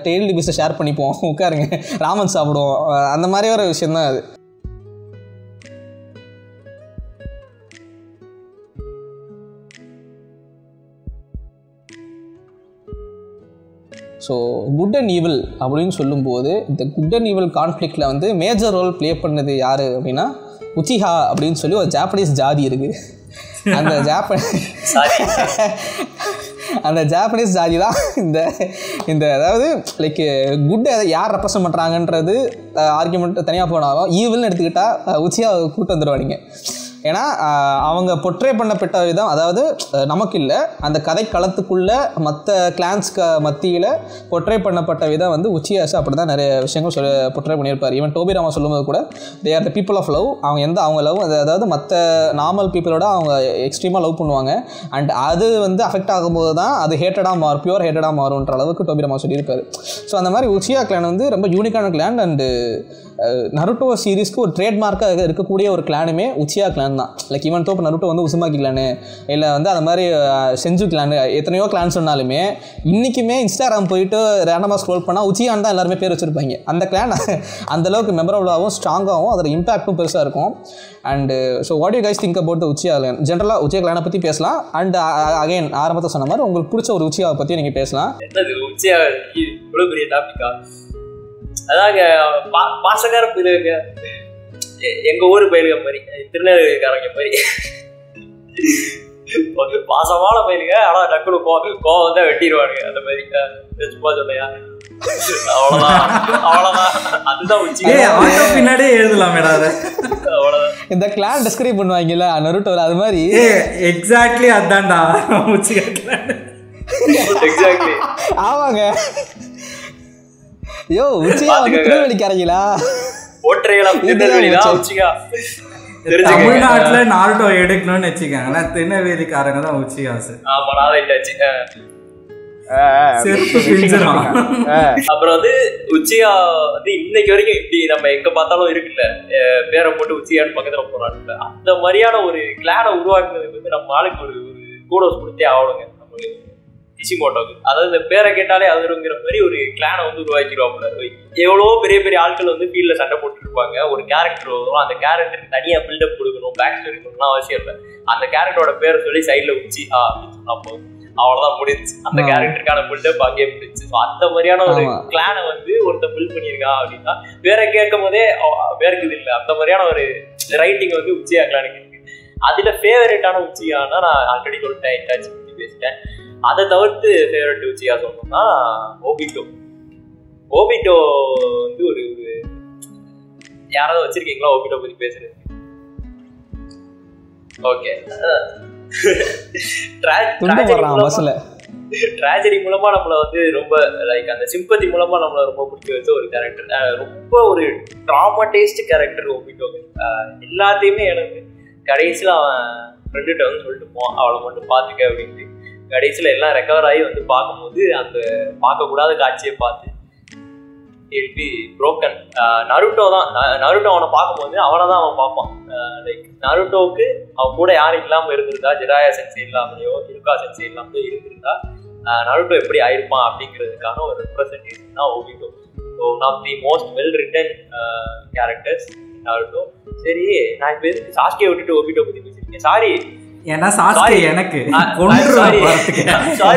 டெய்லி பீஸை ஷேர் பண்ணிப்போம், உட்காருங்க ராமன் சாப்பிடுவோம், அந்த மாதிரி ஒரு விஷயந்தான் அது. ஸோ குட் அண்ட் ஈவில் அப்படின்னு சொல்லும்போது இந்த குட் அண்ட் ஈவில் கான்ஃப்ளிக்டில் வந்து மேஜர் ரோல் ப்ளே பண்ணது யார் அப்படின்னா உச்சிஹா அப்படின்னு சொல்லி ஒரு ஜாப்பனீஸ் ஜாதி இருக்குது. அந்த ஜாப்பனீஸ் ஜாதி தான் இந்த அதாவது லைக் குட்டை யார் ரெப்ரசன்ட் பண்ணுறாங்கன்றது ஆர்கியூமெண்ட் தனியாக போனாலும் ஈவில்னு எடுத்துக்கிட்டால் உச்சிஹா கூட்டு வந்துடுவாங்க. ஏன்னா அவங்க பொட்ரே பண்ணப்பட்ட விதம், அதாவது நமக்கு இல்லை, அந்த கதை களத்துக்குள்ளே மற்ற கிளான்ஸ்க்கு மத்தியில் பொட்ரே பண்ணப்பட்ட விதம் வந்து உச்சியாஸ் அப்படி தான் நிறைய விஷயங்கள் பொட்ரே பண்ணியிருப்பார். ஈவன் டோபி ராமா சொல்லும்போது கூட they are the people of love, அவங்க லவ் அதாவது மற்ற நார்மல் பீப்புளோட அவங்க எக்ஸ்ட்ரீமாக லவ் பண்ணுவாங்க. அண்ட் அது வந்து அஃபெக்ட் ஆகும்போது தான் அது ஹேட்டடாக மாறும், பியூர் ஹேட்டடாக மாறும்ன்ற அளவுக்கு டோபி ராமா சொல்லியிருப்பார். ஸோ அந்த மாதிரி உச்சியா கிளான் வந்து ரொம்ப யூனிக்கான கிளான். அண்டு நருட்டோ சீரீஸ்க்கு ஒரு ட்ரேட்மார்க்காக இருக்கக்கூடிய ஒரு கிளானுமே உச்சியா கிளான் தான். லைக் ஈவன் தோ இப்போ நருட்டோ வந்து உசுமாக்கி கிளானு இல்லை வந்து அந்த மாதிரி செஞ்சு கிளானு எத்தனையோ கிளான் சொன்னாலுமே இன்றைக்குமே இன்ஸ்டாகிராம் போயிட்டு ரேண்டமாக ஸ்க்ரோல் பண்ணால் உச்சியான் தான் எல்லாருமே பேர் வச்சுருப்பாங்க. அந்த கிளான் அந்தளவுக்கு மெமரபுளாகவும் ஸ்ட்ராங்காகவும் அதோட இம்பாக்டும் பெருசாக இருக்கும். And so what you guys think about the Uchiha clan? ஜென்ரலாக உச்சியா கிளானை பற்றி பேசலாம். அண்ட் அகைன் ஆரம்பத்தை சொன்ன மாதிரி உங்களுக்கு பிடிச்ச ஒரு உச்சியாவை பற்றி நீங்கள் பேசலாம். உச்சியா இவ்வளோ பெரிய டாபிக்கா? அதாங்க பாசக்கார போயிருக்க, எங்க ஊரு போயிருக்க மாதிரி, திருநெல்வேலிக்காரங்க மாதிரி பாசமான போயிருக்க. ஆனா டக்குனு கோவம் தான் வெட்டிடுவானுங்க. அந்த மாதிரி சும்மா சொன்னையா, அவ்வளவுதான். அதுதான் உச்சி. பின்னாடியே எழுதலாம் மேடம். அவ்வளவுதான். இந்த கிளான் டிஸ்கிரைப் பண்ணுவாங்கல்ல நருட்டோல, அது மாதிரி எக்ஸாக்ட்லி அதான்டா உச்சி கிளான். எக்ஸாக்ட்லி ஆமாங்க. யோ உச்சியா வந்து திருநெல்வேலிக்காரங்களா? ஓட்டரைகளா திருநெல்வேலியா உச்சியா? தமிழ்நாட்டுல நாருட்டோ எடுக்கணும்னு வச்சுக்காங்க, திருநெல்வேலிக்காரங்க தான் உச்சியாஸ். ஆமா, நான் ரைட்டாச்சு. அப்புறம் வந்து உச்சியா வந்து இன்னைக்கு வரைக்கும் இப்படி நம்ம எங்க பார்த்தாலும் இருக்குல்ல, பேரை போட்டு உச்சியான்னு பக்கத்துல போறாங்க. அந்த மாதிரியான ஒரு கிளானை உருவாக்குனதுக்கு வந்து நம்ம ஆளுக்கு ஒரு கூடோஸ் கொடுத்தே ஆகணுங்க கிஷிமோட்டோக்கு. அதாவது இந்த பேரை கேட்டாலே அதுங்கிற மாதிரி ஒரு கிளானை வந்து உருவாக்கிடுவாப்புல. எவ்வளோ பெரிய பெரிய ஆட்கள் வந்து ஃபீல்டில் சண்டை போட்டு இருப்பாங்க. ஒரு கேரக்டர் வரும், அந்த கேரக்டருக்கு தனியாக பில்டப் கொடுக்கணும், பேக் ஸ்டோரி கொடுக்கணும் அவசியம் இல்லை. அந்த கேரக்டரோட பேரை சொல்லி சைடில் உச்சி அப்படின்னு சொன்னா போதும், அவ்வளோதான் முடிஞ்சு. அந்த கேரக்டருக்கான பில்டப் அங்கேயே முடிஞ்சு. ஸோ அந்த மாதிரியான ஒரு கிளானை வந்து ஒருத்தர் பில்ட் பண்ணியிருக்கான் அப்படின்னா பேரை கேட்கும் போதே வேறுக்குது இல்லை. அந்த மாதிரியான ஒரு ரைட்டிங் வந்து உச்சியா கிளானுக்கு இருக்கு. அதில் ஃபேவரட்டான உச்சியானா நான் ஆல்ரெடி சொல்லிட்டேன், இட்டாச்சி பற்றி பேசிட்டேன். அதை தவிர்த்து ஃபேவரட் உச்சியா சொல்லணும்னா ஓபிட்டோ. ஓபிட்டோ வந்து ஒரு யாராவது வச்சிருக்கீங்களா ஓபிட்டோ பற்றி பேசுறது? ஓகே, ட்ராஜடி மூலமா நம்மள வந்து ரொம்ப லைக் அந்த சிம்பத்தி மூலமா நம்மள ரொம்ப பிடிச்ச வச்ச ஒரு கேரக்டர். ரொம்ப ஒரு ட்ராமடைஸ்டு கேரக்டர் ஒபிட்டோ. எல்லாத்தையுமே எனக்கு கடைசியில் அவன் ஃப்ரெண்டுகிட்ட வந்து சொல்லிட்டு போவான், அவளை மட்டும் பார்த்துக்க அப்படின்ட்டு. கடைசியில் எல்லாம் ரெக்கவர் ஆகி வந்து பார்க்கும்போது அந்த பார்க்கக்கூடாத காட்சியை பார்த்து இட் பி புரோக்கன். நருட்டோ தான், நருட்டோ அவனை பார்க்கும்போது அவனை தான் அவன் பார்ப்பான். லைக் நருட்டோவுக்கு அவன் கூட யாரும் இல்லாமல் இருந்திருந்தா, ஜிராயா சென்சை இல்லாமலையோ இருக்கா சென்சை இல்லாமலோ இருந்திருந்தா நருட்டோ எப்படி ஆயிருப்பான் அப்படிங்கிறதுக்கான ஒரு ரெப்ரசன்டேஷன் தான் Obito. So one of the most well written characters Naruto. சரி, நான் இப்போ எதுக்கு சாஸ்கே விட்டுட்டு ஒபிட்டோ பற்றி பேசியிருக்கேன்? சாரி, ஏன்னா சாஸ்கே எனக்கு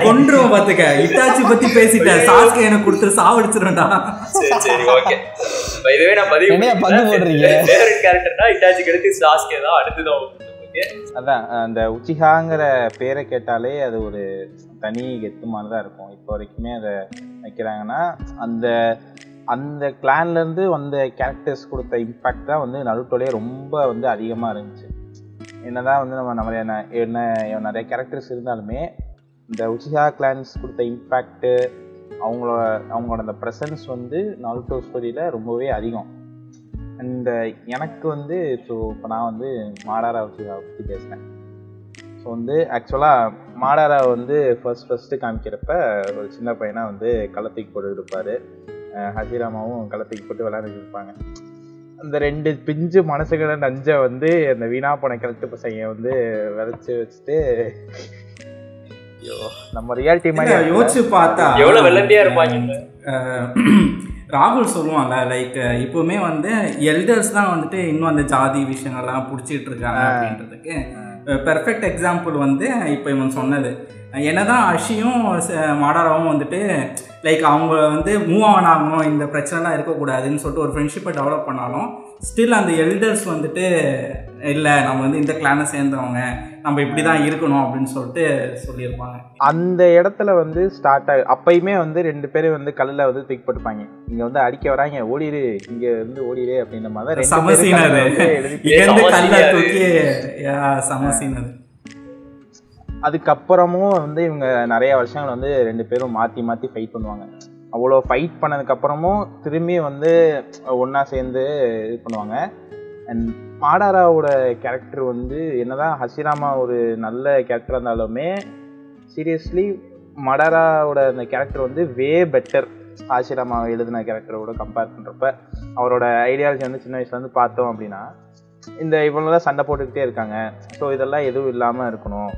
கொன்றுவோம் பார்த்துக்க. இட்டாச்சி பத்தி பேசிட்டேன், சாஸ்கே எனக்கு கொடுத்துட்டு சாவடிச்சிருந்தா. சரி, ஓகே. இதுவே நான் பதிவு ஃபேவரட் கேரக்டர்னா இட்டாச்சிக்கு அடுத்து சாஸ்கே தான், அடுத்துதான். அதான் அந்த உச்சிஹாங்கிற பேரை கேட்டாலே அது ஒரு தனி கெத்துமானதாக இருக்கும். இப்போ வரைக்குமே அதை வைக்கிறாங்கன்னா அந்த அந்த கிளான்லேருந்து வந்த கேரக்டர்ஸ் கொடுத்த இம்பேக்ட் தான் வந்து நருட்டோலே ரொம்ப வந்து அதிகமாக இருந்துச்சு. என்னதான் வந்து நிறைய கேரக்டர்ஸ் இருந்தாலுமே இந்த உச்சிஹா கிளான்ஸ் கொடுத்த இம்பேக்ட்டு, அவங்களோட அந்த ப்ரெசன்ஸ் வந்து நருட்டோ ஸ்டோரியில் ரொம்பவே அதிகம். அண்ட் எனக்கு வந்து ஸோ இப்போ நான் வந்து மாடாரா உச்சிஹா பற்றி பேசுகிறேன். ஸோ வந்து ஆக்சுவலாக மாடாரா வந்து ஃபஸ்ட்டு காமிக்கிறப்ப ஒரு சின்ன பையனாக வந்து களத்துக்கு போட்டு இருப்பார். ஹசிராமாவும் களத்துக்கு போட்டு விளையாண்டுட்டு இருப்பாங்க. அந்த 2 பிஞ்சு மனசுகளை நஞ்சை வந்து அந்த வீணா போன கிழட்டு பசங்க வந்து விதைச்சு வச்சுட்டு, நம்ம ரியாலிட்டி மாதிரி யோசிச்சு பார்த்தா எவ்வளவு வெள்ளந்தியா இருப்பாங்க. ராகுல் சொல்லுவாங்க லைக் இப்பவுமே வந்து எல்டர்ஸ் தான் வந்துட்டு இன்னும் அந்த ஜாதி விஷயங்கள்லாம் பிடிச்சிட்டு இருக்காங்க அப்படின்றதுக்கு பெர்ஃபெக்ட் எக்ஸாம்பிள் வந்து இப்போ இவன் சொன்னது. என்னதான் அஷியும் மாடாராவும் வந்துட்டு லைக் அவங்க வந்து மூவ் ஆன் ஆகணும், இந்த பிரச்சனைலாம் இருக்கக்கூடாதுன்னு சொல்லிட்டு ஒரு ஃப்ரெண்ட்ஷிப்பை டெவலப் பண்ணாலும் ஸ்டில் அந்த எல்டர்ஸ் வந்துட்டு இல்லை நம்ம வந்து இந்த கிளானை சேர்ந்தவங்க, நம்ம இப்படி தான் இருக்கணும் அப்படின்னு சொல்லிட்டு சொல்லியிருப்பாங்க. அந்த இடத்துல வந்து ஸ்டார்ட் ஆகு அப்பயுமே வந்து 2 பேரும் வந்து கல்லில் வந்து தூக்கி போட்டுப்பாங்க. இங்கே வந்து அடிக்க வராங்க, ஓடிடு இங்கே வந்து ஓடிடு அப்படின்ற மாதிரி சமசீனது. அதுக்கப்புறமும் வந்து இவங்க நிறைய வருஷங்கள் வந்து 2 பேரும் மாற்றி ஃபைட் பண்ணுவாங்க. அவ்வளோ ஃபைட் பண்ணதுக்கப்புறமும் திரும்பி வந்து ஒன்றா சேர்ந்து இது பண்ணுவாங்க. அண்ட் மாடாராவோட கேரக்டர் வந்து என்னதான் ஹசிராமா ஒரு நல்ல கேரக்டராக இருந்தாலுமே சீரியஸ்லி மாடாராவோட அந்த கேரக்டர் வந்து வே பெட்டர். ஹசிராமா எழுதின கேரக்டரோட கம்பேர் பண்ணுறப்ப அவரோட ஐடியாலஜி வந்து சின்ன வயசுலேருந்து பார்த்தோம் அப்படின்னா இந்த இவங்களெல்லாம் சண்டை போட்டுக்கிட்டே இருக்காங்க. ஸோ இதெல்லாம் எதுவும் இல்லாமல் இருக்கணும்.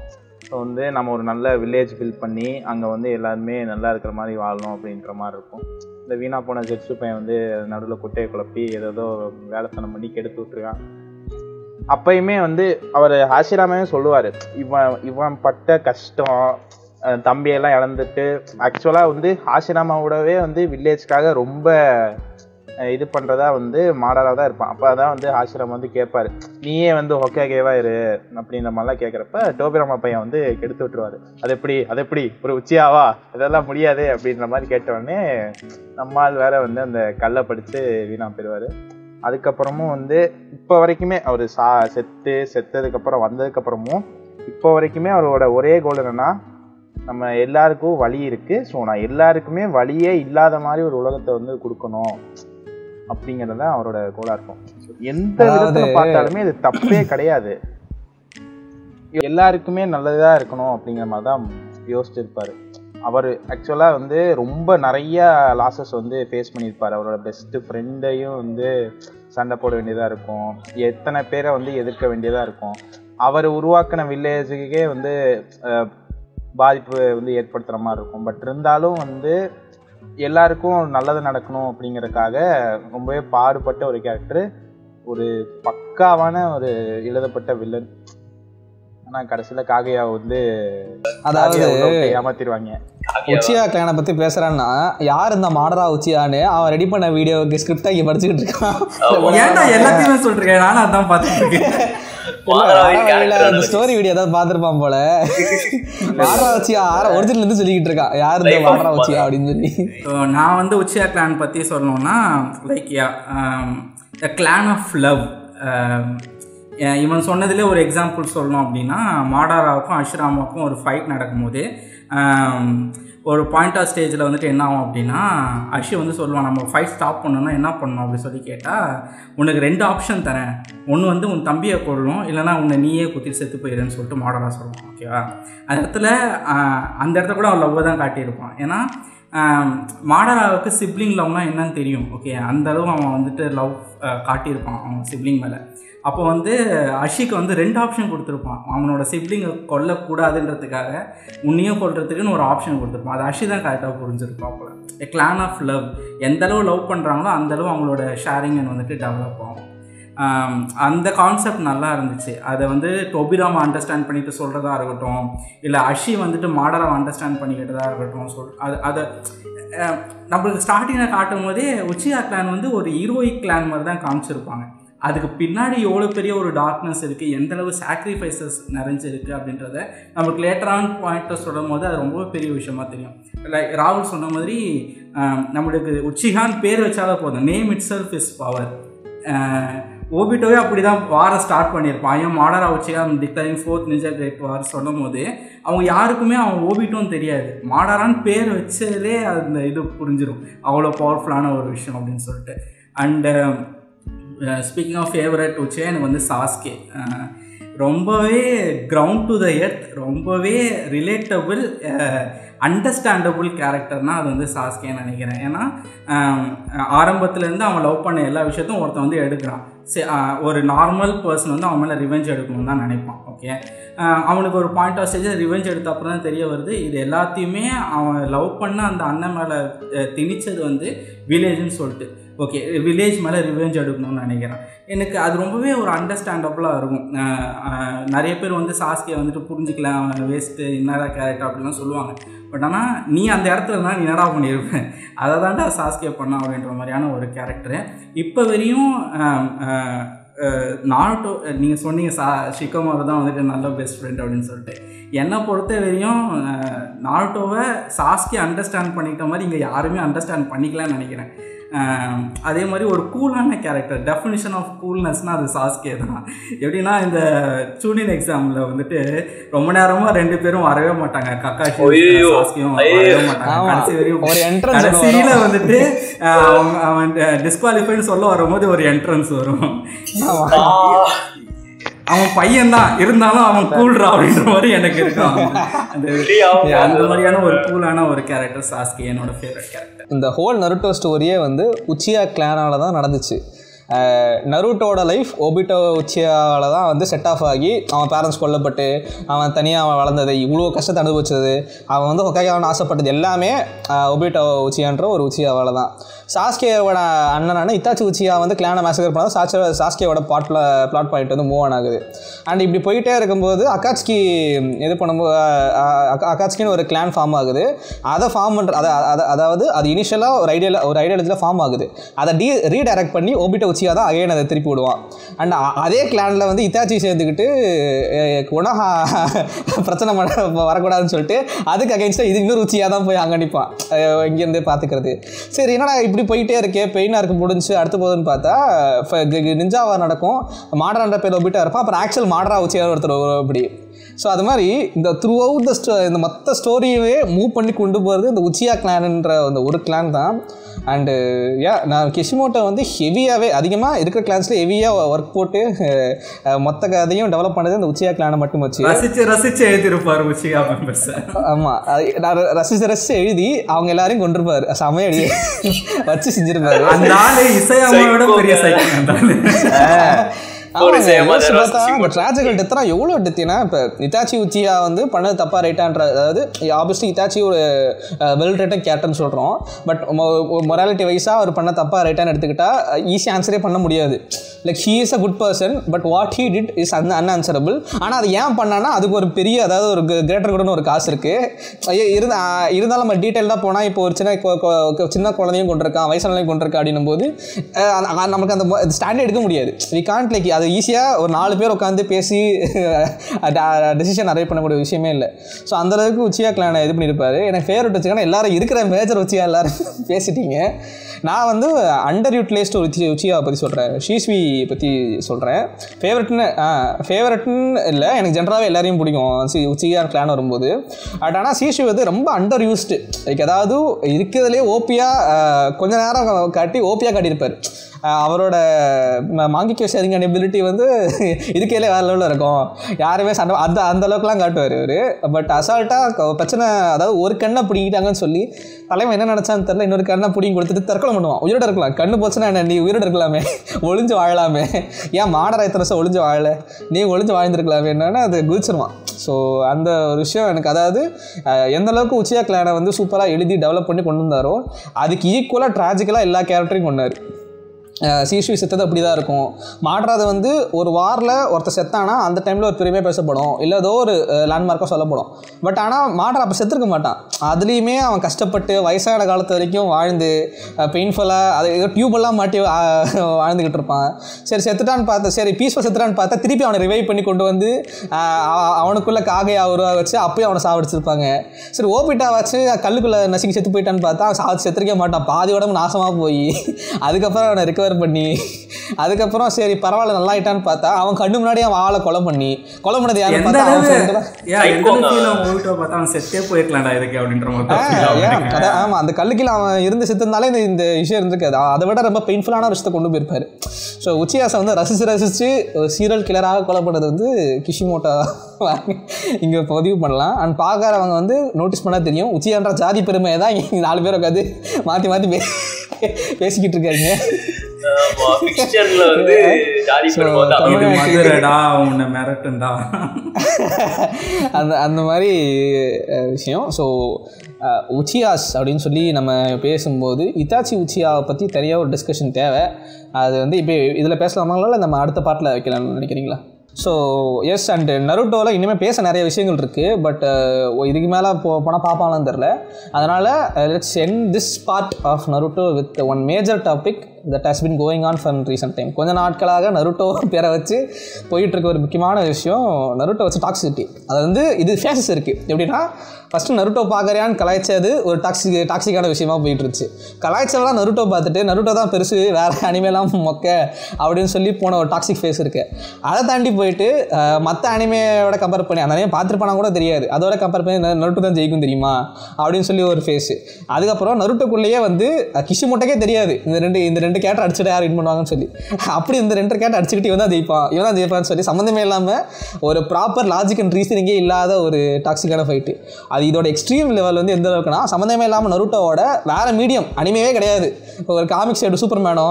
ஸோ வந்து நம்ம ஒரு நல்ல வில்லேஜ் பில்ட் பண்ணி அங்கே வந்து எல்லாருமே நல்லா இருக்கிற மாதிரி வாழணும் அப்படின்ற மாதிரி இருக்கும். இந்த வீணா போன ஜெட்ஸு பையன் வந்து நடுவில் குட்டையை குழப்பி ஏதோ வேலைத்தனம் பண்ணி கெடுத்து விட்டுருக்கான். அப்பயுமே வந்து அவர் ஹாசிராமே சொல்லுவார், இவன் பட்ட கஷ்டம், தம்பியெல்லாம் இழந்துட்டு ஆக்சுவலாக வந்து ஹாசிராமாவோடவே வந்து வில்லேஜ்க்காக ரொம்ப இது பண்ணுறதா வந்து மாடலாக தான் இருப்பான். அப்போ தான் வந்து ஹாசிராமா வந்து கேட்பார், நீயே வந்து ஹொக்கேகேவா இரு அப்படின்ற மாதிரிலாம் கேட்குறப்ப டோபிராமா பையன் வந்து கெடுத்து விட்டுருவார். அது எப்படி ஒரு உச்சியாவா, இதெல்லாம் முடியாது அப்படின்ற மாதிரி கேட்டவுடனே நம்மால் வேற வந்து அந்த கல்லை படித்து வீணா போயிடுவார். அதுக்கப்புறமும் வந்து இப்போ வரைக்குமே அவர் செத்ததுக்கப்புறம் வந்ததுக்கப்புறமும் இப்போ வரைக்குமே அவரோட ஒரே கோல் என்னென்னா, நம்ம எல்லாருக்கும் வழி இருக்குது, ஸோ நான் எல்லாருக்குமே வழியே இல்லாத மாதிரி ஒரு உலகத்தை வந்து கொடுக்கணும் அப்படிங்கிறது தான் அவரோட கோலாக இருக்கும். எந்த விதத்தில் பார்த்தாலுமே இது தப்பே கிடையாது, எல்லாருக்குமே நல்லதாக இருக்கணும் அப்படிங்கிற மாதிரி தான் யோசிச்சிருப்பார். அவர் ஆக்சுவலாக வந்து ரொம்ப நிறைய லாஸஸ் வந்து ஃபேஸ் பண்ணியிருப்பார். அவரோட பெஸ்ட்டு ஃப்ரெண்டையும் வந்து சண்டை போட வேண்டியதாக இருக்கும், எத்தனை பேரை வந்து எதிர்க்க வேண்டியதாக இருக்கும். அவர் உருவாக்கின வில்லேஜுக்கே வந்து பாதிப்பு வந்து ஏற்படுத்துகிற மாதிரி இருக்கும். பட் இருந்தாலும் வந்து எல்லாருக்கும் நல்லது நடக்கணும் அப்படிங்கிறதுக்காக ரொம்பவே பாடுபட்ட ஒரு கேரக்டர், ஒரு பக்காவான ஒரு எழுதப்பட்ட வில்லன். ஆனால் கடைசியில் காகையா வந்து அதாவது ஏமாத்திடுவாங்க. உச்சியா கிளானை பற்றி பேசுகிறான்னா யார் இந்த மாடரா உச்சியான்னு அவன் ரெடி பண்ண வீடியோவுக்கு ஸ்கிரிப்டாக இங்கே படிச்சுக்கிட்டு இருக்கான். ஏன்டா எல்லாத்தையுமே சொல்கிறேன், நானும் அதான் பார்த்துருக்கேன். ஸ்டோரி வீடியோ ஏதாவது பார்த்துருப்பான் போல. மாடரா உச்சியா ஒரிஜினல் இருந்து சொல்லிக்கிட்டு இருக்கான், யார் இந்த மாடரா உச்சியா அப்படின்னு சொல்லி. நான் வந்து உச்சியா கிளான் பற்றி சொல்லணும்னா like the clan of love. இவன் சொன்னதுலேயே ஒரு எக்ஸாம்பிள் சொல்லணும் அப்படின்னா, மாடாராவுக்கும் அஷ்ராமாவுக்கும் ஒரு ஃபைட் நடக்கும்போது ஒரு பாயிண்ட் ஆஃப் ஸ்டேஜில் வந்துட்டு என்ன ஆகும் அப்படின்னா, அஷி வந்து சொல்லுவான், நம்ம ஃபைட் ஸ்டாப் பண்ணணும்னா என்ன பண்ணணும் அப்படின்னு சொல்லி கேட்டால், உனக்கு 2 ஆப்ஷன் தரேன், ஒன்று வந்து உன் தம்பியை கொள்ளணும், இல்லைனா உன்னை நீயே குத்திட்டு செத்து போயிடுன்னு சொல்லிட்டு மாடலாக சொல்லுவான். ஓகேவா? அந்த இடத்துல கூட அவன் லவ்வை தான் காட்டியிருப்பான். ஏன்னா மாடலாவுக்கு சிப்ளிங் லவ்னால் என்னன்னு தெரியும். ஓகே, அந்தளவு அவன் வந்துட்டு லவ் காட்டியிருப்பான் அவன் சிப்ளிங் மேலே. அப்போ வந்து அஷிக்கு வந்து 2 ஆப்ஷன் கொடுத்துருப்பான். அவனோட சிப்ளிங்கை கொல்லக்கூடாதுன்றதுக்காக உன்னையும் கொல்றதுக்குன்னு ஒரு ஆப்ஷன் கொடுத்துருப்பான். அது அஷி தான் கரெக்டாக புரிஞ்சிருப்பான். அப்போ எ கிளான் ஆஃப் லவ், எந்தளவு லவ் பண்ணுறாங்களோ அந்தளவு அவங்களோட ஷேரிங் வந்துட்டு டெவலப் ஆகும். அந்த கான்செப்ட் நல்லா இருந்துச்சு. அதை வந்து டோபிராம அண்டர்ஸ்டாண்ட் பண்ணிட்டு சொல்கிறதா இருக்கட்டும், இல்லை அஷி வந்துட்டு மாடராவை அண்டர்ஸ்டாண்ட் பண்ணிக்கிட்டதாக இருக்கட்டும், அதை நம்மளுக்கு ஸ்டார்டிங்கில் காட்டும் போதே உச்சியா கிளான் வந்து ஒரு ஹீரோயிக் கிளான் மாதிரி தான் காமிச்சிருப்பாங்க. அதுக்கு பின்னாடி எவ்வளோ பெரிய ஒரு டார்க்னஸ் இருக்குது, எந்தளவு சாக்ரிஃபைசஸ் நிறைஞ்சிருக்கு அப்படின்றத நமக்கு லேட்டரான பாயிண்ட்டை சொல்லும் போது அது ரொம்ப பெரிய விஷயமா தெரியும். லைக் ராகுல் சொன்ன மாதிரி நம்மளுக்கு உச்சிகான் பேர் வச்சாலே போதும், name itself is power. ஓபிட்டோவே அப்படி தான் வாரை ஸ்டார்ட் பண்ணியிருப்பான். ஏன் Madara Uchiha declaring 4th ninja great war சொல்லும் போது அவங்க யாருக்குமே அவன் ஓபிட்டோன்னு தெரியாது. மாடரான்னு பேர் வச்சதே அந்த இது புரிஞ்சிடும், அவ்வளோ பவர்ஃபுல்லான ஒரு விஷயம் அப்படின்னு சொல்லிட்டு. And speaking of favourite Uchiha, எனக்கு வந்து சாஸ்கே ரொம்பவே கிரவுண்ட் டு த எர்த், ரொம்பவே ரிலேட்டபிள் அண்டர்ஸ்டாண்டபிள் கேரக்டர்னால் அது வந்து சாஸ்கேன்னு நினைக்கிறேன். ஏன்னா ஆரம்பத்துலேருந்து அவன் லவ் பண்ண எல்லா விஷயத்தையும் ஒருத்தன் வந்து எடுக்கிறான். ஒரு நார்மல் பர்சன் வந்து அவன் மேலே ரிவெஞ்ச் எடுக்கணும்னு தான் நினைப்பான். ஓகே, அவனுக்கு ஒரு பாயிண்ட் ஆஃப் ஸ்டேஜில் ரிவெஞ்ச் எடுத்த அப்புறம் தான் தெரிய வருது, இது எல்லாத்தையுமே அவன் லவ் பண்ண அந்த அண்ணன் மேலே திணிச்சது வந்து வில்லேஜ்னு சொல்லிட்டு. ஓகே, வில்லேஜ் மேலே ரிவெஞ்ச் எடுக்கணும்னு நினைக்கிறேன். எனக்கு அது ரொம்பவே ஒரு அண்டர்ஸ்டாண்டபுளாக இருக்கும். நிறைய பேர் வந்து சாஸ்கே வந்துட்டு புரிஞ்சிக்கலாம், அவன் வேஸ்ட்டு என்னடா கேரக்டர் அப்படின்லாம் சொல்லுவாங்க. பட் ஆனால் நீ அந்த இடத்துல இருந்தால் நீ என்னடா பண்ணியிருப்பேன், அதை தாண்டா சாஸ்கே பண்ண அப்படின்ற மாதிரியான ஒரு கேரக்டரு. இப்போ வரையும் நாருட்டோ நீங்கள் சொன்னீங்க ஷிகோமாரு தான் வந்துட்டு நல்ல பெஸ்ட் ஃப்ரெண்ட் அப்படின்னு சொல்லிட்டு. என்னை பொறுத்த வரையும் நாருட்டோவை சாஸ்கே அண்டர்ஸ்டாண்ட் பண்ணிக்கிட்ட மாதிரி இங்கே யாருமே அண்டர்ஸ்டாண்ட் பண்ணிக்கலான்னு நினைக்கிறேன். அதே மாதிரி ஒரு கூலான கேரக்டர், டெஃபினிஷன் ஆஃப் கூல்னஸ்னால் அது சாஸ்கே தான். எப்படின்னா இந்த சூனின் எக்ஸாமில் வந்துட்டு ரொம்ப நேரமாக 2 பேரும் வரவே மாட்டாங்க, கக்காஷி சாஸ்கேயும் வரவே மாட்டாங்க. கடைசியில் வந்துட்டு அவன் டிஸ்குவாலிஃபைன்னு சொல்ல வரும்போது ஒரு என்ட்ரன்ஸ் வரும், அவன் பையன்தான் இருந்தாலும் அவன் கூல்ரா அப்படின்ற மாதிரி எனக்கு இருக்கும். அந்த மாதிரியான ஒரு கூலான ஒரு கேரக்டர் சாஸ்கே என்னோட ஃபேவரட் கேரக்டர். இந்த ஹோல் நருட்டோ ஸ்டோரியே வந்து உச்சியா கிளானால தான் நடந்துச்சு. நருட்டோட லைஃப் ஒபிட்டோ உச்சியாவில் தான் வந்து செட் ஆஃப் ஆகி அவன் பேரண்ட்ஸ் கொல்லப்பட்டு அவன் தனியாக அவன் வளர்ந்தது, இவ்வளோ கஷ்டத்தை அனுபவிச்சது, அவன் வந்து ஹொக்காகேவான்னு ஆசைப்பட்டது எல்லாமே ஒபிட்டோ உச்சியான்ற ஒரு உச்சியாவால் தான். சாஸ்கேவோட அண்ணனான இத்தாச்சி உச்சியா வந்து கிளானை மேசகர் பண்ணால் சாஸ்கேவோட பிளாட் பாயிண்ட் வந்து மூவ் ஆன் ஆகுது. அண்ட் இப்படி போயிட்டே இருக்கும்போது அக்காட்ஸ்கி இது பண்ணும்போது அக்காட்ஸ்கின்னு ஒரு கிளான் ஃபார்ம் ஆகுது. அதை ஃபார்ம் பண்ணுற அதாவது அது இனிஷியலாக ஒரு ஐடியாலஜியில் ஃபார்ம் ஆகுது. அதை ரீடைரக்ட் பண்ணி ஒபிட்டோ உச்சியா தான் அகைன் அதை திருப்பி விடுவான். அண்ட் அதே கிளானில் வந்து இத்தாச்சி சேர்ந்துக்கிட்டு உனஹா பிரச்சனை வரக்கூடாதுன்னு சொல்லிட்டு அதுக்கு அகைன்ஸ்டாக இது இன்னொரு உச்சியாக தான் போய் அங்கே நிற்பான், இங்கேருந்து பார்த்துக்கிறது. சரி என்னடா இப்படி போயிட்டே இருக்கே, பெயினாக இருக்கு முடிஞ்சு அடுத்து போகுதுன்னு பார்த்தா நிஞ்சாவாக நடக்கும். மாடரான்ற பேர் ஒபிட்டா இருப்பான், அப்புறம் ஆக்சுவல் மாடரா உச்சியாக ஒருத்தர் அப்படி. ஸோ அது மாதிரி இந்த த்ரூ அவுட் இந்த மற்ற ஸ்டோரியவே மூவ் பண்ணி கொண்டு போகிறது இந்த உச்சியா கிளான்ன்ற அந்த ஒரு கிளான் தான். அண்டு நான் கிஷிமோட்டோ வந்து ஹெவியாகவே அதிகமாக இருக்கிற கிளான்ஸில் ஹெவியாக ஒர்க் போட்டு மொத்த கதையும் டெவலப் பண்ணது இந்த உச்சியா கிளானை மட்டும் வச்சு ரசிச்சு எழுதியிருப்பார் உச்சியா மெம்பர்ஸ். ஆமாம், நான் ரசிச்சு எழுதி அவங்க எல்லாரையும் கொண்டிருப்பார், செமையா எழுதி வச்சு செஞ்சிருப்பாரு. ட்ராஜிக்கல் டெத்னா எவ்வளோ டெத்தினா, இப்போ இத்தாச்சி உச்சியா வந்து பண்ணது தப்பா ரைட்டான்ற, அதாவது ஆப்வியஸ்லி இத்தாச்சி ஒரு வெல் ரிட்டன் கேரக்டர்னு சொல்கிறோம், பட் மொராலிட்டி வைஸாக அவர் பண்ண தப்பா ரைட்டான்னு எடுத்துக்கிட்டா ஈஸி ஆன்சரே பண்ண முடியாது. Like he is a good person but what he did is unanswerable. ஆனால் அது ஏன் பண்ணான்னா அதுக்கு ஒரு பெரிய, அதாவது ஒரு கிரேட்டர் குட்னு ஒரு காசு இருக்குது. இருந்தாலும் நம்ம டீட்டெயில்டாக போனால் இப்போ ஒரு சின்ன குழந்தையும் கொண்டிருக்கான், வயசானவங்களையும் கொண்டிருக்கா அப்படின்னும் போது நமக்கு அந்த ஸ்டாண்டே எடுக்க முடியாது. வி கான்ட் லைக் அது அது ஈஸியாக ஒரு 4 பேர் உட்காந்து பேசி டெசிஷன் அரைவ் பண்ணக்கூடிய விஷயமே இல்லை. ஸோ அந்தளவுக்கு உச்சியா கிளானை இது பண்ணியிருப்பார். எனக்கு ஃபேவரட் வச்சுக்கன்னா எல்லாரும் இருக்கிற மேஜர் உச்சியா எல்லாரும் பேசிட்டீங்க. நான் வந்து அண்டர் யூட்டிலைஸ்டு ஒரு உச்சியாவை பற்றி சொல்கிறேன், ஷீஸ்வி பற்றி சொல்கிறேன். ஃபேவரட்னு இல்லை, எனக்கு ஜென்ரலாகவே எல்லாரையும் பிடிக்கும் உச்சியா கிளான் வரும்போது. பட் ஆனால் ஷீஸ்வி வந்து ரொம்ப அண்டர் யூஸ்டு. லைக் அதாவது இருக்கிறதுலே ஓபியாக கொஞ்ச நேரம் காட்டி ஓபியாக காட்டியிருப்பார். அவரோட மாங்கிக்கோ ஷேரிங் எபிலிட்டி வந்து இதுக்கையிலே வேறு லெவலில் இருக்கும். யாருமே சண்டை அந்த அளவுக்குலாம் காட்டுவார் இவர். பட் அசால்ட்டாக பிரச்சனை, அதாவது ஒரு கண்ணை பிடிக்கிட்டாங்கன்னு சொல்லி தலைமை என்ன நினச்சான்னு தெரியல, இன்னொரு கண்ணை பிடிங்கி கொடுத்துட்டு தற்கொலை பண்ணுவான். உயிரோட இருக்கலாம், கண்ணு போச்சுன்னா என்ன நீ உயிரோட இருக்கலாமே, ஒளிஞ்சு வாழலாமே, ஏன் மாடராய் தரச ஒளிஞ்சு வாழலை, நீ ஒளிஞ்சு வாழ்ந்துருக்கலாமே என்னன்னா அது குதிச்சிருவான். ஸோ அந்த ஒரு விஷயம் எனக்கு, அதாவது எந்த அளவுக்கு உச்சியா கிளானை வந்து சூப்பராக எழுதி டெவலப் பண்ணி கொண்டு வந்தாரோ அதுக்கு ஈக்குவலாக ட்ராஜிக்கலாக எல்லா கேரக்டரையும் கொண்டார். சீஸ்வி செத்தது அப்படி தான் இருக்கும். மாட்ராது வந்து ஒரு வாரில் ஒருத்தர் செத்தானா அந்த டைமில் ஒரு பெருமையாக பேசப்படும், இல்லை ஏதோ ஒரு லேண்ட்மார்க்காக சொல்லப்படும். பட் ஆனால் மாட்ரா அப்போ செத்துருக்க மாட்டான். அதுலேயுமே அவன் கஷ்டப்பட்டு வயசான காலத்து வரைக்கும் வாழ்ந்து பெயின்ஃபுல்லாக அது ஏதோ டியூபெல்லாம் மாட்டி வாழ்ந்துக்கிட்டு இருப்பான். சரி செத்துட்டான்னு பார்த்தா, சரி பீஸ்ஃபுல் செத்துட்டான்னு பார்த்தா திருப்பி அவனை ரிவைவ் பண்ணி கொண்டு வந்து அவனுக்குள்ளே காகையை உருவாக வச்சு அப்போயும் அவனை சாவடிச்சிருப்பாங்க. சரி ஓபிட்டா வச்சு கல்லுக்குள்ளே நசுக்கி செத்து போயிட்டான்னு பார்த்தா அவன் செத்துருக்கே மாட்டான், பாதி உடம்பு நாசமாக போய் அதுக்கப்புறம் அவனை ரிகவர் பண்ணி அதுக்கப்புறம் சரி பரவாயில்ல நல்லா ஆயிட்டான்னு பார்த்தா அவன் கண்ணு முன்னாடி அவன் ஆளை கொலை பண்ணது யாரும் பார்த்தா செத்தே போயிருக்கலாம்டா இதுக்கு அப்படின்ற மாதிரி. ஆமா, அந்த கல்லுக்கில் அவன் இருந்து செத்துருந்தாலே இந்த விஷயம் இருந்திருக்காது. அதை விட ரொம்ப பெயின்ஃபுல்லான விஷயத்தை கொண்டு போயிருப்பாரு. ஸோ உச்சியாசை வந்து ரசிச்சு சீரியல் கில்லராக கொலை பண்ணது வந்து கிஷிமோட்டோ இங்கே பதிவு பண்ணலாம். அண்ட் பார்க்குறவங்க வந்து நோட்டீஸ் பண்ணால் தெரியும், உச்சியான்ற ஜாதி பெருமையை தான் 4 பேர் உட்காந்து மாற்றி பேசிக்கிட்டு இருக்காங்க. அந்த மாதிரி விஷயம். ஸோ உச்சியாஸ் அப்படின்னு சொல்லி நம்ம பேசும்போது இத்தாச்சி உச்சியாவை பற்றி தனியாக ஒரு டிஸ்கஷன் தேவை. அது வந்து இப்போ இதில் பேசலாமாங்களா இல்லை நம்ம அடுத்த பார்ட்டில் வைக்கலாம்னு நினைக்கிறீங்களா? ஸோ எஸ், அண்ட் நருட்டோவில் இனிமேல் பேச நிறைய விஷயங்கள் இருக்குது. பட் இதுக்கு மேலே போனால் பார்ப்பாங்களான்னு தெரில. அதனால் let's end this part of Naruto with one major topic that has been going on for recent time. கொஞ்ச நாட்களாக நருட்டோ பேரை வச்சு போயிட்டுருக்க ஒரு முக்கியமான விஷயம் நருட்டோ வச்சு டாக்ஸிசிட்டி. அது வந்து இது ஃபேஸஸ் இருக்குது. எப்படின்னா ஃபஸ்ட்டு நருட்டோ பார்க்குறியான்னு கலாய்ச்சது ஒரு டாக்ஸிக்கான விஷயமா போயிட்டு இருந்துச்சு. கலாய்ச்சலாம் நருட்டோ பார்த்துட்டு நருட்டோ தான் பெருசு, வேறு அனிமேலாம் மொக்க அப்படின்னு சொல்லி போன ஒரு டாக்ஸிக் ஃபேஸ் இருக்குது. அதை தாண்டி போயிட்டு மற்ற அனிமையோட கம்பேர் பண்ணி அந்த அனிமே பார்த்துருப்பானா கூட தெரியாது, அதோட கம்பேர் பண்ணி நருட்டோ தான் ஜெயிக்கும் தெரியுமா அப்படின்னு சொல்லி ஒரு ஃபேஸு. அதுக்கப்புறம் நருட்டோக்குள்ளேயே வந்து கிஷிமோட்டோக்கே தெரியாது இந்த ரெண்டு கேரக்டர் அடிச்சுட்டு யார் வின் பண்ணுவாங்கன்னு சொல்லி, அப்படி இந்த 2 கேரக்டர் அடிச்சுக்கிட்டு இவன் தான் ஜெயிப்பான்னு சொல்லி சம்மந்தமே இல்லாமல் ஒரு ப்ராப்பர் லாஜிக் அண்ட் ரீசனிங்கே இல்லாத ஒரு டாக்ஸிக்கான ஃபைட்டு. அது இதோட எக்ஸ்ட்ரீம் லெவல் வந்து எந்த அளவுக்குனா சம்மந்தமே இல்லாமல் நருட்டோவோட வேறு மீடியம் அனிமையே கிடையாது. இப்போ ஒரு காமிக் சைடு சூப்பர்மேனோ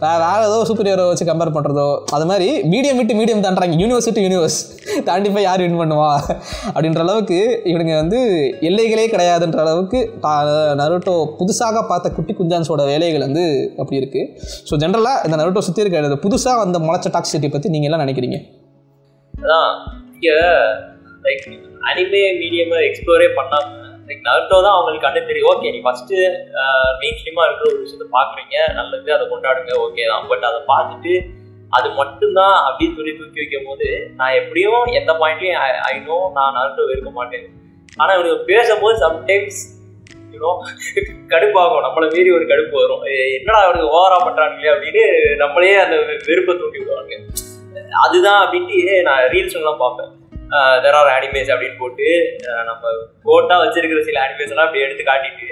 வேறு ஏதோ சூப்பர் ஹீரோ வச்சு கம்பேர் பண்ணுறதோ அது மாதிரி மீடியம் விட்டு மீடியம் தாண்டுறாங்க. யூனிவர்ஸ் தாண்டி போய் யார் வின் பண்ணுவா அப்படின்ற அளவுக்கு இவனுங்க வந்து எல்லைகளே கிடையாதுன்ற அளவுக்கு நருட்டோ புதுசாக பார்த்த குட்டி குஞ்சான்ஸோட வேலைகள் வந்து அப்படி இருக்குது. ஸோ ஜென்ரலாக இந்த நருட்டோ சுற்றி இருக்கிறது புதுசாக வந்த முளைச்ச டாக்ஸிசிட்டி பற்றி நீங்கள் எல்லாம் நினைக்கிறீங்க? அதான் இங்கே லைக் அனிமே மீடியமை எக்ஸ்ப்ளோரே பண்ணாமல் லைக் நருட்டோ தான் அவங்களுக்கு கண்ணு தெரியும். ஓகே, நீ ஃபஸ்ட்டு மெயின் ஸ்ட்ரீமாக இருக்கிற ஒரு விஷயத்தை பார்க்குறீங்க, நல்லது, அதை கொண்டாடுங்க, ஓகே தான். பட் அதை பார்த்துட்டு அது மட்டும்தான் அப்படின்னு சொல்லி தூக்கி வைக்கும் போது நான் எப்படியும் எந்த பாயிண்ட்லையும் ஐநோ நான் நருட்டோ இருக்க மாட்டேன். ஆனால் இவனுக்கு பேசும்போது சம்டைம்ஸ் கடுப்பாகும், நம்மளை மீறி ஒரு கடுப்பு வரும். என்னடா அவனுக்கு ஓவரா பண்றாங்களே அப்படின்னு நம்மளே அந்த வெறுப்பை தூண்டி விடுவாங்க. அதுதான் அப்படின்ட்டு நான் ரீல்ஸ் எல்லாம் பார்ப்பேன். தெர் ஆர் அனிமேஸ் அப்படின்னு போட்டு நம்ம கோட்டா வச்சிருக்கிற சில அனிமேஸ் எல்லாம் அப்படி எடுத்து காட்டிட்டு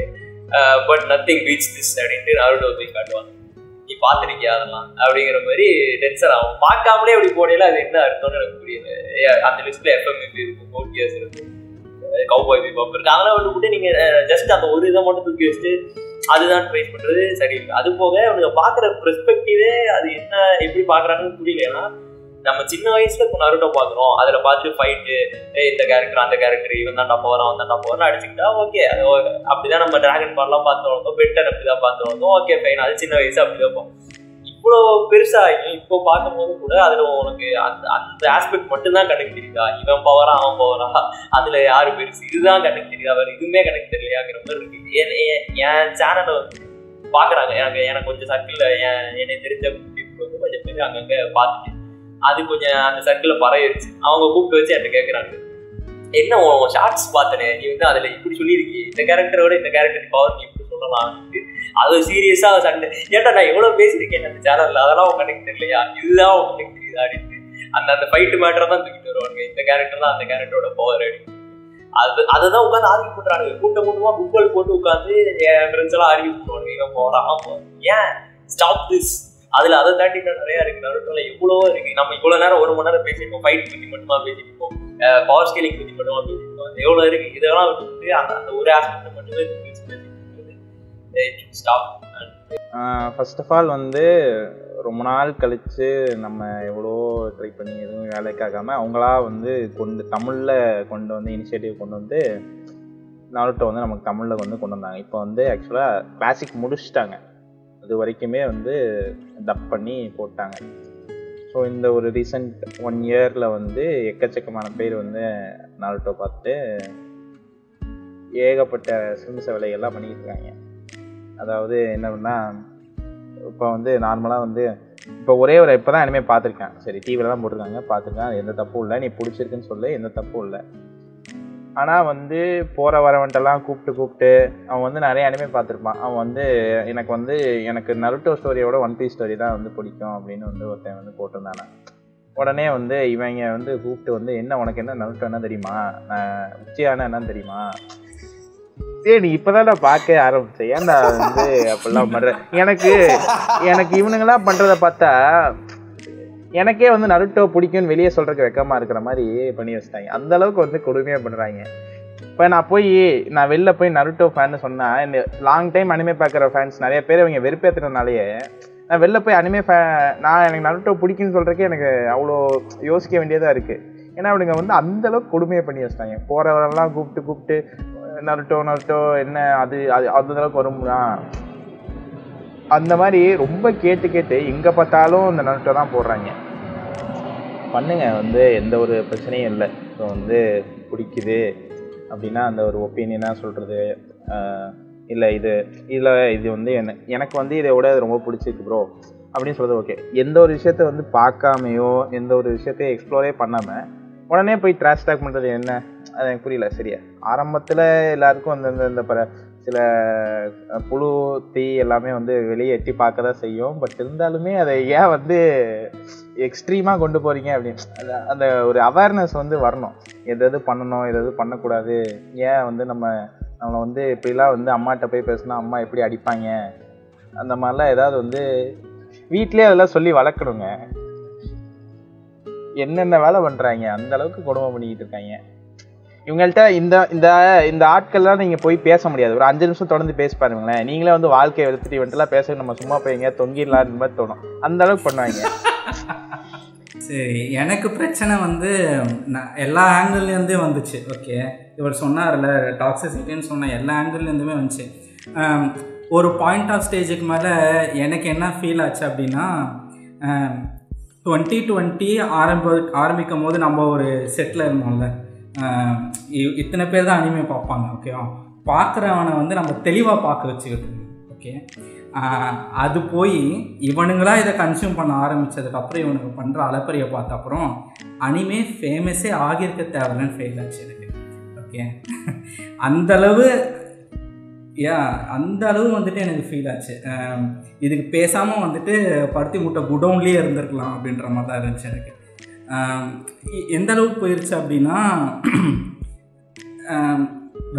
பட் நத்திங் பீட்ஸ் திஸ் அப்படின்ட்டு நருட்டோ போய் காட்டுவாங்க. நீ பார்த்துருக்கியா அதெல்லாம் அப்படிங்கிற மாதிரி டென்ஷன் ஆகும். பார்க்காமலே அப்படி போடையில அது என்ன அர்த்தம்னு எனக்கு புரியல. அந்த லிஸ்ட்ல எஃப்எம்இபி இருக்கும், கோட்கியாஸ் இருக்கும், கவுபாய் பீபாப் இருக்கு. அதெல்லாம் வந்து கூட நீங்க ஜஸ்ட் அந்த ஒரு இதை மட்டும் தூக்கி வச்சுட்டு அதுதான் ட்ரை பண்றது சரியில்லை. அது போக அவனுக்கு பார்க்குற பெர்ஸ்பெக்டிவே அது என்ன எப்படி பார்க்குறாங்கன்னு புரியல. ஏன்னா நம்ம சின்ன வயசுல இப்போ நருட்டோ பார்க்குறோம், அதில் பார்த்துட்டு ஃபைட்டு இந்த கேரக்டர் அந்த கேரக்டர் இவன் தான்டா போகிறான் அவன் தான்டா போகிறான்னு அடிச்சுக்கிட்டா ஓகே. அது அப்படிதான் நம்ம டிராகன் பால்லாம் பார்த்து வந்தோம், பெட்டர் அப்படிதான் பார்த்து வந்தோம், ஓகே ஃபைன். அது சின்ன வயசு அப்படிதான் பார்ப்போம். இவ்வளோ பெருசாகி இப்போ பார்க்கும்போது கூட அதில் உனக்கு அந்த ஆஸ்பெக்ட் மட்டும்தான் கணக்கு தெரியுதா, இவன் பவரா அவன் பவரா, அதில் யாரு பெருசு இதுதான் கணக்கு தெரியுதா, வேறு எதுவுமே கணக்கு தெரியலையாங்கிற மாதிரி இருக்கு. என் சேனலை வந்து பார்க்குறாங்க, எனக்கு கொஞ்சம் சர்க்கிளில் என்னை தெரிஞ்ச பீப்புள் வந்து கொஞ்சம் பேர் அங்கங்கே பார்த்துட்டு அது கொஞ்சம் அந்த சர்க்கிளில் பரவிடுச்சு. அவங்க கூப்பிட்டு வச்சு என்கிட்ட கேட்குறாங்க, என்ன ஷார்ட்ஸ் பார்த்தனே நீ வந்து அதில் இப்படி சொல்லியிருக்கி, இந்த கேரக்டரோட இந்த கேரக்டர் பவர் நீ இப்படி சொல்லலாம், அது சீரியஸாக சண்டை. ஏன்டா நான் எவ்வளோ பேசியிருக்கேன் அந்த சேனலில், அதெல்லாம் உங்க கணக்கு தெரியலையா, இதுதான் உங்க கணக்கு தெரியுது அப்படின்ட்டு அந்த ஃபைட்டு மேட்டரை தான் தூக்கிட்டு வருவாங்க. இந்த கேரக்டர் தான் அந்த கேரக்டரோட பவர் அப்படின்னு அதை தான் உட்காந்து ஆர்கியூ பண்ணுறாங்க. கூட்டமாக கும்பல் போட்டு உட்காந்து என் ஃப்ரெண்ட்ஸ் எல்லாம் ஆர்கியூ பண்ணுவாங்க, இவன் போகிறான் ஏன் ஸ்டாப் திஸ். அதில் அதை தாண்டி தான் நிறையா இருக்குது. நருட்டோல எவ்வளவோ இருக்குது. நம்ம இவ்வளோ நேரம் 1 மணி நேரம் பேசியிருக்கோம், ஃபைட் பற்றி மட்டுமா பேசியிருக்கோம், பவர் ஸ்கேலிங் பற்றி மட்டுமா பேசியிருக்கோம், எவ்வளோ இருக்குது. இதெல்லாம் விட்டு அந்த ஒரு ஆஸ்பெக்ட் மட்டுமே ஸ்டாப். ஃபர்ஸ்ட் ஆஃப் ஆல் வந்து ரொம்ப நாள் கழித்து நம்ம எவ்வளோ ட்ரை பண்ணி எதுவும் வேலைக்காகாமல் அவங்களா வந்து தமிழில் கொண்டு வந்து இனிஷியேட்டிவ் கொண்டு வந்து நாருட்டோ வந்து நமக்கு தமிழில் கொண்டு வந்தாங்க. இப்போ வந்து ஆக்சுவலாக கிளாசிக் முடிச்சுட்டாங்க, அது வரைக்குமே வந்து டப் பண்ணி போட்டாங்க. ஸோ இந்த ஒரு ரீசெண்ட் 1 இயரில் வந்து எக்கச்சக்கமான பேர் வந்து நாருட்டோ பார்த்து ஏகப்பட்ட சிம்ச வேலைகள்லாம் பண்ணிக்கிட்டு இருக்காங்க. அதாவது என்னன்னா, இப்போ வந்து நார்மலாக வந்து இப்போ இப்போ தான் இனிமேல் பார்த்துருக்கேன், சரி டிவியில் தான் போட்டிருக்காங்க பார்த்துருக்கேன், எந்த தப்பும் இல்லை, நீ பிடிச்சிருக்குன்னு சொல்லு, எந்த தப்பும் இல்லை. ஆனால் வந்து போகிற வரவன்ட்டெல்லாம் கூப்பிட்டு அவன் வந்து நிறைய அனிமே பார்த்துருப்பான். அவன் வந்து எனக்கு நருட்டோ ஸ்டோரியோட ஒன் பீஸ் ஸ்டோரி தான் வந்து பிடிக்கும் அப்படின்னு வந்து ஒருத்தன் வந்து போட்டிருந்தானே. உடனே வந்து இவங்க வந்து கூப்பிட்டு வந்து என்ன உனக்கு என்ன நருட்டோ என்ன தெரியுமா, நான் உச்சியான என்னன்னு தெரியுமா, சரி நீ இப்போதான் நான் பார்க்க ஆரம்பிச்சேன், ஏன்டா வந்து அப்படிலாம் பண்ற. எனக்கு இவனுங்களாம் பண்ணுறதை பார்த்தா எனக்கே வந்து நருட்டோ பிடிக்கும்னு வெளியே சொல்றதுக்கு வெக்கமா இருக்கிற மாதிரி பண்ணி வச்சுட்டாங்க. அந்த அளவுக்கு வந்து கொடுமையாக பண்ணுறாங்க. இப்போ நான் வெளில போய் நருட்டோ ஃபேன்னு சொன்னால், இந்த லாங் டைம் அனிமே பார்க்குற ஃபேன்ஸ் நிறைய பேர் இவங்க வெறுப்பேற்றுறதுனாலேயே நான் வெளில போய் அனிமே எனக்கு நருட்டோ பிடிக்குன்னு சொல்கிறதுக்கே எனக்கு அவ்வளோ யோசிக்க வேண்டியதாக இருக்குது. ஏன்னா அவனுங்க வந்து அந்தளவுக்கு கொடுமையை பண்ணி வச்சுட்டாங்க. போகிறவரெல்லாம் கூப்பிட்டு நருட்டோ என்ன அது அந்த அளவுக்கு வரும்னா அந்த மாதிரி ரொம்ப கேட்டு எங்கே பார்த்தாலும் இந்த நருட்டோ தான் போடுறாங்க. பண்ணுங்க, வந்து எந்த ஒரு பிரச்சனையும் இல்லை. ஸோ வந்து பிடிக்குது அப்படின்னா அந்த ஒரு ஒப்பீனியனாக சொல்கிறது, இல்லை இது வந்து எனக்கு வந்து இதை விட ரொம்ப பிடிச்சிருக்கு ப்ரோ அப்படின்னு சொல்கிறது ஓகே. எந்த ஒரு விஷயத்த வந்து பார்க்காமையோ எந்த ஒரு விஷயத்தையும் எக்ஸ்ப்ளோரே பண்ணாமல் உடனே போய் ட்ராஷ் டாக் பண்ணுறது என்ன, அது எனக்கு புரியல. சரியா, ஆரம்பத்தில் எல்லாருக்கும் இந்த சில புழு தீ எல்லாமே வந்து வெளியே எட்டி பார்க்க தான் செய்யும். பட் இருந்தாலுமே அதை ஏன் வந்து எக்ஸ்ட்ரீமாக கொண்டு போகிறீங்க அப்படின்னு அந்த ஒரு அவேர்னஸ் வந்து வரணும். எது பண்ணணும் எது பண்ணக்கூடாது, ஏன் வந்து நம்மளை வந்து இப்படிலாம் வந்து அம்மாட்ட போய் பேசினா அம்மா எப்படி அடிப்பாங்க, அந்த மாதிரிலாம் ஏதாவது வந்து வீட்டிலே அதெல்லாம் சொல்லி வளர்க்கணுங்க. என்னென்ன வேலை பண்ணுறாங்க, அந்த அளவுக்கு கொடுமை பண்ணிக்கிட்டு இருக்காங்க இவங்கள்ட்ட. இந்த ஆட்கள்லாம் நீங்கள் போய் பேச முடியாது. ஒரு 5 நிமிஷம் தொடர்ந்து பேசி பாருங்களேன், நீங்களே வந்து வாழ்க்கையை எடுத்துட்டு இவன்ட்டுலாம் பேச நம்ம சும்மா போய் எங்கேயா தொங்கிடலான்னு மாதிரி தோணும். அந்த அளவுக்கு பண்ணுவாங்க. சரி, எனக்கு பிரச்சனை வந்து எல்லா ஆங்கிள்லேருந்தே வந்துச்சு. ஓகே, இவர் சொன்னார்ல டாக்ஸிசிட்டின்னு சொன்ன எல்லா ஆங்கிள்லேருந்துமே வந்துச்சு. ஒரு பாயிண்ட் ஆஃப் ஸ்டேஜுக்கு மேலே எனக்கு என்ன ஃபீல் ஆச்சு அப்படின்னா, 2020 ஆரம்பிக்கும் போது நம்ம ஒரு செட்டில் இருந்தோம்ல, இத்தனை பேர் தான் அனிமே பார்ப்பாங்க. ஓகேவா, பார்க்குறவனை வந்து நம்ம தெளிவாக பார்க்க வச்சுக்கிட்டு இருக்கோம். ஓகே, அது போய் இவனுங்களாம் இதை கன்சியூம் பண்ண ஆரம்பித்ததுக்கப்புறம் இவனுக்கு பண்ணுற அலப்பறையை பார்த்த அப்புறம் அனிமே ஃபேமஸே ஆகியிருக்க தேவையில்லைன்னு ஃபெயில் ஆச்சு எனக்கு. ஓகே, அந்தளவு வந்துட்டு எனக்கு ஃபீல் ஆச்சு. இதுக்கு பேசாமல் வந்துட்டு பருத்தி மூட்டை குடோன்லேயே இருந்திருக்கலாம் அப்படின்ற மாதிரி தான் இருந்துச்சு எனக்கு. எந்த அளவுக்கு போயிடுச்சு அப்படின்னா,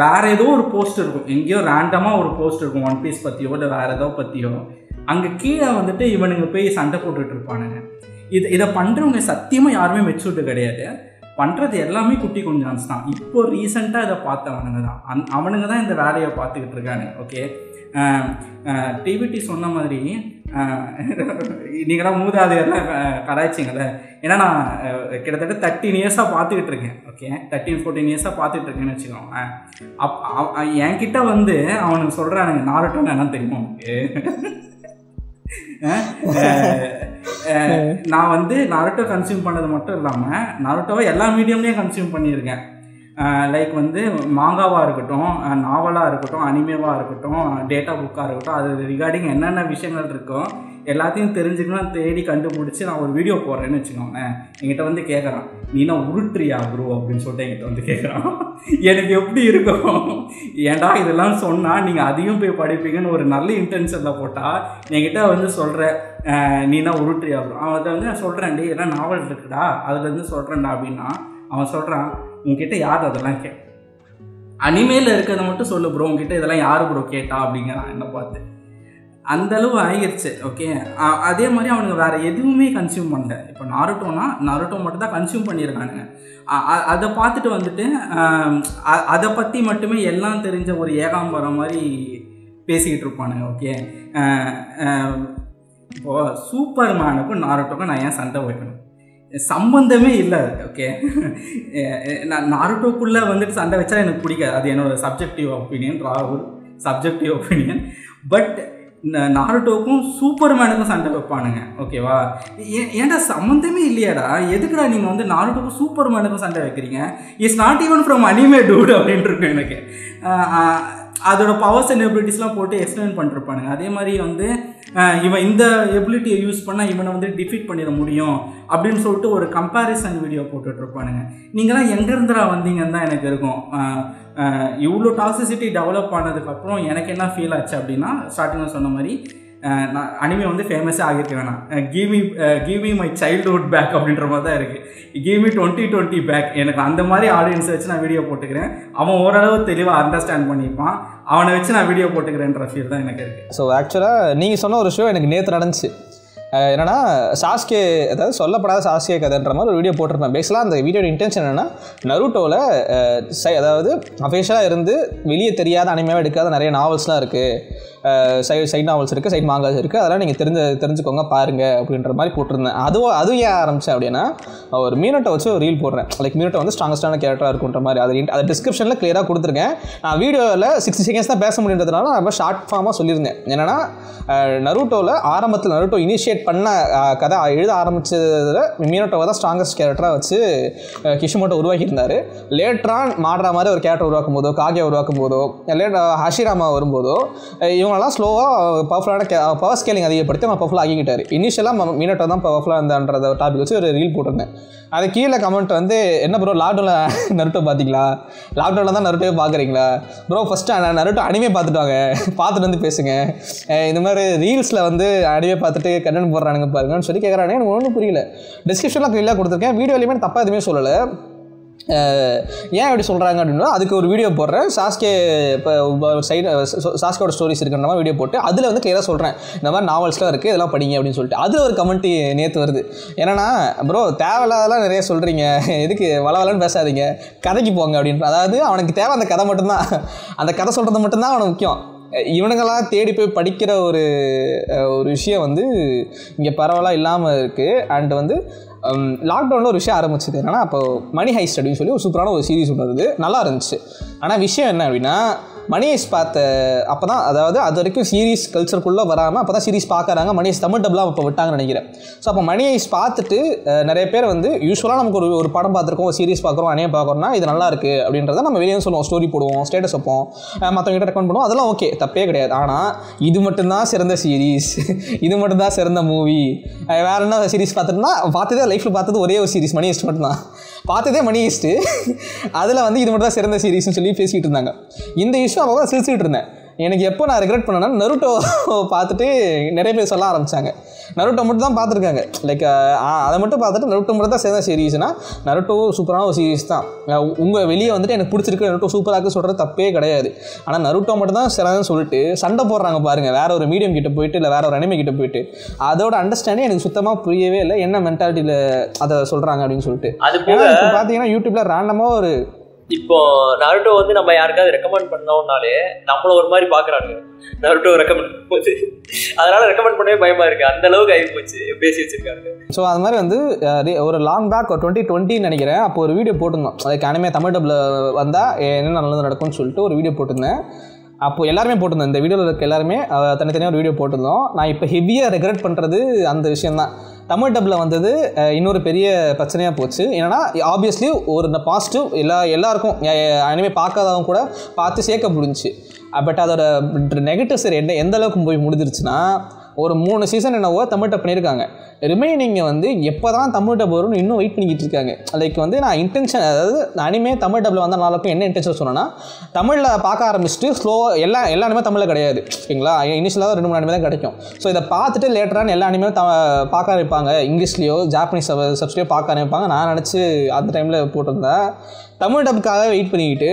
வேறு ஏதோ ஒரு போஸ்ட் இருக்கும், எங்கேயோ ரேண்டமாக ஒரு போஸ்ட் இருக்கும் ஒன் பீஸ் பற்றியோ இல்லை வேறு ஏதோ பற்றியோ, அங்கே கீழே வந்துட்டு இவனுங்க போய் சண்டை போட்டுட்டு இருப்பானுங்க. இதை பண்ணுறவங்க சத்தியமாக யாருமே மெச்சூர்டு கிடையாது. பண்ணுறது எல்லாமே குட்டி கொஞ்சம் தான். இப்போ ரீசெண்டாக இதை பார்த்தவனுங்க தான், அவனுங்க தான் இந்த வேலையை பார்த்துக்கிட்டு இருக்கானு. ஓகே, டிவிடி சொன்ன மாதிரி நீங்களாம் மூதாதையெல்லாம் கலாய்ச்சிங்களே. ஏன்னா நான் கிட்டத்தட்ட 13 இயர்ஸாக பார்த்துக்கிட்டு இருக்கேன். ஓகே, 13-14 இயர்ஸாக பார்த்துக்கிட்டு இருக்கேன்னு வச்சுக்கோங்க. என்கிட்ட வந்து அவனுக்கு சொல்கிறானுங்க நாருட்டோன்னு என்ன தெரியுமா உனக்கு. நான் வந்து நருட்டோ கன்சியூம் பண்ணது மட்டும் இல்லாமல் நருட்டோவை எல்லா மீடியம்லேயும் கன்சியூம் பண்ணியிருக்கேன். லைக் வந்து மாங்காவாக இருக்கட்டும், நாவலாக இருக்கட்டும், அனிமேவாக இருக்கட்டும், டேட்டா புக்காக இருக்கட்டும், அது ரிகார்டிங் என்னென்ன விஷயங்கள் இருக்கோ எல்லாத்தையும் தெரிஞ்சுக்கணும் தேடி கண்டுபிடிச்சி நான் ஒரு வீடியோ போடுறேன்னு வச்சுக்கோங்களேன். என்கிட்ட வந்து கேட்குறான், நீனா உருட்டுறியா ப்ரோ அப்படின்னு சொல்லிட்டு என்கிட்ட வந்து கேட்குறான். எனக்கு எப்படி இருக்கும், ஏன்டா இதெல்லாம் சொன்னால் நீங்கள் அதையும் போய் படிப்பீங்கன்னு ஒரு நல்ல இன்டென்ஷனில் போட்டால் என்கிட்ட வந்து சொல்கிற நீனா உருட்டுறியா ப்ரோ. அவன்கிட்ட வந்து நான் சொல்கிறேன், டே எல்லாம் நாவல் இருக்குடா அதுலேருந்து சொல்கிறேன்டா அப்படின்னா அவன் சொல்கிறான், உங்ககிட்ட யார் அதெல்லாம் அனிமேல இருக்கிறத மட்டும் சொல்லு ப்ரோ, உங்ககிட்ட இதெல்லாம் யார் ப்ரோ கேட்டா அப்படிங்கிறான் என்னை பார்த்து. அந்தளவு ஆகிடுச்சு. ஓகே, அதே மாதிரி அவனுங்க வேறு எதுவுமே கன்சியூம் பண்ணல. இப்போ நாருட்டோ மட்டும் தான் கன்சியூம் பண்ணியிருக்கானுங்க. அதை பார்த்துட்டு வந்துட்டு அதை பற்றி மட்டுமே எல்லாம் தெரிஞ்ச ஒரு ஏகாம்பரம் மாதிரி பேசிக்கிட்டு இருப்பானுங்க. ஓகே, இப்போது சூப்பர் மேனுக்கும் நாருட்டோக்கும் நான் ஏன் சண்டை வைக்கணும், சம்பந்தமே இல்லை. ஓகே, நான் நாருட்டோக்குள்ளே வந்துட்டு சண்டை வச்சா எனக்கு பிடிக்காது, அது என்னோடய சப்ஜெக்டிவ் ஒப்பீனியன், ராகுல் சப்ஜெக்டிவ் ஒப்பீனியன். பட் நாருட்டோக்கும் சூப்பர்மேனுக்கும் சண்டை வைப்பானுங்க. ஓகேவா, ஏன்டா சம்மந்தமே இல்லையாடா, எதுக்குடா நீங்கள் வந்து நாருட்டோக்கும் சூப்பர்மேனுக்கும் சண்டை வைக்கிறீங்க, it's not even from anime dude அப்படின்னு இருக்கு எனக்கு. அதோட பவர்ஸ் அண்ட் எபிலிட்டிஸ்லாம் போட்டு எக்ஸ்பிளைன் பண்ணிருப்பானுங்க. அதே மாதிரி வந்து இவன் இந்த எபிலிட்டியை யூஸ் பண்ணால் இவனை வந்து டிஃபீட் பண்ணிட முடியும் அப்படின்னு சொல்லிட்டு ஒரு கம்பேரிசன் வீடியோ போட்டுட்ருப்பானுங்க. நீங்களாம் எங்கேருந்துடா வந்தீங்கன்னு தான் எனக்கு இருக்கும். இவ்வளோ டாக்ஸிசிட்டி டெவலப் ஆனதுக்கப்புறம் எனக்கு என்ன ஃபீல் ஆச்சு அப்படின்னா, ஸ்டார்டிங்கில் சொன்ன மாதிரி நான் அனிமே வந்து ஃபேமஸே ஆகியிருக்க வேணாம், give me my childhood back அப்படின்ற மாதிரி தான் இருக்குது. Give me 2020 back. எனக்கு அந்த மாதிரி ஆடியன்ஸை வச்சு நான் வீடியோ போட்டுக்கிறேன். அவன் ஓரளவு தெளிவாக அண்டர்ஸ்டாண்ட் பண்ணிப்பான், அவனை வச்சு நான் வீடியோ போட்டுக்கிறேன்ற ஃபீல் தான் எனக்கு இருக்குது. ஸோ ஆக்சுவலாக நீங்கள் சொன்ன ஒரு விஷயம் எனக்கு நேற்று நடந்துச்சு. என்னென்னா சாஸ்கே, அதாவது சொல்லப்படாத சாஸ்கே கதைன்ற மாதிரி ஒரு வீடியோ போட்டிருப்பேன். பேசலாம் அந்த வீடியோட இன்டென்ஷன் என்னென்னா, நருட்டோவில் அதாவது அஃபிஷியலாக இருந்து வெளியே தெரியாத அனிமேவாக எடுக்காத நிறைய நாவல்ஸ்லாம் இருக்குது, சைட் நாவல்ஸ் இருக்குது, சைட் மாங்காஸ் இருக்குது, அதெல்லாம் நீங்கள் தெரிஞ்சுக்கோங்க பாருங்கள் அப்படின்ற மாதிரி போட்டிருந்தேன். அதுவும் ஏன் ஆரம்பித்தேன் அப்படின்னா, ஒரு மீனட்டை வச்சு ஒரு ரீல் போடுறேன். லைக் மீனட்டை வந்து ஸ்ட்ராங்கஸ்டான கேரக்டராக இருக்குன்ற மாதிரி அது டிஸ்கிரிப்ஷனில் கிளியராக கொடுத்துருக்கேன். நான் வீடியோவில் 60 செகண்ட்ஸ் தான் பேச முடியுன்றதுனால நான் ஷார்ட் ஃபார்மாக சொல்லியிருந்தேன். என்னென்னா, நருட்டோவில் ஆரம்பத்தில் நருட்டோ இனிஷியேட் பண்ண கதை எழுத ஆரம்பித்ததில் மீனட்டோவை தான் ஸ்ட்ராங்கஸ்ட் கேரக்டராக வச்சு கிஷிமோட்டோ உருவாக்கியிருந்தார். லேட்டரான் மாடுற மாதிரி ஒரு கேரக்டர் உருவாக்கும் போதோ, காகியா உருவாக்கும் போதோ, ஹஷிராமா வரும்போதோ இவங்கெல்லாம் ஸ்லோவாக பவர் ஸ்கேலிங் அதிகப்படுத்தி நான் பவர்ஃபுல்லாக ஆகிக்கிட்டார். இனிஷியலாக மீனட்டோ தான் பவர்ஃபுல்லாக இருந்தான்ற டாபிக் வச்சு ஒரு ரீல் போட்டிருந்தேன். அது கீழே கமெண்ட் வந்து, என்ன ப்ரோ லாக்டவுனில் நருட்டோ பார்த்தீங்களா, லாக்டவுனில் தான் நருட்டோவே பார்க்குறீங்களா ப்ரோ, ஃபஸ்ட்டு நருட்டோ அனிமே பார்த்துட்டு வாங்க, பார்த்துட்டு வந்து பேசுங்க, இந்த மாதிரி ரீல்ஸில் வந்து அனிமே பார்த்துட்டு கண்டென்ட் போடுறானுங்க பாருங்கன்னு சொல்லி கேட்குறானே. எனக்கு ஒன்றும் புரியல. டிஸ்கிரிப்ஷனில் கிளியராக கொடுத்துருக்கேன், வீடியோலையுமே தப்பாக எதுவுமே சொல்லலை. ஏன் எப்படி சொல்கிறாங்க அப்படின்னா, அதுக்கு ஒரு வீடியோ போடுறேன், சாஸ்கே இப்போ சாஸ்கோட ஸ்டோரிஸ் இருக்குன்ற மாதிரி வீடியோ போட்டு அதில் வந்து கிளியராக சொல்கிறேன், இந்த மாதிரி நாவல்ஸ்லாம் இருக்குது, இதெல்லாம் படிங்க அப்படின்னு சொல்லிட்டு. அதில் ஒரு கமெண்ட் நேற்று வருது. ஏன்னா, ப்ரோ தேவையில்லாதெல்லாம் நிறைய சொல்கிறீங்க, எதுக்கு வளவலன்னு பேசாதீங்க, கதைக்கு போங்க அப்படின்ற. அதாவது அவனுக்கு தேவை அந்த கதை மட்டும்தான், அந்த கதை சொல்கிறது மட்டும்தான் அவனுக்கு முக்கியம். இவனுங்களாம் தேடி போய் படிக்கிற ஒரு விஷயம் வந்து இங்கே பரவலாக இல்லாமல் இருக்குது. அண்ட் வந்து லாக்டவுனில் ஒரு விஷயம் ஆரம்பிச்சது என்னன்னா, அப்போ மணி ஹைஸ்ட் அப்படின்னு சொல்லி ஒரு சூப்பரான ஒரு சீரிஸ் ஒன்று வருது, நல்லா இருந்துச்சு. ஆனால் விஷயம் என்ன அப்படின்னா, மணி ஹைஸ்ட் பார்த்த அப்போ தான், அதாவது அது வரைக்கும் சீரிஸ் கல்ச்சருக்குள்ளே வராமல் அப்போ தான் சீரிஸ் பார்க்குறாங்க. மணி ஹைஸ்ட் தமிழ் டப்லாம் அப்போ விட்டாங்கன்னு நினைக்கிறேன். ஸோ அப்போ மணி ஹைஸ்ட் பார்த்துட்டு நிறைய பேர் வந்து யூஸ்வலாக நமக்கு ஒரு படம் பார்த்துருக்கோம், ஒரு சீரிஸ் பார்க்குறோம், அனையே பார்க்குறோம்னா இது நல்லா இருக்குது அப்படின்றத நம்ம வெளியே சொல்லுவோம், ஸ்டோரி போடுவோம், ஸ்டேட்டஸ் வைப்போம், மற்றவங்கிட்ட ரெக்கமெண்ட் பண்ணுவோம், அதெல்லாம் ஓகே, தப்பே கிடையாது. ஆனால் இது மட்டும்தான் சிறந்த சீரிஸ், இது மட்டும்தான் சிறந்த மூவி, வேறு என்ன சீரிஸ் பார்த்ததே லைஃப்பில் பார்த்தது ஒரே ஒரு சீரிஸ் மணி ஹைஸ்ட் மட்டும்தான் பார்த்ததே, மணி ஹைஸ்ட்டு. அதில் வந்து இது மட்டும் தான் சிறந்த சீரிஸ்னு சொல்லி பேசிக்கிட்டு இருந்தாங்க. இந்த இஷ்யூ அப்போ தான் சிரிச்சுக்கிட்டு இருந்தேன். எனக்கு எப்போ நான் ரெக்ரெட் பண்ணேன்னா, நருட்டோ பார்த்துட்டு நிறைய பேர் சொல்ல ஆரம்பித்தாங்க, நருட்டோ மட்டும் தான் பார்த்துருக்காங்க, லைக் அதை மட்டும் பார்த்துட்டு நருட்டோ மட்டும் தான் சிறந்த சீரிஸ்னால் நருட்டோ சூப்பரான ஒரு சீரிஸ் தான். உங்கள் வெளியே வந்துட்டு எனக்கு பிடிச்சிருக்கு, நருட்டோ சூப்பராக இருக்குது சொல்கிறது தப்பே கிடையாது. ஆனால் நருட்டோ மட்டும் தான் சிறந்தன்னு சொல்லிட்டு சண்டை போடுறாங்க பாருங்கள், வேறு ஒரு மீடியம் கிட்ட போயிட்டு, இல்லை வேறு ஒரு அனிமே கிட்ட போயிட்டு. அதோட அண்டர்ஸ்டாண்டிங் எனக்கு சுத்தமாக புரியவே இல்லை, என்ன மென்டாலிட்டியில் அதை சொல்கிறாங்க அப்படின்னு சொல்லிட்டு. ஏன்னா இப்போ பார்த்தீங்கன்னா யூடியூப்பில் ரேண்டமாக ஒரு இப்போ நருட்டோ வந்து நம்ம யாருக்காவது ரெக்கமெண்ட் பண்ணோம்னாலே நம்மள ஒரு மாதிரி பாக்குறாங்க, நருட்டோ ரெக்கமெண்ட் பண்ணும்போது. அதனால ரெக்கமெண்ட் பண்ணவே பயமா இருக்கு, அந்த அளவுக்கு ஆகி போச்சு பேசி வச்சிருக்காங்க. ஸோ அது மாதிரி வந்து ஒரு லாங் பேக் 2020 நினைக்கிறேன், அப்போ ஒரு வீடியோ போட்டிருந்தோம், லைக் அனிமே தமிழ் டப்ல வந்தால் என்ன நல்லது நடக்கும்னு சொல்லிட்டு ஒரு வீடியோ போட்டிருந்தேன். அப்போது எல்லாருமே போட்டிருந்தோம், இந்த வீடியோவில் இருக்க எல்லாருமே தனித்தனியாக ஒரு வீடியோ போட்டிருந்தோம். நான் இப்போ ஹெவியாக ரெக்ரெட் பண்ணுறது அந்த விஷயந்தான். தமிழ் டப்பில் வந்தது இன்னொரு பெரிய பிரச்சனையாக போச்சு. ஏன்னா ஆப்வியஸ்லி ஒரு பாசிட்டிவ் எல்லாருக்கும் அனிமே பார்க்காதவங்க கூட பார்த்து சேர்க்க முடிஞ்சிச்சு. பட் அதோட நெகட்டிவ் சரி எந்த அளவுக்கு போய் முடிஞ்சிருச்சுன்னா, ஒரு 3 சீசன் என்னவோ தமிழ் டப் பண்ணியிருக்காங்க. ரிமைனிங்கை வந்து எப்போ தான் தமிழ் டப் வரும்னு இன்னும் வெயிட் பண்ணிக்கிட்டு இருக்காங்க. லைக் வந்து நான் இன்டென்ஷன், அதாவது அனிமே தமிழ் டப்பில் வந்தால் நாளுக்கும் என்ன இன்டென்ஷன் சொன்னேன்னா, தமிழில் பார்க்க ஆரம்பிச்சுட்டு ஸ்லோவாக எல்லா அனிமே தமிழில் கிடையாது ஓகேங்களா. இனிஷியலாக 2-3 அனிமே தான் கிடைக்கும். ஸோ இதை பார்த்துட்டு லேட்டரான எல்லா அனிமே பார்க்க ஆரம்பிப்பாங்க. இங்கிலீஷ்லேயோ ஜாப்பனீஸ் சப்ஸ்லேயோ பார்க்க ஆரம்பிப்பாங்க. நான் நினச்சி அந்த டைமில் போட்டிருந்தேன். தமிழ் டப்புக்காக வெயிட் பண்ணிக்கிட்டு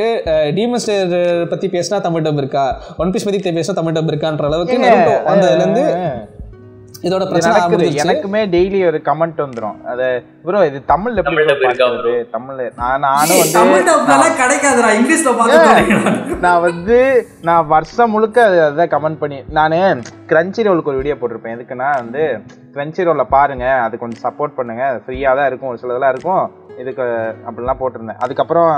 டீமன் ஸ்லேயர் பற்றி பேசினா தமிழ் டப் இருக்கா, ஒன் பீஸ் பற்றி பேசினா தமிழ் டப் இருக்கான்ற அளவுக்கு வந்ததுலேருந்து இதோட பிரச்சனை. எனக்குமே டெய்லி ஒரு கமெண்ட் வந்துரும், அது ப்ரோ இது தமிழ்ல எப்படி பார்க்கிறது, தமிழ்ல நானும் வந்து தமிழ் டப்ல கிடைக்காதுடா, இங்கிலீஷ்ல பார்க்க. நான் வருஷம் முழுக்க அதான் கமெண்ட் பண்ணி நான் கிரன்ச்சி ரோலுக்கு ஒரு வீடியோ போட்டிருப்பேன். எதுக்குன்னா வந்து கிரன்ச்சி ரோல்ல பாருங்க, அது கொஞ்சம் சப்போர்ட் பண்ணுங்க, ஃப்ரீயாக தான் இருக்கும், ஒரு சிலதெல்லாம் இருக்கும் இதுக்கு அப்படிலாம் போட்டிருந்தேன். அதுக்கப்புறம்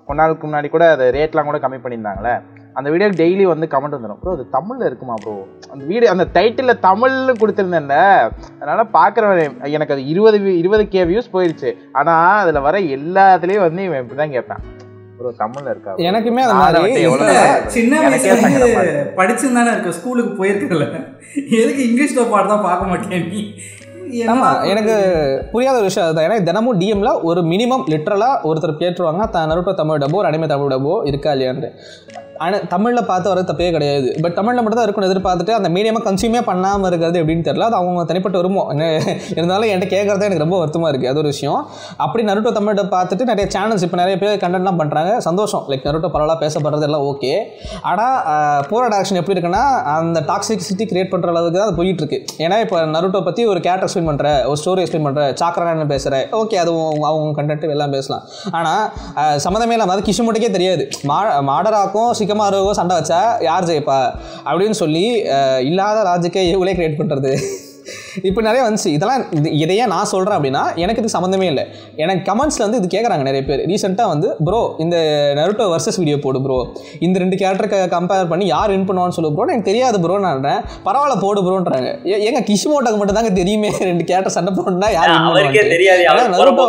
கொஞ்ச நாளுக்கு முன்னாடி கூட அது ரேட்லாம் கூட கம்மி பண்ணியிருந்தாங்களே, அந்த வீடியோ டெய்லி வந்து கமெண்ட் வந்துடும், ப்ரோ அது தமிழில் இருக்குமா ப்ரோ, அந்த வீடியோ அந்த டைட்டிலில் தமிழ்னு கொடுத்துருந்தேன்ல, அதனால் பார்க்குறவன் எனக்கு அது 20K வியூஸ் போயிடுச்சு. ஆனால் அதில் வர எல்லாத்துலேயும் வந்து இவன் இப்படி தான் கேட்பேன், ப்ரோ தமிழில் இருக்கா. எனக்குமே அது மாதிரி சின்ன வயசுல படிச்சுன்னு இருக்கு, ஸ்கூலுக்கு போயிருக்கல, எதுக்கு இங்கிலீஷில் பாட்டு தான் பார்க்க மாட்டேன் நீ. ஆமாம், எனக்கு புரியாத ஒரு விஷயம் அதுதான். ஏன்னா தினமும் டிஎம்ல ஒரு மினிமம் லிட்டரலாக ஒருத்தர் கேட்டுருவாங்க, நருட்டோ தமிழ் டப்போ ஒரு அனிமே தமிழ் டப்போ இருக்கா இல்லையான்னு. ஆனால் தமிழில் பார்த்து வரது தப்பே கிடையாது. பட் தமிழில் மட்டும் தான் இருக்குன்னு எதிர்பார்த்துட்டு அந்த மீடியமாக கன்சியூமே பண்ணாமல் இருக்கிறது எப்படின்னு தெரியல. அது அவங்க தனிப்பட்ட வருமோ இருந்தாலும் என்கிட்ட கேட்குறது எனக்கு ரொம்ப வருத்தமாக இருக்குது. அது ஒரு விஷயம். அப்படி நருட்டோ தமிழ் டப் பார்த்துட்டு நிறைய சேனல்ஸ் இப்போ நிறைய பேர் கண்டென்ட்லாம் பண்ணுறாங்க, சந்தோஷம். லைக் நருட்டோ பரவாயில்ல பேசப்படுறது எல்லாம் ஓகே. ஆனால் போகிற டேரக்ஷன் எப்படி இருக்குன்னா, அந்த டாக்ஸிசிட்டி கிரியேட் பண்ணுற அளவுக்கு தான் அது போயிட்டுருக்கு. ஏன்னா இப்போ நருட்டோ பற்றி ஒரு கேரக்டர் எக்ஸ்பிளைன் பண்ணுற, ஒரு ஸ்டோரி எக்ஸ்பிளைன் பண்ணுற, சாக்ரான்னு பேசுகிறேன், ஓகே அது அவங்க கண்டென்ட் எல்லாம் பேசலாம். ஆனால் சம்மந்தமே இல்லாமல் அது கிஷுமோட்டுக்கே தெரியாது, மாடராக்கும் சிக்கமாருவோ சண்டை வச்சா யார் ஜெயிப்பா அப்படின்னு சொல்லி இல்லாத லாஜிக்கை இவங்களே கிரியேட் பண்ணுறது இப்போ நிறைய வந்துச்சு. இதையே நான் சொல்கிறேன் அப்படின்னா எனக்கு இது சம்மந்தமே இல்லை. எனக்கு கமெண்ட்ஸில் வந்து இது கேட்குறாங்க நிறைய பேர். ரீசெண்டாக வந்து ப்ரோ இந்த நருட்டோ வர்சஸ் வீடியோ போடு ப்ரோ, இந்த 2 கேரக்டரை கம்பேர் பண்ணி யார் வின் பண்ணுவான்னு சொல்லு ப்ரோ. எனக்கு தெரியாது ப்ரோ நான் பரவாயில்ல போடு ப்ரோன்றாங்க. எங்க கிஷிமோட்டோக்கு மட்டும் தாங்க தெரியுமே 2 கேரக்டர் சண்டை போடணும்னா யார் வின் பண்ணுவாங்க, நருட்டோ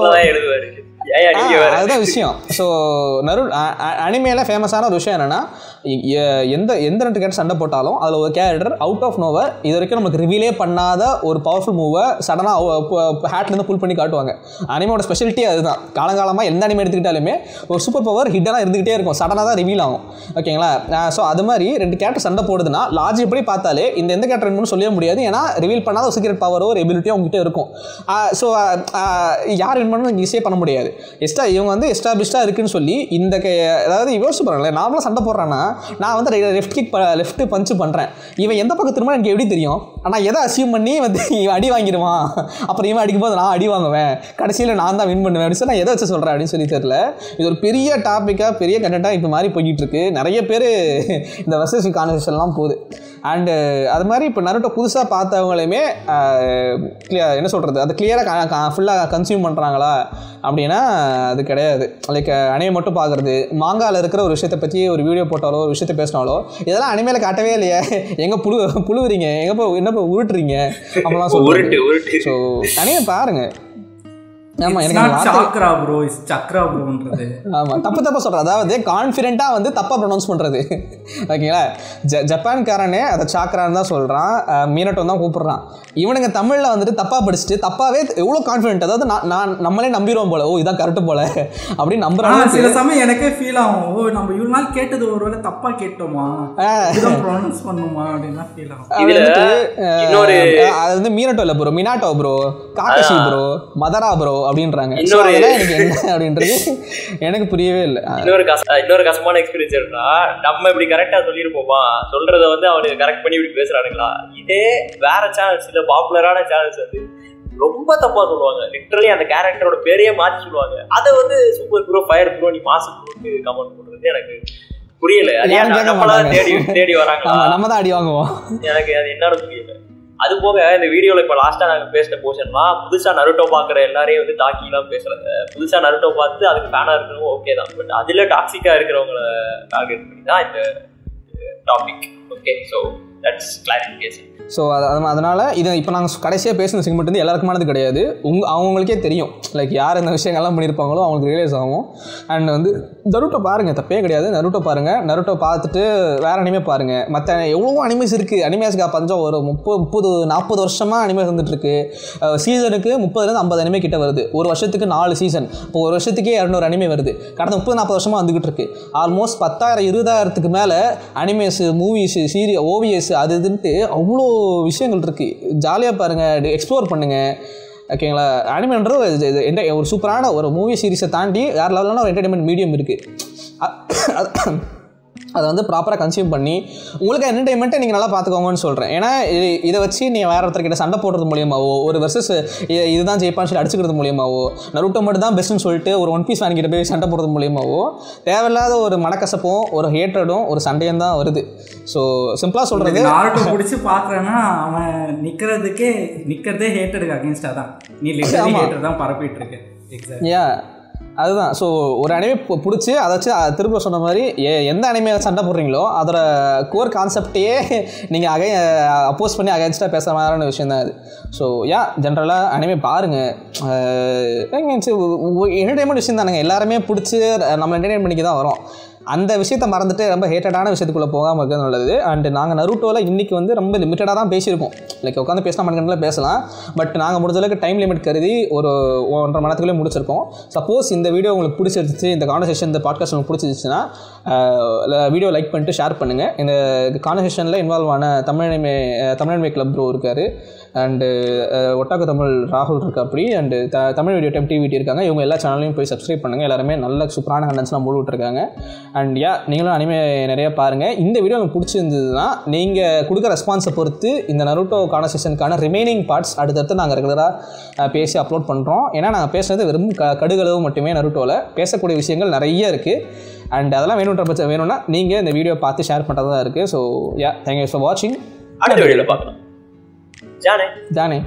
அதுதான் விஷயம். ஸோ அனிமேல ஃபேமஸான ஒரு விஷயம் என்னென்னா, எந்த 2 கேரக்டர் சண்டை போட்டாலும் அதில் ஒரு கேரக்டர் அவுட் ஆஃப் நோவர் இது வரைக்கும் நமக்கு ரிவீலே பண்ணாத ஒரு பவர்ஃபுல் மூவை சடனாக ஹேட்லேருந்து புல் பண்ணி காட்டுவாங்க. அனிமேயோட ஸ்பெஷாலிட்டி அதுதான். காலங்காலமாக எந்த அனிமே எடுத்துக்கிட்டாலுமே ஒரு சூப்பர் பவர் ஹிட்டனாக இருந்துகிட்டே இருக்கும், சடனாக தான் ரிவீல் ஆகும் ஓகேங்களா. ஸோ அது மாதிரி 2 கேரக்டர் சண்டை போடுதுன்னா லாஜிக் எப்படி பார்த்தாலே எந்த கேரக்டர் வின் சொல்லவே முடியாது. ஏன்னா ரிவீல் பண்ணாத ஒரு சீக்ரெட் பவரோ ஒரு எபிலிட்டியோ அவங்ககிட்ட இருக்கும். ஸோ யார் வின் பண்ணணும் ஈஸியாக பண்ண முடியாது. இவங்க வந்து எஸ்டாபிஷ்டாக இருக்குன்னு சொல்லி அதாவது யோசிச்சு பாருங்களேன், நார்மலாக சண்டை போடுறான்னா நான் வந்து லெஃப்ட் பஞ்சு பண்ணுறேன், இவன் எந்த பக்கம் திரும்ப எனக்கு எப்படி தெரியும். ஆனால் எதை அசீவ் பண்ணி வந்து இவன் அடி வாங்கிடுவான், அப்புறம் இவன் அடிக்கும்போது நான் அடி வாங்குவேன், கடைசியில் நான் தான் வின் பண்ணுவேன் அப்படின்னு சொல்லி நான் எதை வச்சு சொல்கிறேன் அப்படின்னு சொல்லி தெரியல. இது ஒரு பெரிய டாப்பிக்காக பெரிய கண்டென்ட்டாக இப்போ மாதிரி போய்கிட்டு இருக்கு. நிறைய பேர் இந்த வர்சஸ் கான்வர்சேஷன்லாம் போகுது. அண்டு அது மாதிரி இப்போ நருட்டோ புதுசாக பார்த்தவங்களையுமே என்ன சொல்கிறது, அது கிளியராக ஃபுல்லாக கன்சியூம் பண்ணுறாங்களா அப்படின்னா அது கிடையாது. லைக் அனிமே மட்டும் பார்க்குறது, மாங்காவில் இருக்கிற ஒரு விஷயத்தை பற்றி ஒரு வீடியோ போட்டாலோ ஒரு விஷயத்தை பேசினாலோ இதெல்லாம் அனிமேல காட்டவே இல்லையே, எங்கே புழுவுறீங்க, எங்கே என்ன உருட்டுறீங்க அப்படிலாம் சொல்லுவாங்க. ஸோ அனிமே பாருங்க. ஆமா எனக்கு சக்ரா ப்ரோ இஸ் சக்ரா ப்ரோன்றது ஆமா தப்பா சொல்றேன். அதாவது கான்ஃபிடென்ட்டா வந்து தப்பா ப்ரொனவுன்ஸ் பண்றது ஓகேங்களா. ஜப்பான்காரனே அதை சாக்ரான்னு தான் சொல்றான், மீனட்டோ தான் கூப்பிடுறான். இவனுங்க தமிழ்ல வந்துட்டு தப்பா படிச்சுட்டு தப்பாவே எவ்வளவு கான்ஃபிடென்ட், அதாவது நான் நம்மளே நம்பிடுவோம் போல, ஓ இதான் கரெக்ட் போல அப்படின்னு நம்புறாங்க. சில சமயம் எனக்கே ஃபீல் ஆகும், ஓ நம்ம இவ்வளவு நாள் கேட்டது ஒருவேளை தப்பா கேட்டோமா, இதான் ப்ரொனவுன்ஸ் பண்ணுமா அப்படின்னு ஃபீல் ஆகும். அது வந்து மீனட்டோ இல்ல ப்ரோ, மினாட்டோ ப்ரோ, காகஷி ப்ரோ, மதரா ப்ரோ அப்படின்றாங்க. எனக்கு என்ன அப்படின்றது எனக்கு புரியவே இல்லை. இன்னொரு கஷ்டமான எக்ஸ்பீரியன்ஸ் இருக்குன்னா, நம்ம இப்படி கரெக்டா சொல்லிருப்போமா, சொல்றத வந்து அவனுக்கு கரெக்ட் பண்ணி இப்படி பேசுறானுங்களா. இதே வேற சேனல்ஸ், சில பாப்புலரான சேனல்ஸ் வந்து ரொம்ப தப்பா சொல்லுவாங்க. லிட்டரலி அந்த கேரக்டரோட பேரையே மாற்றி சொல்லுவாங்க. அதை வந்து சூப்பர் ப்ரோ, ஃபயர் ப்ரோ, நீ மாசம் ப்ரோன்னு கமெண்ட் பண்றது எனக்கு புரியல. தேடி வராங்களா, நம்ம தான் அடி வாங்குவோம். எனக்கு அது என்னன்னு புரியல. அது போக இந்த வீடியோவில் இப்போ லாஸ்ட்டாக நாங்கள் பேசின போர்ஷன்லாம் புதுசாக நருட்டோ பார்க்குற எல்லாரையும் வந்து டாக்கிலாம் பேசுகிறாங்க. புதுசாக நருட்டோ பார்த்து அதுக்கு ஃபேனாக இருக்கிறவங்க ஓகே தான், பட் அதில் டாக்ஸிக்காக இருக்கிறவங்கள டார்கெட் பண்ணி தான் இந்த topic. Okay, so that's clarification. So அதனால் இதை இப்போ நாங்கள் கடைசியாக பேசின செக்மெண்ட் வந்து எல்லாருக்குமானது கிடையாது. அவங்களுக்கே தெரியும் லைக் யார் இந்த விஷயங்கள்லாம் பண்ணியிருப்பாங்களோ அவங்களுக்கு ரியலைஸ் ஆகும். அண்ட் வந்து நருட்டோ பாருங்கள், தப்பே கிடையாது. நருட்டோ பாருங்கள். நருட்டோ பார்த்துட்டு வேறு அனிமே பாருங்கள். மற்ற எவ்வளோ அனிமேஸ் இருக்குது. அனிமேஸ்க்கு பஞ்சம் ஒரு 30-40 வருஷமாக அனிமேஸ் வந்துட்டுருக்கு. சீசனுக்கு 30-50 அனிமே கிட்ட வருது. ஒரு வருஷத்துக்கு 4 சீசன். இப்போ ஒரு வருஷத்துக்கே 200 அனிமே வருது. கடந்த 30-40 வருஷமாக வந்துக்கிட்டு இருக்கு. ஆல்மோஸ்ட் 10,000-20,000க்கு மேலே அனிமேஸ், மூவிஸ், ஓவிஎஸ் அது இதுன்ட்டு அவ்வளோ விஷயங்கள் இருக்குது. ஜாலியாக பாருங்கள், எக்ஸ்ப்ளோர் பண்ணுங்கள். ஓகேங்களா? அனிமேன்றது ஒரு சூப்பரான ஒரு மூவி சீரிஸை தாண்டி வேறு லெவலான ஒரு என்டர்டைன்மெண்ட் மீடியம் இருக்குது. அதை வந்து ப்ராப்பராக கன்சியூம் பண்ணி உங்களுக்கு என்டர்டைன்மெண்ட்டை நீங்கள் நல்லா பார்த்துக்கோங்கன்னு சொல்கிறேன். ஏன்னா இதை வச்சு நீங்கள் வேறு ஒருத்தர்கிட்ட சண்டை போடுறது மூலியமாவோ, ஒரு வெர்சஸ் இதுதான் ஜெயிப்பான்னு சொல்லி அடிச்சுக்கிறது மூலியமாவோ, நருட்டோ மட்டும் தான் பெஸ்ட்டுன்னு சொல்லிட்டு ஒரு ஒன் பீஸ் வாங்கிட்டு போய் சண்டை போடுறது மூலியமாவோ தேவையில்லாத ஒரு மனக்கசப்பும் ஒரு ஹேட்ரடும் ஒரு சண்டையும் தான் வருது. ஸோ சிம்பிளாக சொல்கிறது, நாருட்டோ பிடிச்சி பார்க்குறேன்னா அவன் நிற்கிறதே ஹேட்டருக்கு அகேன்ஸ்டாக தான். நீ லிட்டரலி ஹேட்டர் தான் பரப்பிட்டு இருக்கு. எக்ஸாக்ட் அதுதான். ஸோ ஒரு அனிமே பிடிச்சி அதை வச்சு திரும்ப சொன்ன மாதிரி எந்த அனிமே சண்டை போடுறீங்களோ அதோட கோர் கான்செப்டையே நீங்கள் அப்போஸ் பண்ணி அகேன்ஸ்டாக பேசுகிற மாதிரியான விஷயம் தான் அது. ஸோ ஜென்ரலாக அனிமே பாருங்கள். என்டர்டைன்மெண்ட் விஷயம் தானுங்க. எல்லாருமே பிடிச்சி நம்ம என்டர்டைன் பண்ணிக்க தான் வரோம். அந்த விஷயத்தை மறந்துட்டு ரொம்ப ஹேட்டடான விஷயத்துக்குள்ளே போகாமல் இருக்கிறது நல்லது. அண்ட் நாங்கள் நருட்டோவில் இன்றைக்கி வந்து ரொம்ப லிமிட்டடாக தான் பேசியிருக்கோம். லைக் உட்காந்து பேசினா மணிக்கணக்கில் பேசலாம். பட் நாங்கள் முடிஞ்சளவுக்கு டைம் லிமிட் கருதி ஒரு 1.5 மணி நேரத்துக்குள்ளே முடிச்சிருக்கோம். சப்போஸ் இந்த வீடியோ உங்களுக்கு பிடிச்சிருந்துச்சு, இந்த கான்வர்சேஷன், இந்த பாட்காஸ்ட் உங்களுக்கு பிடிச்சிருந்துச்சுன்னா வீடியோ லைக் பண்ணிட்டு ஷேர் பண்ணுங்கள். இந்த கான்வர்சேஷனில் இன்வால்வ் ஆன தமிழ் கிளப் ப்ரோ இருக்கார். அண்டு ஒட்டாக்கு தமிழ் ராகுல் இருக்கா அப்படி. And Tamil video time DVD இருக்காங்க. இவங்க எல்லா சேனலையும் போய் சப்ஸ்கிரைப் பண்ணுங்கள். எல்லாருமே நல்ல சூப்பரான கண்டென்ட்ஸ்லாம் போட்டு விட்டுருக்காங்க. அண்ட் நீங்களும் அனிமே நிறையா பாருங்கள். இந்த வீடியோ உங்களுக்கு பிடிச்சிருந்ததுன்னா நீங்கள் கொடுக்குற ரெஸ்பான்ஸை பொறுத்து இந்த நருட்டோ கான்வர்சேஷனுக்கான ரிமைனிங் பார்ட்ஸ் அடுத்தடுத்து நாங்கள் ரெகுலராக பேசி அப்லோட் பண்ணுறோம். ஏன்னா நாங்கள் பேசுகிறது வெறும் கடுகளவு மட்டுமே. நருட்டோவில் பேசக்கூடிய விஷயங்கள் நிறைய இருக்குது. அண்ட் அதெல்லாம் வேணும்னா நீங்கள் இந்த வீடியோ பார்த்து ஷேர் பண்ணுறதா இருக்குது. ஸோ தேங்க்யூ ஃபார் வாட்சிங். அடுத்த வீடியோவில் பார்க்கலாம். ஜானே ஜானே